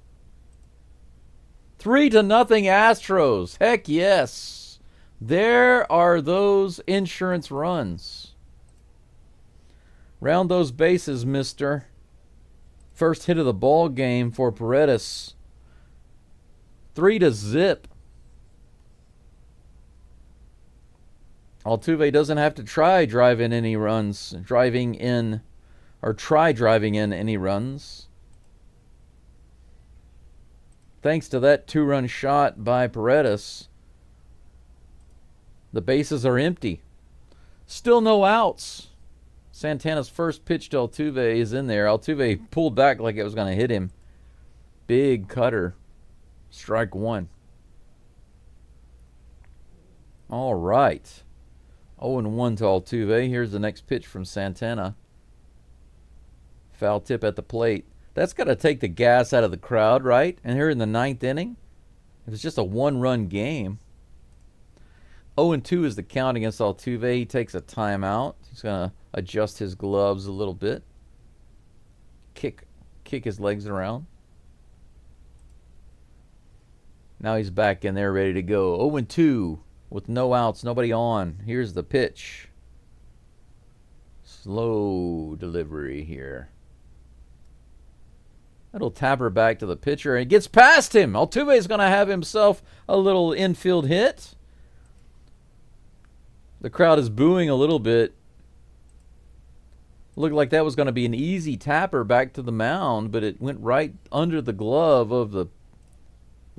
3-0 Astros. Heck yes. There are those insurance runs. Round those bases, mister. First hit of the ball game for Paredes. 3-0. Altuve doesn't have to try driving in any runs. Try driving in any runs. Thanks to that 2-run shot by Paredes, the bases are empty. Still no outs. Santana's first pitch to Altuve is in there. Altuve pulled back like it was going to hit him. Big cutter. Strike 1. All right. 0-1 to Altuve. Here's the next pitch from Santana. Foul tip at the plate. That's got to take the gas out of the crowd, right? And here in the 9th inning, it was just a 1-run game. 0-2 is the count against Altuve. He takes a timeout. He's going to adjust his gloves a little bit. Kick his legs around. Now he's back in there ready to go. 0-2. With no outs, nobody on. Here's the pitch. Slow delivery here. It'll tapper back to the pitcher, and it gets past him. Altuve's going to have himself a little infield hit. The crowd is booing a little bit. Looked like that was going to be an easy tapper back to the mound, but it went right under the glove of the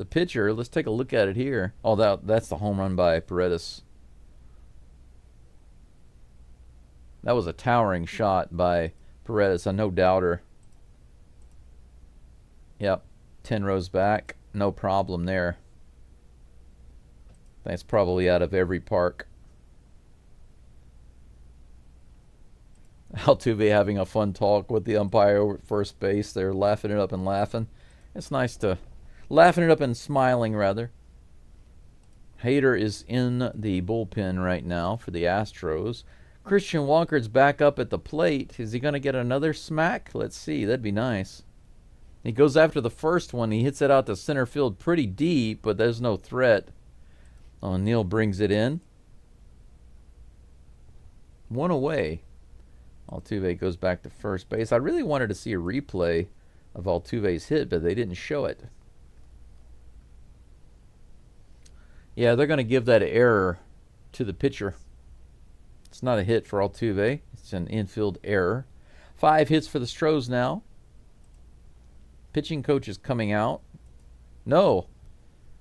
pitcher. Let's take a look at it here. Oh, that's the home run by Paredes. That was a towering shot by Paredes, a no-doubter. Yep, 10 rows back. No problem there. That's probably out of every park. Altuve having a fun talk with the umpire over at first base. They're laughing it up and laughing. It's nice to... laughing it up and smiling, rather. Hader is in the bullpen right now for the Astros. Christian Walker's back up at the plate. Is he going to get another smack? Let's see. That'd be nice. He goes after the first one. He hits it out to center field pretty deep, but there's no threat. O'Neill brings it in. One away. Altuve goes back to first base. I really wanted to see a replay of Altuve's hit, but they didn't show it. Yeah, they're going to give that error to the pitcher. It's not a hit for Altuve. It's an infield error. 5 hits for the STROS now. Pitching coach is coming out. No,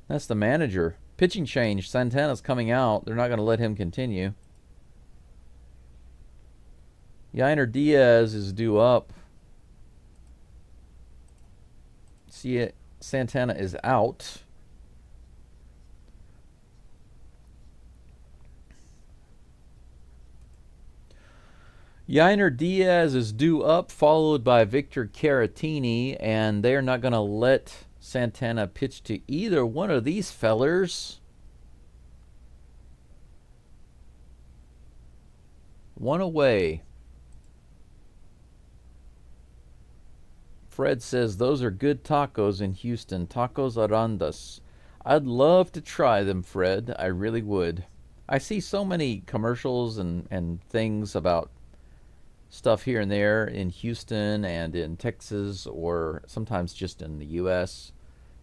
that's the manager. Pitching change. Santana's coming out. They're not going to let him continue. Yainer Diaz is due up. See it. Santana is out. Yainer Diaz is due up, followed by Victor Caratini, and they're not going to let Santana pitch to either one of these fellers. One away. Fred says those are good tacos in Houston. Tacos Arandas. I'd love to try them, Fred. I really would. I see so many commercials and things about stuff here and there in Houston and in Texas, or sometimes just in the U.S.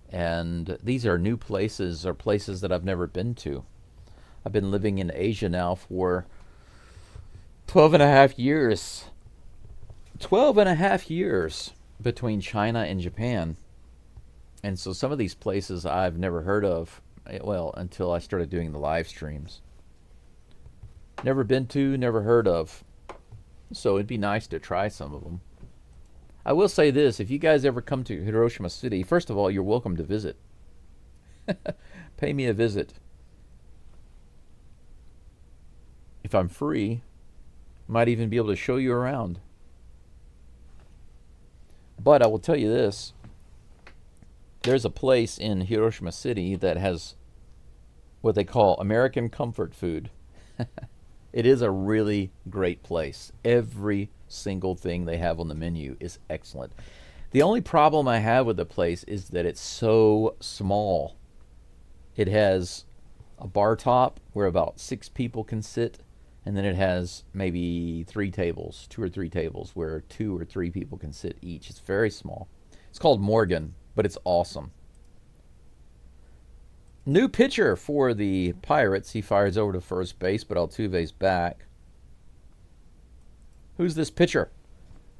And these are new places, or places that I've never been to. I've been living in Asia now for 12 and a half years. 12 and a half years between China and Japan. And so some of these places I've never heard of, well, until I started doing the live streams. Never been to, never heard of. So it'd be nice to try some of them. I will say this, if you guys ever come to Hiroshima City, first of all, you're welcome to visit. Pay me a visit. If I'm free, might even be able to show you around. But I will tell you this. There's a place in Hiroshima City that has what they call American comfort food. It is a really great place. Every single thing they have on the menu is excellent. The only problem I have with the place is that it's so small. It has a bar top where about 6 people can sit, and then it has maybe 3 tables, 2 or 3 tables, where 2 or 3 people can sit each. It's very small. It's called Morgan, but it's awesome. New pitcher for the Pirates. He fires over to first base, but Altuve's back. Who's this pitcher?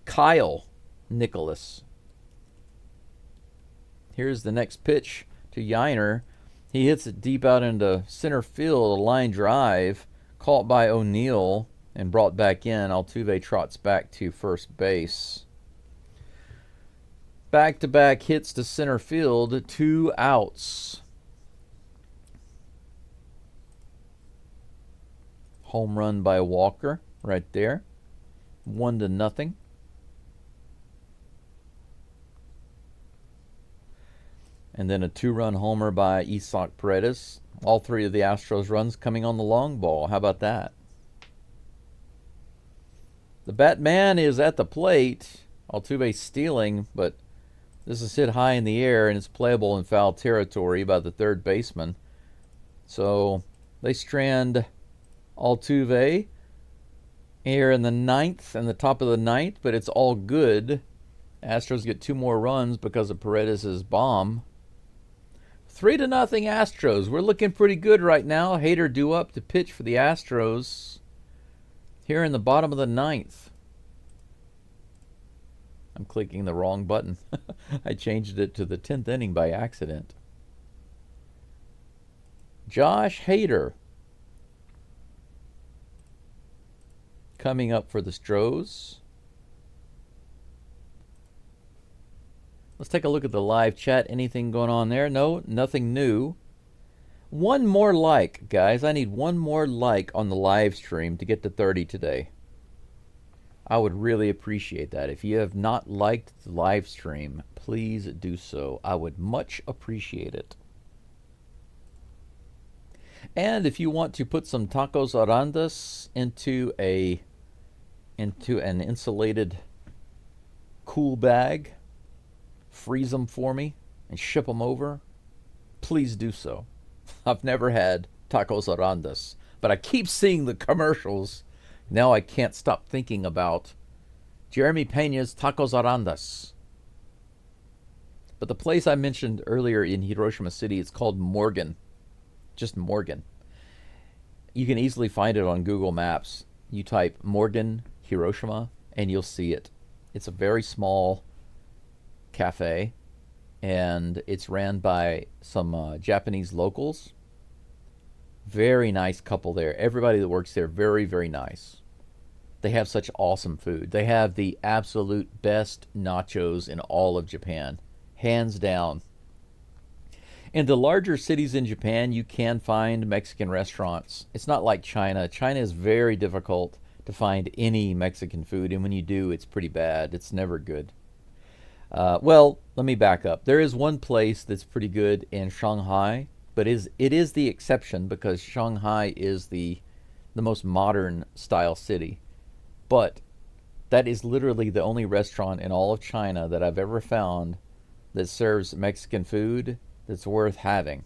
Kyle Nicholas. Here's the next pitch to Yainer. He hits it deep out into center field, a line drive, caught by O'Neill and brought back in. Altuve trots back to first base. Back-to-back hits to center field, 2 outs. Home run by Walker right there. 1-0. And then a 2-run homer by Isaac Paredes. All 3 of the Astros runs coming on the long ball. How about that? The Batman is at the plate. Altuve stealing, but this is hit high in the air and it's playable in foul territory by the third baseman. So they strand Altuve here in the 9th and the top of the 9th, but it's all good. Astros get 2 more runs because of Paredes' bomb. 3-0 Astros. We're looking pretty good right now. Hader due up to pitch for the Astros here in the bottom of the 9th. I'm clicking the wrong button. I changed it to the 10th inning by accident. Josh Hader coming up for the STROS. Let's take a look at the live chat. Anything going on there? No, nothing new. One more like, guys. I need one more like on the live stream to get to 30 today. I would really appreciate that. If you have not liked the live stream, please do so. I would much appreciate it. And if you want to put some tacos arandas into an insulated cool bag, freeze them for me and ship them over, please do so. I've never had tacos arandas, but I keep seeing the commercials. Now I can't stop thinking about Jeremy Pena's tacos arandas. But the place I mentioned earlier in Hiroshima City, it's called Morgan. Just Morgan. You can easily find it on Google Maps. You type Morgan, Hiroshima, and you'll see it. It's a very small cafe, and it's ran by some Japanese locals. Very nice couple there. Everybody that works there, very, very nice. They have such awesome food. They have the absolute best nachos in all of Japan, hands down. In the larger cities in Japan, you can find Mexican restaurants. It's not like China. China is very difficult to find any Mexican food, and when you do, it's pretty bad. It's never good. Well, let me back up. There is one place that's pretty good in Shanghai, but it is the exception because Shanghai is the most modern style city. But that is literally the only restaurant in all of China that I've ever found that serves Mexican food that's worth having.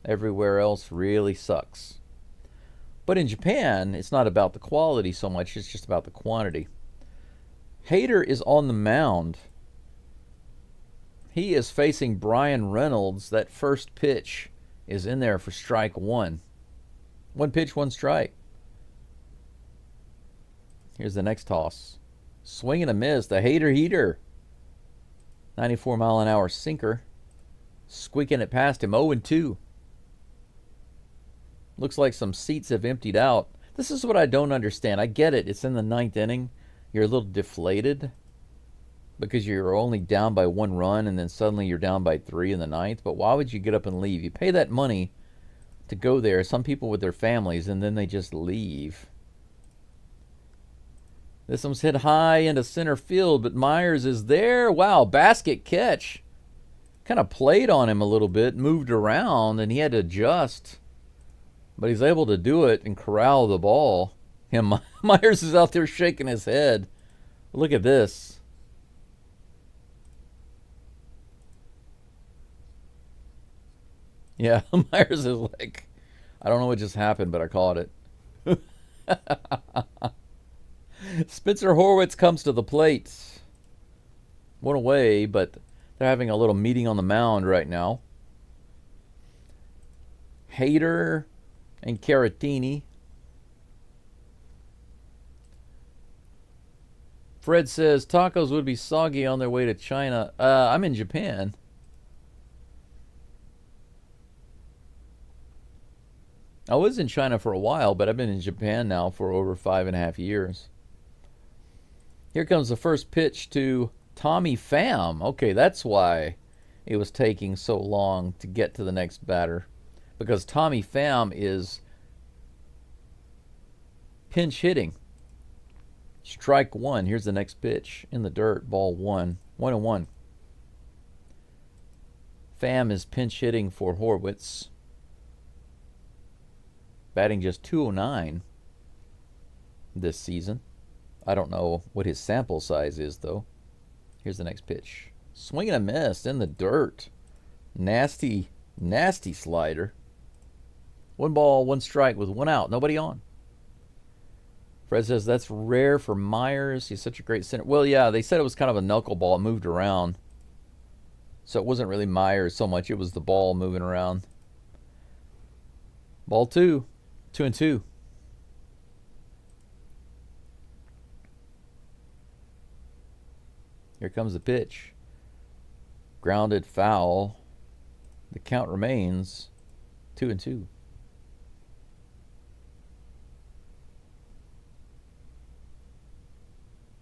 Everywhere else really sucks. But in Japan, it's not about the quality so much, it's just about the quantity. Hader is on the mound. He is facing Brian Reynolds. That first pitch is in there for strike 1. 1 pitch, 1 strike. Here's the next toss. Swing and a miss. The Hader heater. 94-mile-an-hour sinker. Squeaking it past him. 0-2. Looks like some seats have emptied out. This is what I don't understand. I get it. It's in the 9th inning. You're a little deflated because you're only down by 1 run and then suddenly you're down by 3 in the 9th. But why would you get up and leave? You pay that money to go there. Some people with their families, and then they just leave. This one's hit high into center field, but Myers is there. Wow, basket catch. Kind of played on him a little bit, moved around, and he had to adjust. But he's able to do it and corral the ball. And Myers is out there shaking his head. Look at this. Yeah, Myers is like, I don't know what just happened, but I caught it. Spencer Horwitz comes to the plate. Went away, but they're having a little meeting on the mound right now. Hader and Caratini. Fred says tacos would be soggy on their way to China. I'm in Japan. I was in China for a while, but I've been in Japan now for over 5.5 years. Here comes the first pitch to Tommy Pham. Okay, that's why it was taking so long to get to the next batter. Because Tommy Pham is pinch hitting. Strike 1. Here's the next pitch. In the dirt. Ball 1. 1-1. Pham is pinch hitting for Horwitz. Batting just .209 this season. I don't know what his sample size is, though. Here's the next pitch. Swing and a miss in the dirt. Nasty, nasty slider. 1 ball, 1 strike with 1 out. Nobody on. Fred says that's rare for Myers. He's such a great center. Well, yeah, they said it was kind of a knuckleball. It moved around. So it wasn't really Myers so much. It was the ball moving around. Ball 2. 2-2. Here comes the pitch. Grounded foul. The count remains 2-2.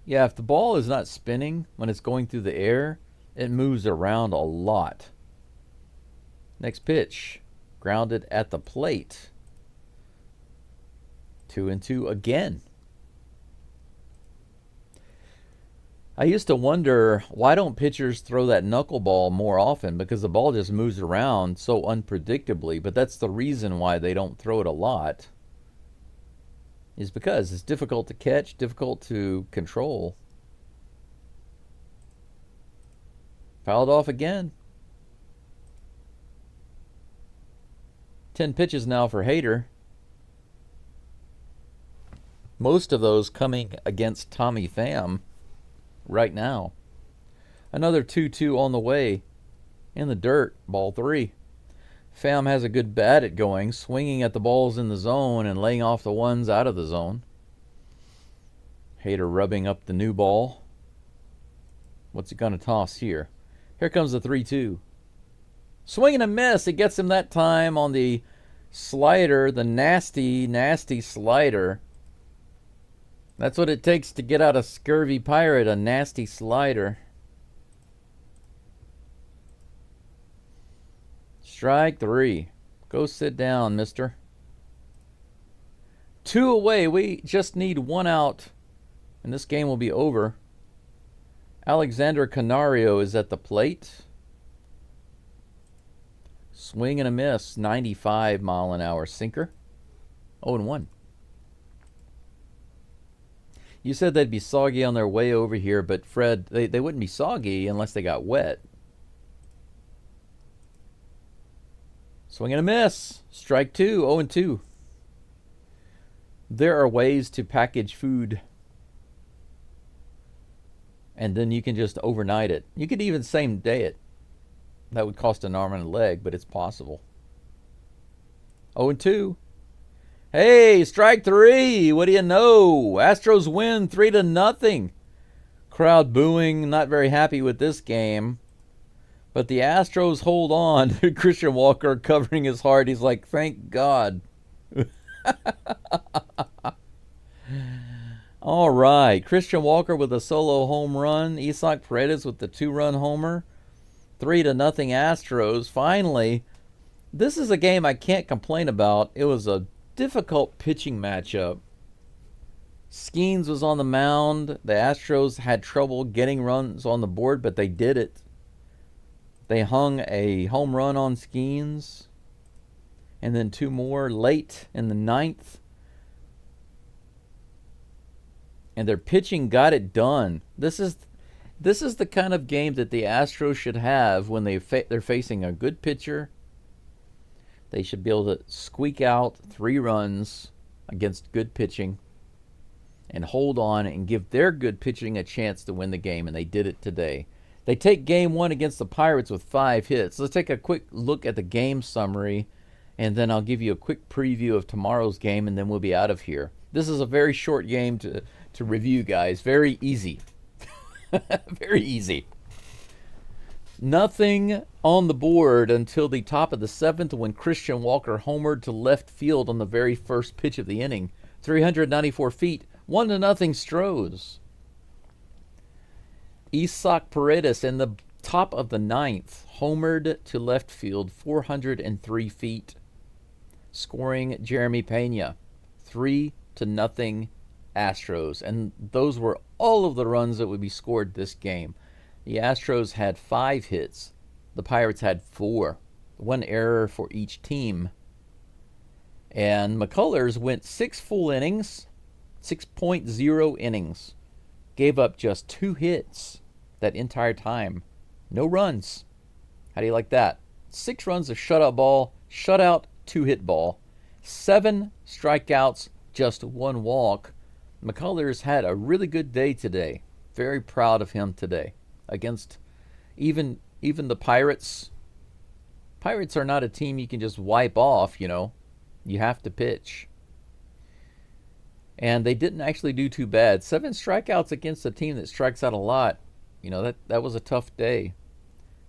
Yeah, if the ball is not spinning when it's going through the air, it moves around a lot. Next pitch. Grounded at the plate. 2-2 again. I used to wonder, why don't pitchers throw that knuckleball more often? Because the ball just moves around so unpredictably. But that's the reason why they don't throw it a lot. Is because it's difficult to catch, difficult to control. Fouled off again. 10 pitches now for Hader. Most of those coming against Tommy Pham right now. Another 2-2 on the way. In the dirt, ball 3. Pham has a good bat at going, swinging at the balls in the zone and laying off the ones out of the zone. Hader rubbing up the new ball. What's he going to toss here? Here comes the 3-2. Swing and a miss. It gets him that time on the slider, the nasty, nasty slider. That's what it takes to get out a scurvy pirate, a nasty slider. Strike 3. Go sit down, mister. 2 away. We just need 1 out, and this game will be over. Alexander Canario is at the plate. Swing and a miss. 95-mile-an-hour sinker. 0-1. You said they'd be soggy on their way over here, but Fred, they wouldn't be soggy unless they got wet. Swing and a miss. Strike 2. 0-2. There are ways to package food, and then you can just overnight it. You could even same day it. That would cost an arm and a leg, but it's possible. 0-2. Hey, strike 3. What do you know? Astros win 3-0. Crowd booing, not very happy with this game. But the Astros hold on. Christian Walker covering his heart. He's like, thank God. All right. Christian Walker with a solo home run. Isaac Paredes with the 2-run homer. 3-0 Astros. Finally, this is a game I can't complain about. It was a difficult pitching matchup. Skeens was on the mound. The Astros had trouble getting runs on the board, but they did it. They hung a home run on Skeens, and then 2 more late in the 9th. And their pitching got it done. This is the kind of game that the Astros should have when they're facing a good pitcher. They should be able to squeak out 3 runs against good pitching and hold on and give their good pitching a chance to win the game, and they did it today. They take game 1 against the Pirates with 5 hits. Let's take a quick look at the game summary, and then I'll give you a quick preview of tomorrow's game, and then we'll be out of here. This is a very short game to review, guys. Very easy. Very easy. Nothing on the board until the top of the 7th when Christian Walker homered to left field on the very first pitch of the inning. 394 feet. 1-0 Stros. Isaac Paredes in the top of the 9th homered to left field 403 feet, scoring Jeremy Pena. 3-0 Astros. And those were all of the runs that would be scored this game. The Astros had 5 hits. The Pirates had 4. 1 error for each team. And McCullers went 6 full innings, 6.0 innings. Gave up just 2 hits that entire time. No runs. How do you like that? 6 runs of shutout ball, shutout, 2-hit ball. 7 strikeouts, just 1 walk. McCullers had a really good day today. Very proud of him today. Against even the Pirates. Pirates are not a team you can just wipe off, you know. You have to pitch. And they didn't actually do too bad. 7 strikeouts against a team that strikes out a lot. You know, that was a tough day.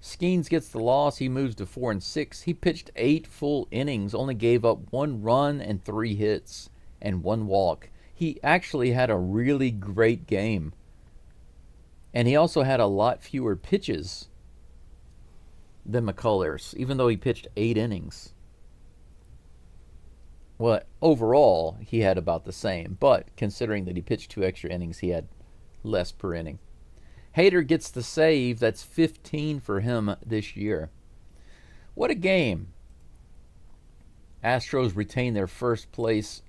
Skeens gets the loss. He moves to 4-6. He pitched 8 full innings, only gave up 1 run and 3 hits and 1 walk. He actually had a really great game. And he also had a lot fewer pitches than McCullers, even though he pitched 8 innings. Well, overall, he had about the same. But considering that he pitched 2 extra innings, he had less per inning. Hader gets the save. That's 15 for him this year. What a game. Astros retain their first place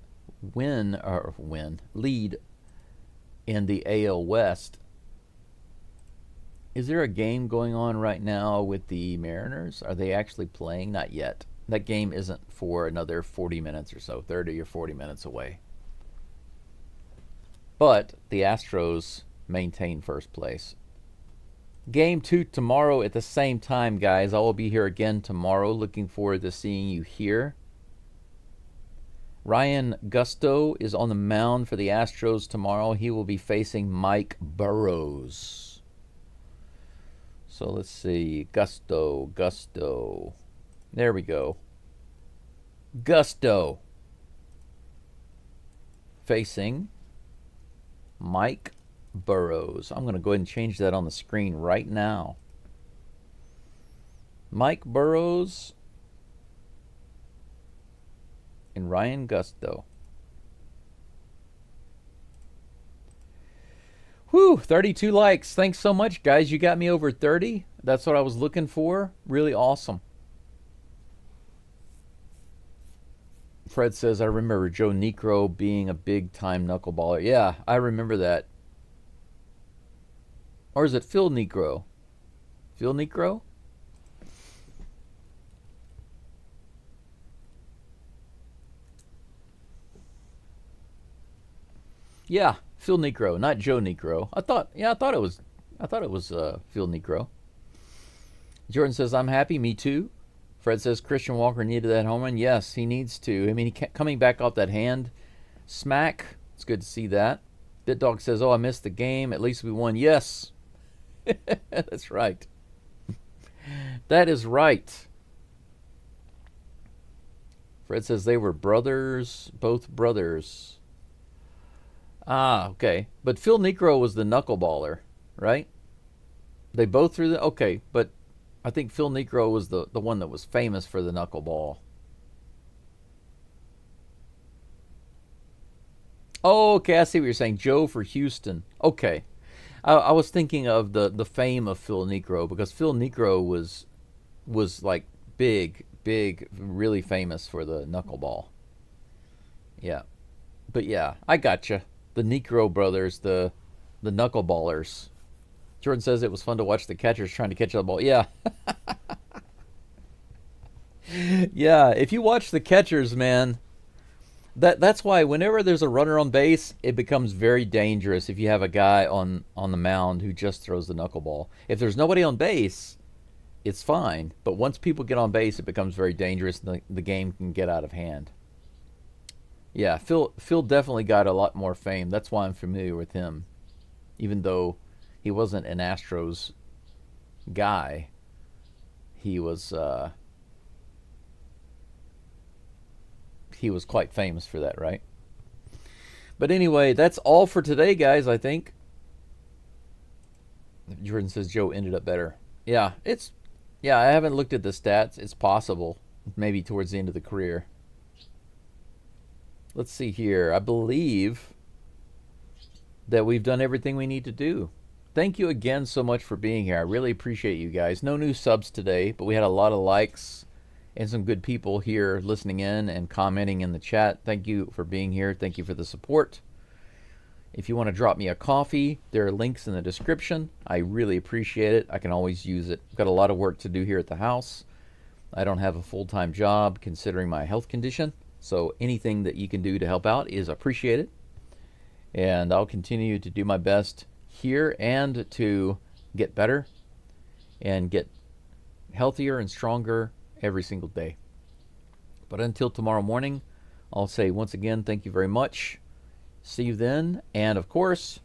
lead in the AL West. Is there a game going on right now with the Mariners? Are they actually playing? Not yet. That game isn't for another 40 minutes or so, 30 or 40 minutes away. But the Astros maintain first place. Game 2 tomorrow at the same time, guys. I will be here again tomorrow. Looking forward to seeing you here. Ryan Gusto is on the mound for the Astros tomorrow. He will be facing Mike Burrows. So let's see. Gusto. There we go. Gusto facing Mike Burrows. I'm going to go ahead and change that on the screen right now. Mike Burrows and Ryan Gusto. Whew, 32 likes. Thanks so much, guys. You got me over 30. That's what I was looking for. Really awesome. Fred says, I remember Joe Niekro being a big-time knuckleballer. Yeah, I remember that. Or is it Phil Niekro? Phil Niekro? Yeah, Phil Niekro, not Joe Niekro. I thought it was Phil Niekro. Jordan says, I'm happy. Me too. Fred says Christian Walker needed that home run. Yes, he needs to. I mean, coming back off that hand smack. It's good to see that. BitDog says, oh, I missed the game. At least we won. Yes. That's right. That is right. Fred says they were brothers, both brothers. Ah, okay. But Phil Niekro was the knuckleballer, right? They both threw the... Okay, but I think Phil Niekro was the one that was famous for the knuckleball. Oh, okay, I see what you're saying. Joe for Houston. Okay. I was thinking of the fame of Phil Niekro, because Phil Niekro was like big, really famous for the knuckleball. Yeah. But yeah, I gotcha. The Niekro brothers, the knuckleballers. Jordan says it was fun to watch the catchers trying to catch the ball. Yeah. Yeah, if you watch the catchers, man, that's why whenever there's a runner on base, it becomes very dangerous if you have a guy on the mound who just throws the knuckleball. If there's nobody on base, it's fine. But once people get on base, it becomes very dangerous and the game can get out of hand. Yeah, Phil definitely got a lot more fame. That's why I'm familiar with him. Even though he wasn't an Astros guy, he was quite famous for that, right? But anyway, that's all for today, guys, I think. Jordan says Joe ended up better. Yeah, I haven't looked at the stats. It's possible. Maybe towards the end of the career. Let's see here. I believe that we've done everything we need to do. Thank you again so much for being here. I really appreciate you guys. No new subs today, but we had a lot of likes and some good people here listening in and commenting in the chat. Thank you for being here. Thank you for the support. If you want to drop me a coffee, there are links in the description. I really appreciate it. I can always use it. I've got a lot of work to do here at the house. I don't have a full-time job considering my health condition, so anything that you can do to help out is appreciated. And I'll continue to do my best here and to get better and get healthier and stronger every single day. But until tomorrow morning, I'll say once again, thank you very much. See you then. And of course,